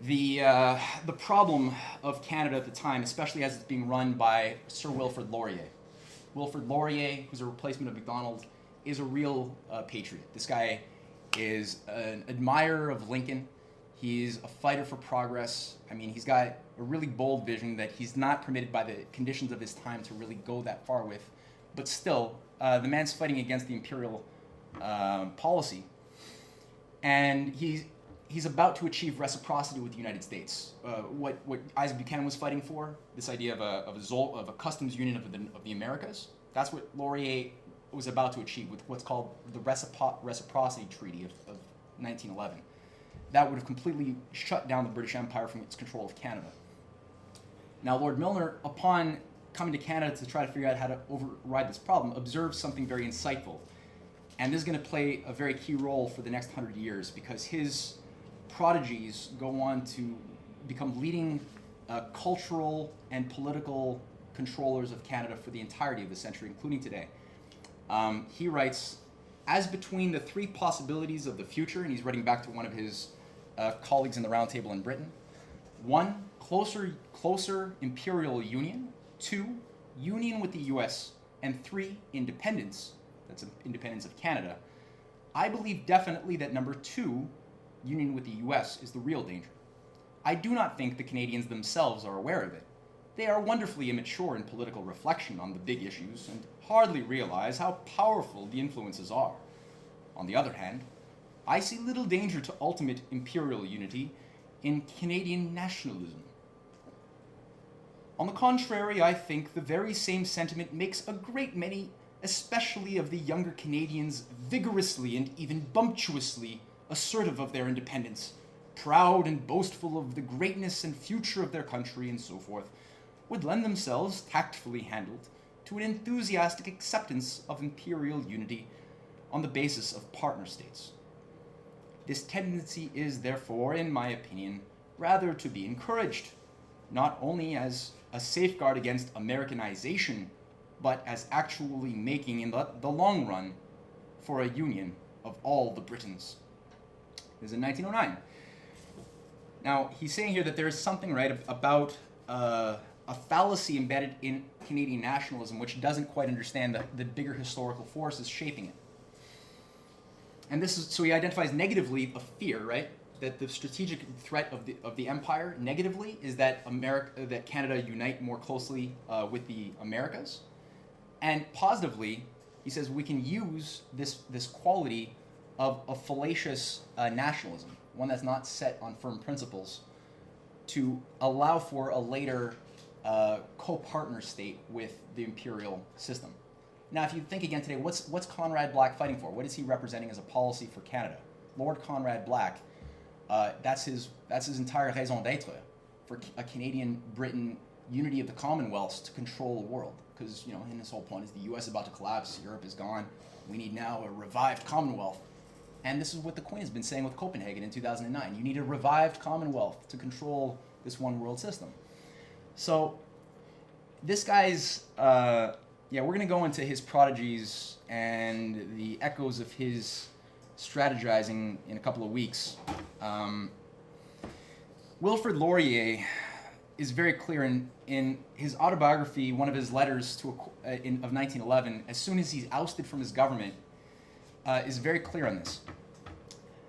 the problem of Canada at the time, especially as it's being run by Sir Wilfrid Laurier. Wilfrid Laurier, who's a replacement of MacDonald, is a real patriot. This guy is an admirer of Lincoln. He's a fighter for progress. I mean, he's got a really bold vision that he's not permitted by the conditions of his time to really go that far with. But still, the man's fighting against the imperial policy. And he's about to achieve reciprocity with the United States. What Isaac Buchanan was fighting for, this idea of a customs union of the Americas, that's what Laurier was about to achieve with what's called the Reciprocity Treaty of 1911. That would have completely shut down the British Empire from its control of Canada. Now, Lord Milner, upon coming to Canada to try to figure out how to override this problem, observed something very insightful. And this is going to play a very key role for the next 100 years because his prodigies go on to become leading cultural and political controllers of Canada for the entirety of the century, including today. He writes, as between the three possibilities of the future, and he's writing back to one of his colleagues in the Round Table in Britain. 1, closer imperial union. 2, union with the US. And 3, independence. That's independence of Canada. I believe definitely that number 2, union with the US, is the real danger. I do not think the Canadians themselves are aware of it. They are wonderfully immature in political reflection on the big issues and hardly realize how powerful the influences are. On the other hand, I see little danger to ultimate imperial unity in Canadian nationalism. On the contrary, I think the very same sentiment makes a great many, especially of the younger Canadians, vigorously and even bumptiously assertive of their independence, proud and boastful of the greatness and future of their country and so forth, would lend themselves, tactfully handled, to an enthusiastic acceptance of imperial unity on the basis of partner states. This tendency is, therefore, in my opinion, rather to be encouraged, not only as a safeguard against Americanization, but as actually making, in the long run, for a union of all the Britons. This is in 1909. Now, he's saying here that there is something, right, about a fallacy embedded in Canadian nationalism which doesn't quite understand the bigger historical forces shaping it. And this is, so he identifies negatively a fear, right, that the strategic threat of the empire negatively is that that Canada unite more closely with the Americas, and positively, he says we can use this quality of a fallacious nationalism, one that's not set on firm principles, to allow for a later co-partner state with the imperial system. Now, if you think again today, what's Conrad Black fighting for? What is he representing as a policy for Canada? Lord Conrad Black, that's his entire raison d'être for a Canadian-Britain unity of the Commonwealths to control the world. Because, in his whole point is the U.S. is about to collapse, Europe is gone, we need now a revived Commonwealth. And this is what the Queen has been saying with Copenhagen in 2009. You need a revived Commonwealth to control this one world system. So this guy's, yeah, we're going to go into his prodigies and the echoes of his strategizing in a couple of weeks. Wilfrid Laurier is very clear in his autobiography, one of his letters of 1911, as soon as he's ousted from his government, is very clear on this.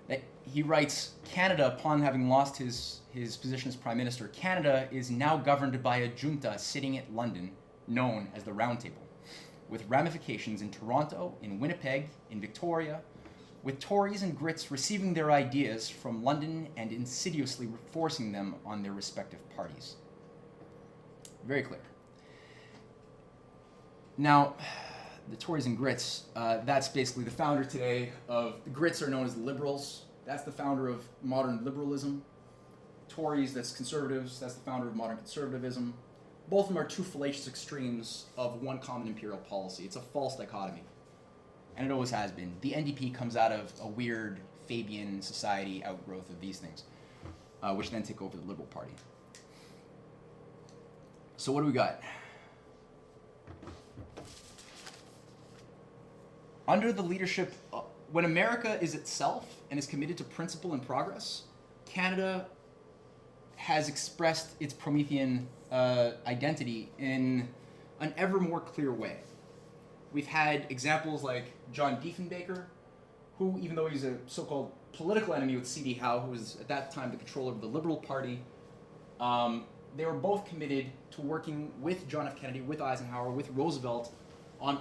That he writes, Canada, upon having lost his position as Prime Minister, Canada is now governed by a junta sitting at London, known as the Round Table, with ramifications in Toronto, in Winnipeg, in Victoria, with Tories and Grits receiving their ideas from London and insidiously forcing them on their respective parties. Very clear. Now, the Tories and Grits, that's basically the founder today of, the Grits are known as the Liberals. That's the founder of modern liberalism. Tories, that's conservatives. That's the founder of modern conservatism. Both of them are two fallacious extremes of one common imperial policy. It's a false dichotomy. And it always has been. The NDP comes out of a weird Fabian society outgrowth of these things, which then take over the Liberal Party. So what do we got? Under the leadership, when America is itself and is committed to principle and progress, Canada has expressed its Promethean identity in an ever more clear way. We've had examples like John Diefenbaker, who, even though he's a so-called political enemy with C.D. Howe, who was at that time the controller of the Liberal Party, they were both committed to working with John F. Kennedy, with Eisenhower, with Roosevelt on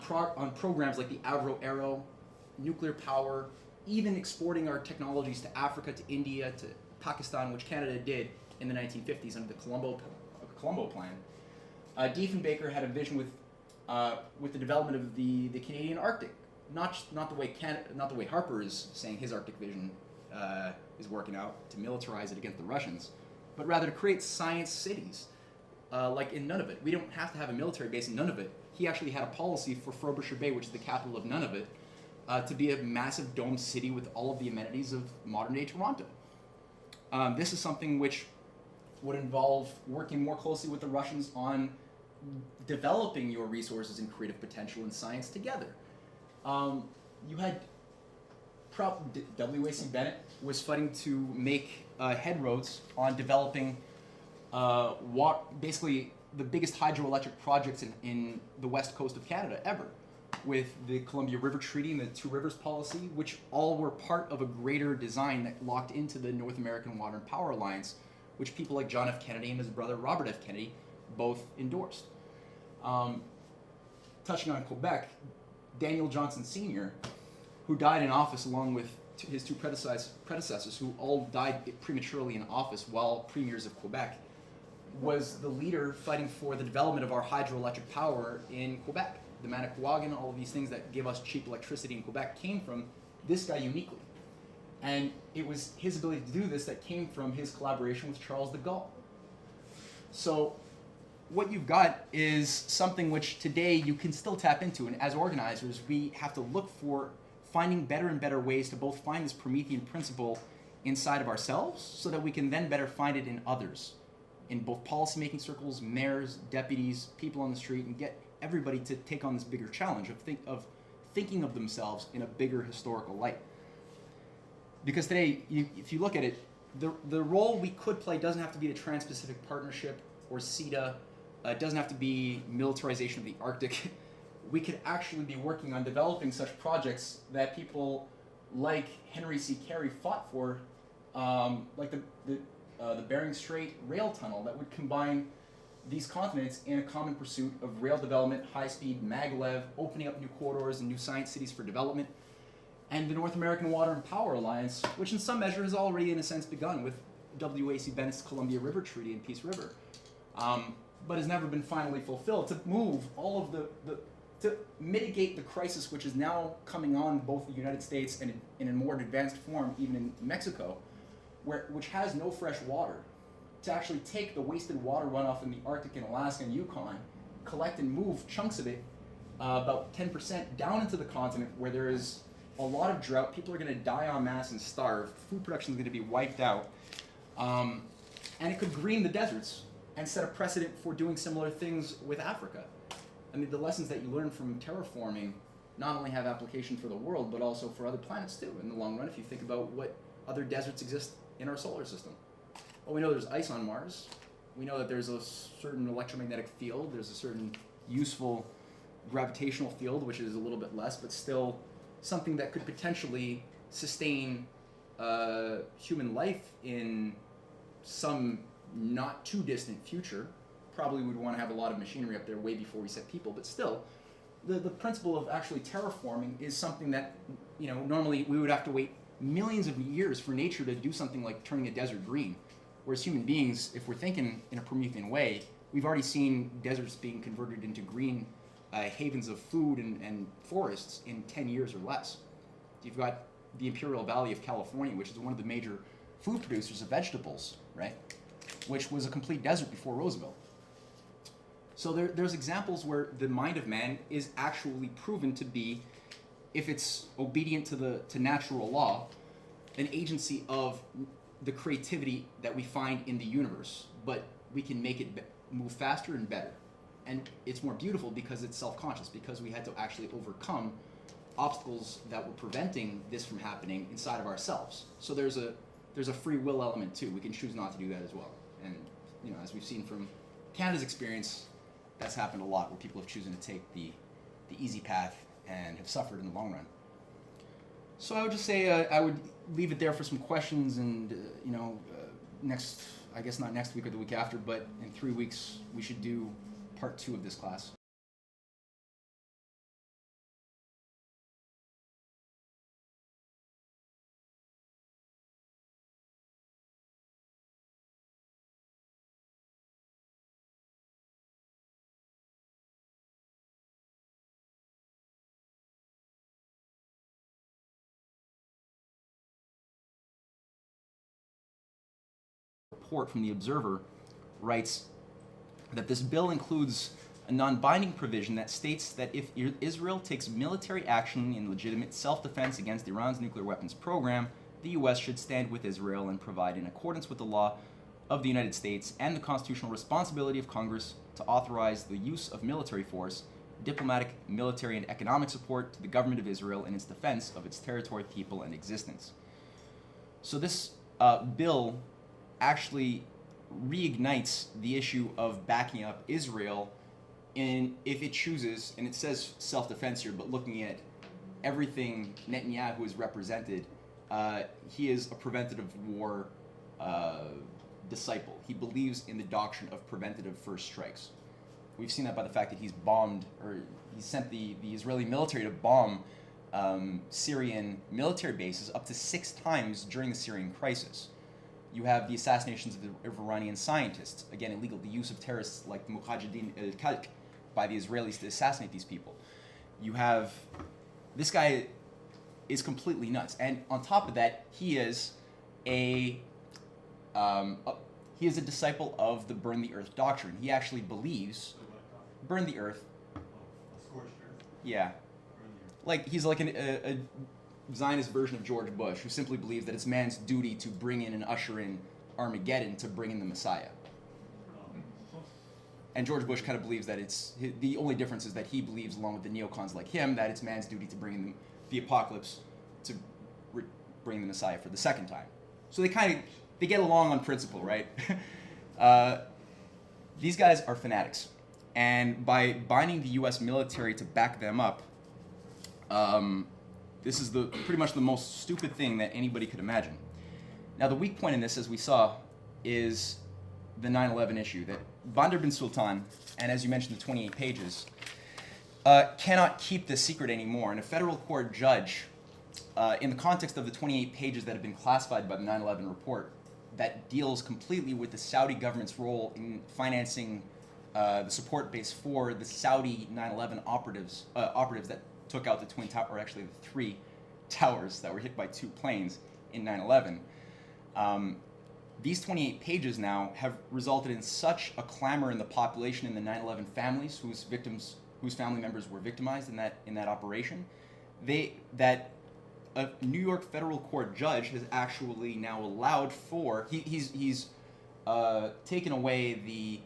programs like the Avro Arrow, nuclear power, even exporting our technologies to Africa, to India, to Pakistan, which Canada did in the 1950s under the Colombo Plan. Diefenbaker had a vision with the development of the Canadian Arctic, not the way Harper is saying his Arctic vision is working out to militarize it against the Russians, but rather to create science cities, like in Nunavut. We don't have to have a military base in Nunavut. He actually had a policy for Frobisher Bay, which is the capital of Nunavut, to be a massive domed city with all of the amenities of modern-day Toronto. This is something which would involve working more closely with the Russians on developing your resources and creative potential in science together. You had W.A.C. Bennett was fighting to make headroads on developing basically the biggest hydroelectric projects in the west coast of Canada ever, with the Columbia River Treaty and the Two Rivers Policy, which all were part of a greater design that locked into the North American Water and Power Alliance, which people like John F. Kennedy and his brother Robert F. Kennedy both endorsed. Touching on Quebec, Daniel Johnson Sr., who died in office along with his two predecessors, who all died prematurely in office while premiers of Quebec, was the leader fighting for the development of our hydroelectric power in Quebec. The Manicouagan, all of these things that give us cheap electricity in Quebec came from this guy uniquely. And it was his ability to do this that came from his collaboration with Charles de Gaulle. So what you've got is something which today you can still tap into, and as organizers, we have to look for finding better and better ways to both find this Promethean principle inside of ourselves so that we can then better find it in others, in both policymaking circles, mayors, deputies, people on the street, and get everybody to take on this bigger challenge of thinking of themselves in a bigger historical light. Because today, if you look at it, the role we could play doesn't have to be the Trans-Pacific Partnership or CETA. It doesn't have to be militarization of the Arctic. We could actually be working on developing such projects that people like Henry C. Carey fought for, like the Bering Strait rail tunnel that would combine these continents in a common pursuit of rail development, high-speed, maglev, opening up new corridors and new science cities for development, and the North American Water and Power Alliance, which in some measure has already, in a sense, begun with W.A.C. Bennett's Columbia River Treaty and Peace River, but has never been finally fulfilled, to move all of to mitigate the crisis which is now coming on both the United States and in a more advanced form, even in Mexico, which has no fresh water, to actually take the wasted water runoff in the Arctic and Alaska and Yukon, collect and move chunks of it, about 10% down into the continent where there is a lot of drought. People are going to die en masse and starve. Food production is going to be wiped out. And it could green the deserts. and set a precedent for doing similar things with Africa. I mean, the lessons that you learn from terraforming not only have application for the world, but also for other planets too, in the long run, if you think about what other deserts exist in our solar system. Well, we know there's ice on Mars. We know that there's a certain electromagnetic field. There's a certain useful gravitational field, which is a little bit less, but still something that could potentially sustain human life in some not too distant future. Probably would want to have a lot of machinery up there way before we set people, but still, the principle of actually terraforming is something that, you know, normally we would have to wait millions of years for nature to do something like turning a desert green. Whereas human beings, if we're thinking in a Promethean way, we've already seen deserts being converted into green havens of food and forests in 10 years or less. You've got the Imperial Valley of California, which is one of the major food producers of vegetables, right? Which was a complete desert before Roosevelt. So there's examples where the mind of man is actually proven to be, if it's obedient to natural law, an agency of the creativity that we find in the universe, but we can make it move faster and better. And it's more beautiful because it's self-conscious, because we had to actually overcome obstacles that were preventing this from happening inside of ourselves. So there's a free will element too. We can choose not to do that as well. And you know, as we've seen from Canada's experience, that's happened a lot, where people have chosen to take the easy path and have suffered in the long run. So I would just say I would leave it there for some questions, and you know, next, I guess not next week or the week after, but in 3 weeks we should do part 2 of this class. Report from the Observer writes that this bill includes a non-binding provision that states that if Israel takes military action in legitimate self-defense against Iran's nuclear weapons program, the U.S. should stand with Israel and provide, in accordance with the law of the United States and the constitutional responsibility of Congress, to authorize the use of military force, diplomatic, military, and economic support to the government of Israel in its defense of its territory, people, and existence. So this bill actually reignites the issue of backing up Israel if it chooses, and it says self-defense here, but looking at everything Netanyahu has represented, he is a preventative war disciple. He believes in the doctrine of preventative first strikes. We've seen that by the fact that he's bombed, or he sent the Israeli military to bomb Syrian military bases up to 6 times during the Syrian crisis. You have the assassinations of Iranian scientists, again illegal, the use of terrorists like the Mujahideen al-Khalq by the Israelis to assassinate these people. You have, this guy is completely nuts, and on top of that, he is a disciple of the burn the earth doctrine. He actually believes burn the earth. Scorched earth. Yeah, Burn the earth. like he's like a Zionist version of George Bush, who simply believes that it's man's duty to bring in and usher in Armageddon to bring in the Messiah. And George Bush kind of believes that the only difference is that he believes, along with the neocons like him, that it's man's duty to bring in the apocalypse to bring the Messiah for the second time. So they get along on principle, right? These guys are fanatics, and by binding the U.S. military to back them up, this is pretty much the most stupid thing that anybody could imagine. Now, the weak point in this, as we saw, is the 9/11 issue, that Bandar bin Sultan, and as you mentioned, the 28 pages, cannot keep this secret anymore. And a federal court judge, in the context of the 28 pages that have been classified by the 9/11 report, that deals completely with the Saudi government's role in financing the support base for the Saudi 9/11 operatives that took out the twin tower, or actually the 3 towers that were hit by 2 planes in 9/11. These 28 pages now have resulted in such a clamor in the population, in the 9/11 families whose family members were victimized in that operation, that a New York federal court judge has actually now allowed for, he's taken away the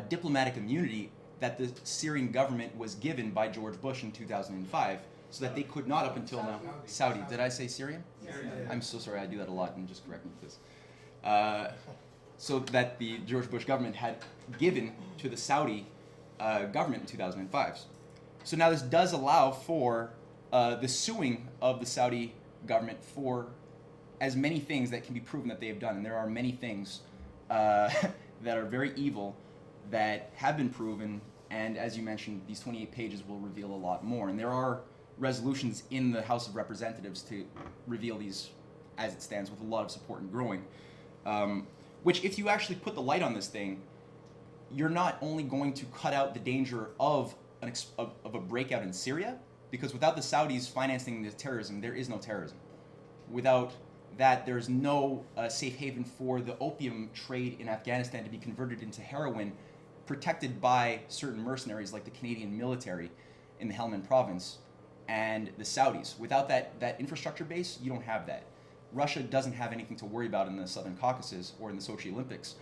diplomatic immunity that the Syrian government was given by George Bush in 2005, so that they could not up until now. Saudi. Did I say Syrian? Syrian. I'm so sorry, I do that a lot, and just correct me with this. So that the George Bush government had given to the Saudi government in 2005. So now this does allow for the suing of the Saudi government for as many things that can be proven that they have done. And there are many things that are very evil that have been proven. And as you mentioned, these 28 pages will reveal a lot more. And there are resolutions in the House of Representatives to reveal these as it stands, with a lot of support and growing. Which, if you actually put the light on this thing, you're not only going to cut out the danger of a breakout in Syria, because without the Saudis financing the terrorism, there is no terrorism. Without that, there's no safe haven for the opium trade in Afghanistan to be converted into heroin, protected by certain mercenaries like the Canadian military in the Helmand province and the Saudis. Without that infrastructure base, you don't have that. Russia doesn't have anything to worry about in the Southern Caucasus or in the Sochi Olympics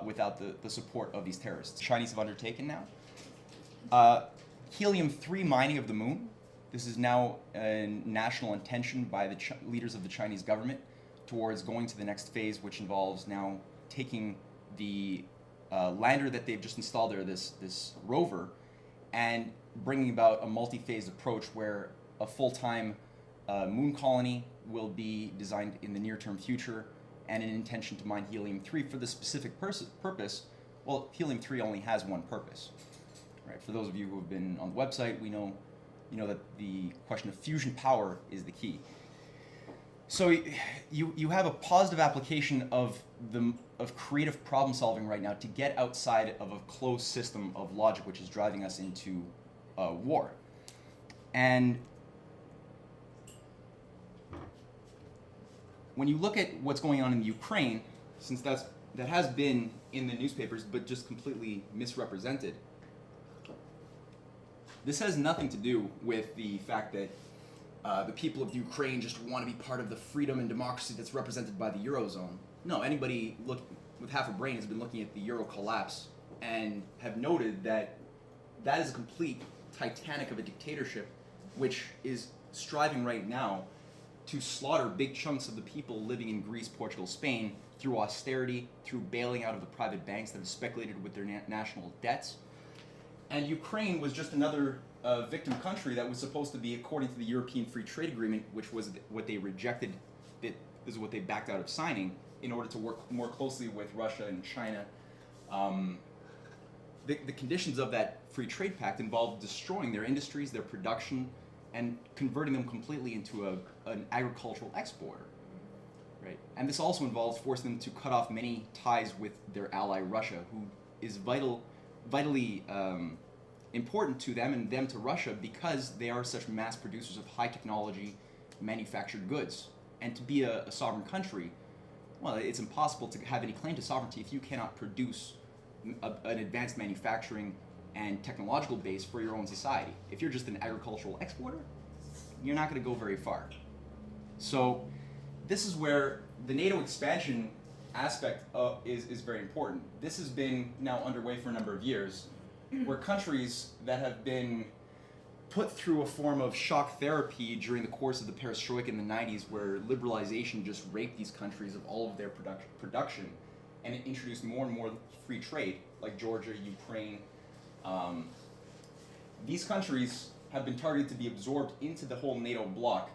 without the support of these terrorists. The Chinese have undertaken now. Helium-3 mining of the moon. This is now a national intention by the leaders of the Chinese government towards going to the next phase, which involves now taking the lander that they've just installed there, this rover, and bringing about a multi-phased approach where a full-time moon colony will be designed in the near-term future, and an intention to mine helium-3 for the specific purpose. Well, helium-3 only has one purpose. Right? For those of you who have been on the website, we know that the question of fusion power is the key. So you have a positive application of creative problem solving right now to get outside of a closed system of logic, which is driving us into war. And when you look at what's going on in Ukraine, since that has been in the newspapers but just completely misrepresented, this has nothing to do with the fact that the people of Ukraine just want to be part of the freedom and democracy that's represented by the Eurozone. No, anybody with half a brain has been looking at the Euro collapse and have noted that that is a complete Titanic of a dictatorship, which is striving right now to slaughter big chunks of the people living in Greece, Portugal, Spain through austerity, through bailing out of the private banks that have speculated with their national debts. And Ukraine was just another victim country that was supposed to be, according to the European Free Trade Agreement, which was what they rejected, this is what they backed out of signing, in order to work more closely with Russia and China. The conditions of that free trade pact involved destroying their industries, their production, and converting them completely into an agricultural exporter. Right? And this also involves forcing them to cut off many ties with their ally Russia, who is vitally important to them and them to Russia, because they are such mass producers of high technology manufactured goods. And to be a sovereign country, well, it's impossible to have any claim to sovereignty if you cannot produce an advanced manufacturing and technological base for your own society. If you're just an agricultural exporter, you're not going to go very far. So this is where the NATO expansion aspect is very important. This has been now underway for a number of years, where countries that have been put through a form of shock therapy during the course of the perestroika in the 90s, where liberalization just raped these countries of all of their production, and it introduced more and more free trade, like Georgia, Ukraine. These countries have been targeted to be absorbed into the whole NATO bloc,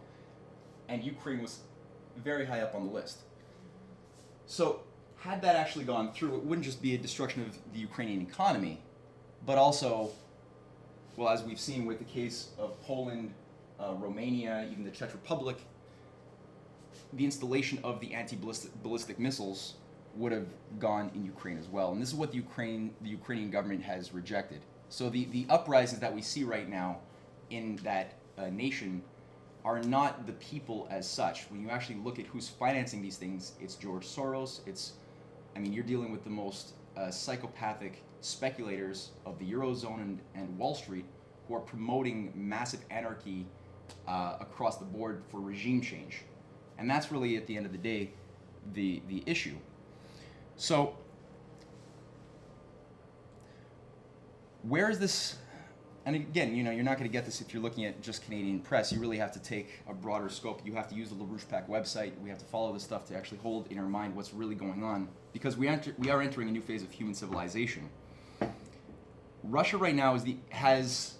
and Ukraine was very high up on the list. So had that actually gone through, it wouldn't just be a destruction of the Ukrainian economy, but also, well, as we've seen with the case of Poland, Romania, even the Czech Republic, the installation of the anti-ballistic missiles would have gone in Ukraine as well. And this is what the Ukrainian government has rejected. So the uprisings that we see right now in that nation are not the people as such. When you actually look at who's financing these things, it's George Soros, you're dealing with the most psychopathic speculators of the Eurozone and Wall Street, who are promoting massive anarchy across the board for regime change. And that's really, at the end of the day, the issue. So, where is this? And again, you know, you're not going to get this if you're looking at just Canadian press. You really have to take a broader scope. You have to use the LaRouche PAC website. We have to follow this stuff to actually hold in our mind what's really going on, because we are entering a new phase of human civilization. Russia right now has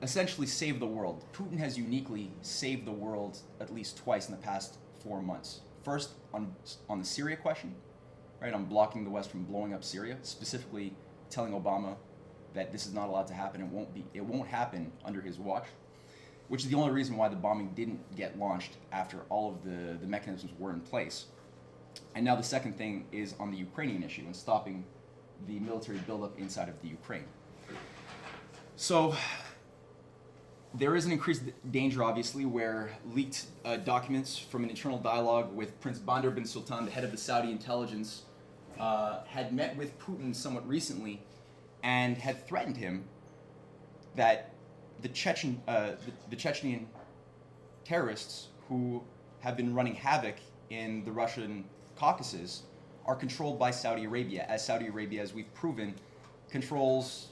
essentially saved the world. Putin has uniquely saved the world at least twice in the past 4 months. First, on the Syria question, right, on blocking the West from blowing up Syria, specifically telling Obama that this is not allowed to happen. It won't happen under his watch, which is the only reason why the bombing didn't get launched after all of the mechanisms were in place. And now the second thing is on the Ukrainian issue and stopping the military buildup inside of the Ukraine. So there is an increased danger, obviously, where leaked documents from an internal dialogue with Prince Bandar bin Sultan, the head of the Saudi intelligence, had met with Putin somewhat recently and had threatened him that the Chechenian terrorists who have been running havoc in the Russian Caucasus are controlled by Saudi Arabia, as Saudi Arabia, as we've proven, controls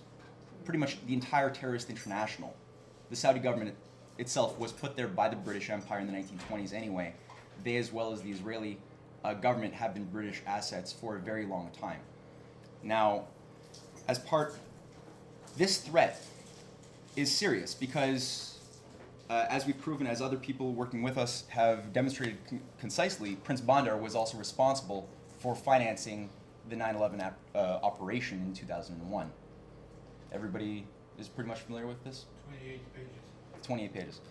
pretty much the entire terrorist international. The Saudi government itself was put there by the British Empire in the 1920s anyway. They, as well as the Israeli government, have been British assets for a very long time. Now, this threat is serious because, as we've proven, as other people working with us have demonstrated concisely, Prince Bandar was also responsible for financing the 9/11 operation in 2001. Everybody is pretty much familiar with this? 28 pages. 28 pages.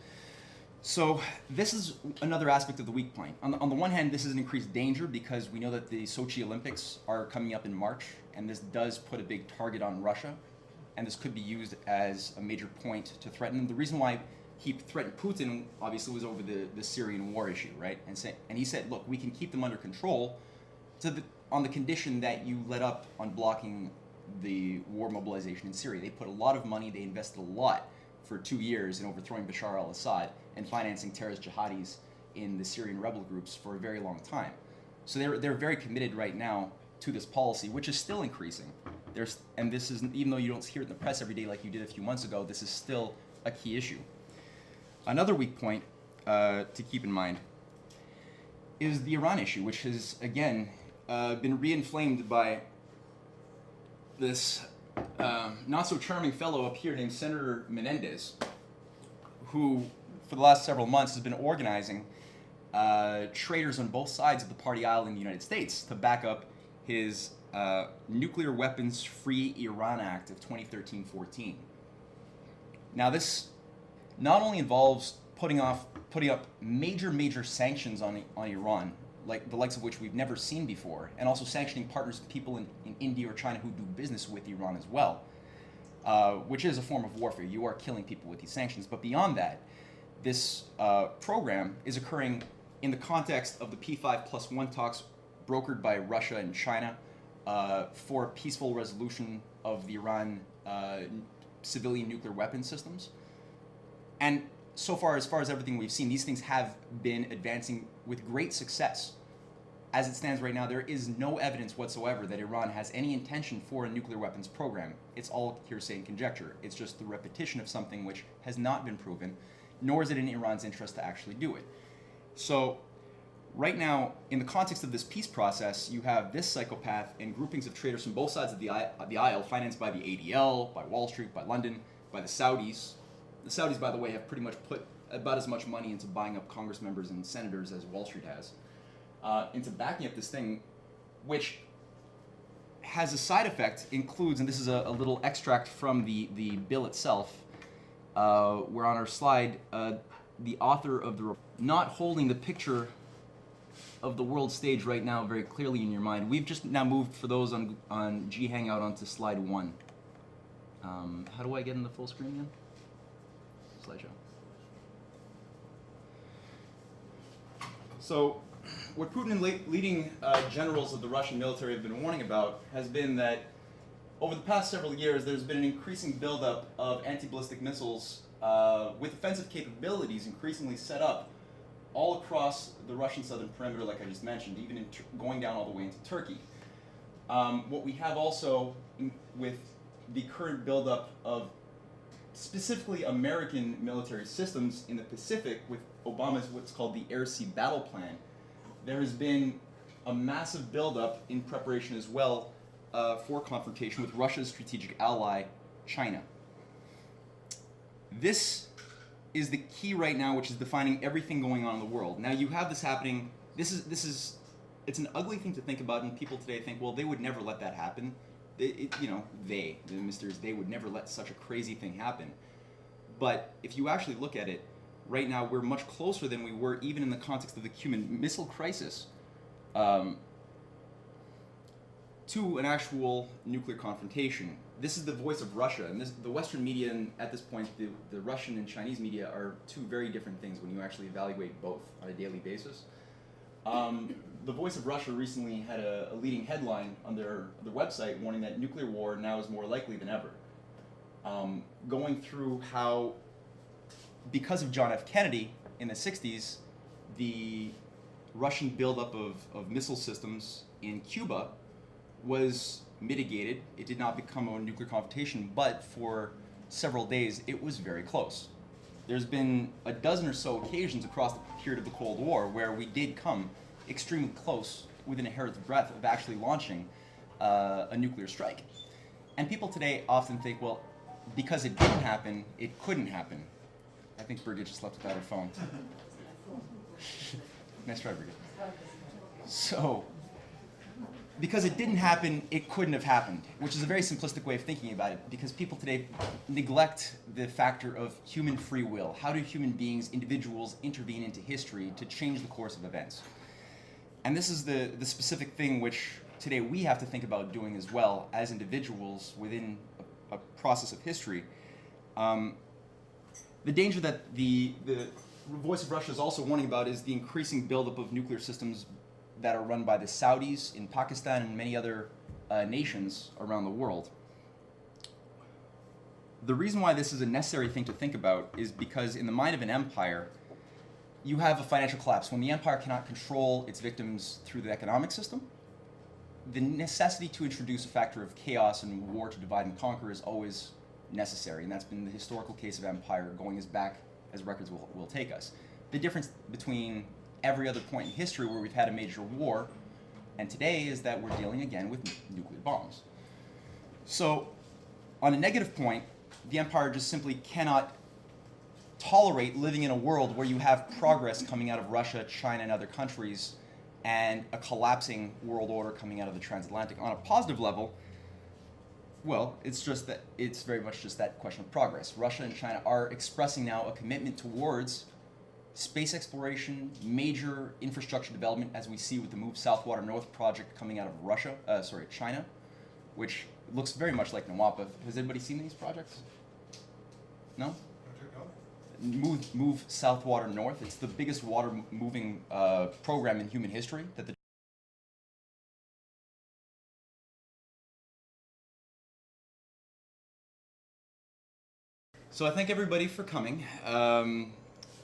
So this is another aspect of the weak point. On the one hand, this is an increased danger because we know that the Sochi Olympics are coming up in March, and this does put a big target on Russia, and this could be used as a major point to threaten them. The reason why he threatened Putin, obviously, was over the Syrian war issue, right? And he said, look, we can keep them under control on the condition that you let up on blocking the war mobilization in Syria. They put a lot of money, they invested a lot for 2 years in overthrowing Bashar al-Assad and financing terrorist jihadis in the Syrian rebel groups for a very long time. So they're very committed right now to this policy, which is still increasing. And this is, even though you don't hear it in the press every day like you did a few months ago, this is still a key issue. Another weak point to keep in mind is the Iran issue, which has, again, been re-inflamed by this not-so-charming fellow up here named Senator Menendez, who, for the last several months, has been organizing traitors on both sides of the party aisle in the United States to back up his Nuclear Weapons-Free Iran Act of 2013-14. Now, this not only involves putting up major sanctions on Iran, like the likes of which we've never seen before, and also sanctioning partners, people in India or China who do business with Iran as well, which is a form of warfare. You are killing people with these sanctions. But beyond that, this program is occurring in the context of the P5+1 talks brokered by Russia and China for a peaceful resolution of the Iran civilian nuclear weapon systems. And so far, as everything we've seen, these things have been advancing with great success. As it stands right now, there is no evidence whatsoever that Iran has any intention for a nuclear weapons program. It's all hearsay and conjecture. It's just the repetition of something which has not been proven, nor is it in Iran's interest to actually do it. So, right now, in the context of this peace process, you have this psychopath and groupings of traitors from both sides of the aisle, financed by the ADL, by Wall Street, by London, by the Saudis. The Saudis, by the way, have pretty much put about as much money into buying up Congress members and senators as Wall Street has, into backing up this thing, which has a side effect, includes, and this is a little extract from the bill itself, where on our slide, the author of the not holding the picture of the world stage right now very clearly in your mind. We've just now moved, for those on G Hangout, onto slide 1. How do I get in the full screen again? Slideshow. So, what Putin and leading generals of the Russian military have been warning about has been that over the past several years, there's been an increasing buildup of anti-ballistic missiles with offensive capabilities increasingly set up all across the Russian southern perimeter, like I just mentioned, even going down all the way into Turkey. What we have also with the current buildup of specifically American military systems in the Pacific with Obama's what's called the Air Sea Battle Plan, there has been a massive buildup in preparation as well for confrontation with Russia's strategic ally, China. This is the key right now, which is defining everything going on in the world. Now you have this happening. It's an ugly thing to think about, and people today think, well, they would never let that happen. The misters, they would never let such a crazy thing happen. But if you actually look at it, right now we're much closer than we were even in the context of the Cuban Missile Crisis to an actual nuclear confrontation. This is the voice of Russia, and the Western media, and at this point, the Russian and Chinese media are two very different things when you actually evaluate both on a daily basis. The voice of Russia recently had a leading headline on their website warning that nuclear war now is more likely than ever. Going through how, because of John F. Kennedy in the 60s, the Russian buildup of missile systems in Cuba was mitigated. It did not become a nuclear confrontation, but for several days it was very close. There's been a dozen or so occasions across the period of the Cold War where we did come extremely close, within a hair's breadth, of actually launching a nuclear strike. And people today often think, well, because it didn't happen, it couldn't happen. I think Birgit just left without her phone. Nice try, Birgit. So, because it didn't happen, it couldn't have happened, which is a very simplistic way of thinking about it, because people today neglect the factor of human free will. How do human beings, individuals, intervene into history to change the course of events? And this is the specific thing which today we have to think about doing as well as individuals within a process of history. The danger that the voice of Russia is also warning about is the increasing buildup of nuclear systems that are run by the Saudis in Pakistan and many other nations around the world. The reason why this is a necessary thing to think about is because in the mind of an empire, you have a financial collapse. When the empire cannot control its victims through the economic system, the necessity to introduce a factor of chaos and war to divide and conquer is always necessary, and that's been the historical case of empire going as back as records will take us. The difference between every other point in history where we've had a major war and today is that we're dealing again with nuclear bombs. So on a negative point, the empire just simply cannot tolerate living in a world where you have progress coming out of Russia, China, and other countries, and a collapsing world order coming out of the transatlantic. On a positive level, well, it's very much just that question of progress. Russia and China are expressing now a commitment towards space exploration, major infrastructure development, as we see with the Move Southwater North project coming out of China, which looks very much like Nawapa. Has anybody seen these projects? No? Move Southwater North. It's the biggest water moving program in human history that the So I thank everybody for coming.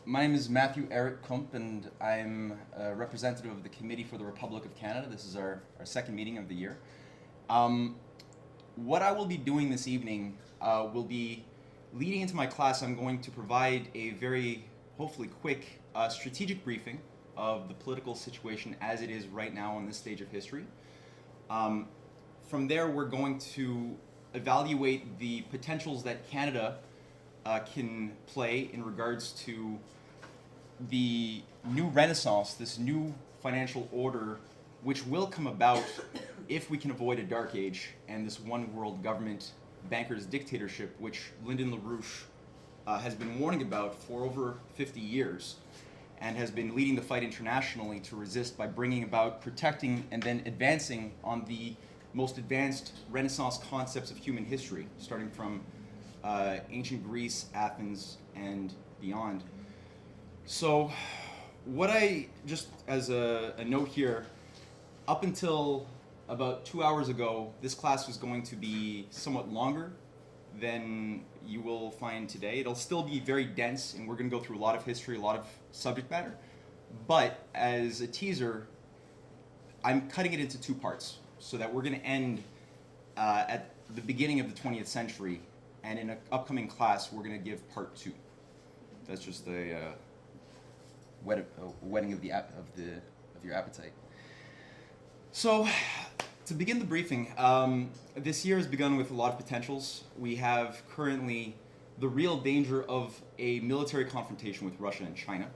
My name is Matthew Ehret-Kump, and I'm a representative of the Committee for the Republic of Canada. This is our second meeting of the year. What I will be doing this evening will be leading into my class. I'm going to provide a very, hopefully quick, strategic briefing of the political situation as it is right now on this stage of history. From there, we're going to evaluate the potentials that Canada can play in regards to the new renaissance, this new financial order, which will come about if we can avoid a dark age and this one world government bankers dictatorship, which Lyndon LaRouche has been warning about for over 50 years and has been leading the fight internationally to resist by bringing about, protecting, and then advancing on the most advanced Renaissance concepts of human history, starting from ancient Greece, Athens, and beyond. So what I, just as a note here, up until about 2 hours ago, this class was going to be somewhat longer than you will find today. It'll still be very dense, and we're going to go through a lot of history, a lot of subject matter. But as a teaser, I'm cutting it into two parts. so that we're going to end at the beginning of the 20th century, and in an upcoming class we're going to give part 2. That's just a whetting of your appetite. So, to begin the briefing, this year has begun with a lot of potentials. We have currently the real danger of a military confrontation with Russia and China.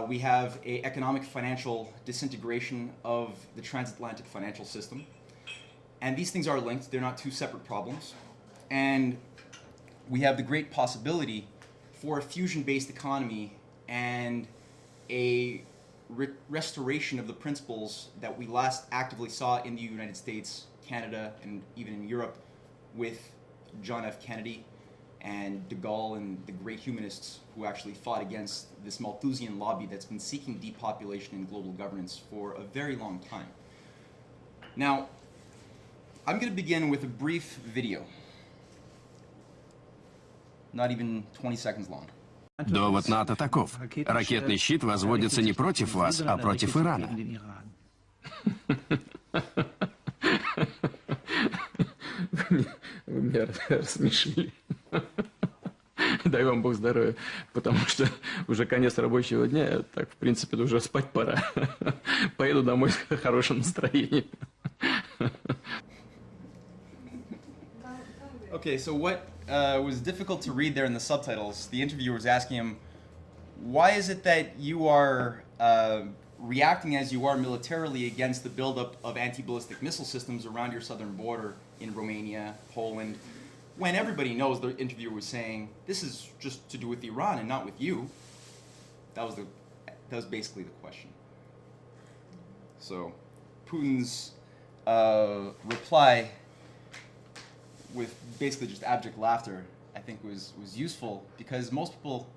We have an economic financial disintegration of the transatlantic financial system. And these things are linked. They're not two separate problems. And we have the great possibility for a fusion-based economy and a restoration of the principles that we last actively saw in the United States, Canada, and even in Europe with John F. Kennedy and de Gaulle and the great humanists who actually fought against this Malthusian lobby that's been seeking depopulation and global governance for a very long time. Now, I'm going to begin with a brief video. Not even 20 seconds long. Довод НАТО таков. Ракетный щит возводится не против вас, а против Ирана. Вы меня рассмешили. Дай вам Бог здоровья, потому что уже конец рабочего дня, так, в принципе, уже спать пора. Поеду домой с хорошим настроением. Okay, so what was difficult to read there in the subtitles, the interviewer was asking him, why is it that you are reacting as you are militarily against the buildup of anti-ballistic missile systems around your southern border in Romania, Poland, when everybody knows, the interviewer was saying, this is just to do with Iran and not with you. That was basically the question. So Putin's reply with basically just abject laughter, I think was useful, because most people,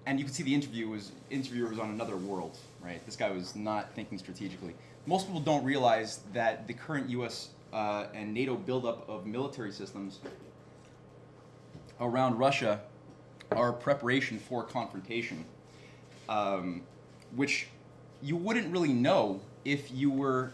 and you can see the interviewer was on another world, right? This guy was not thinking strategically. Most people don't realize that the current US and NATO buildup of military systems around Russia are a preparation for confrontation, which you wouldn't really know if you were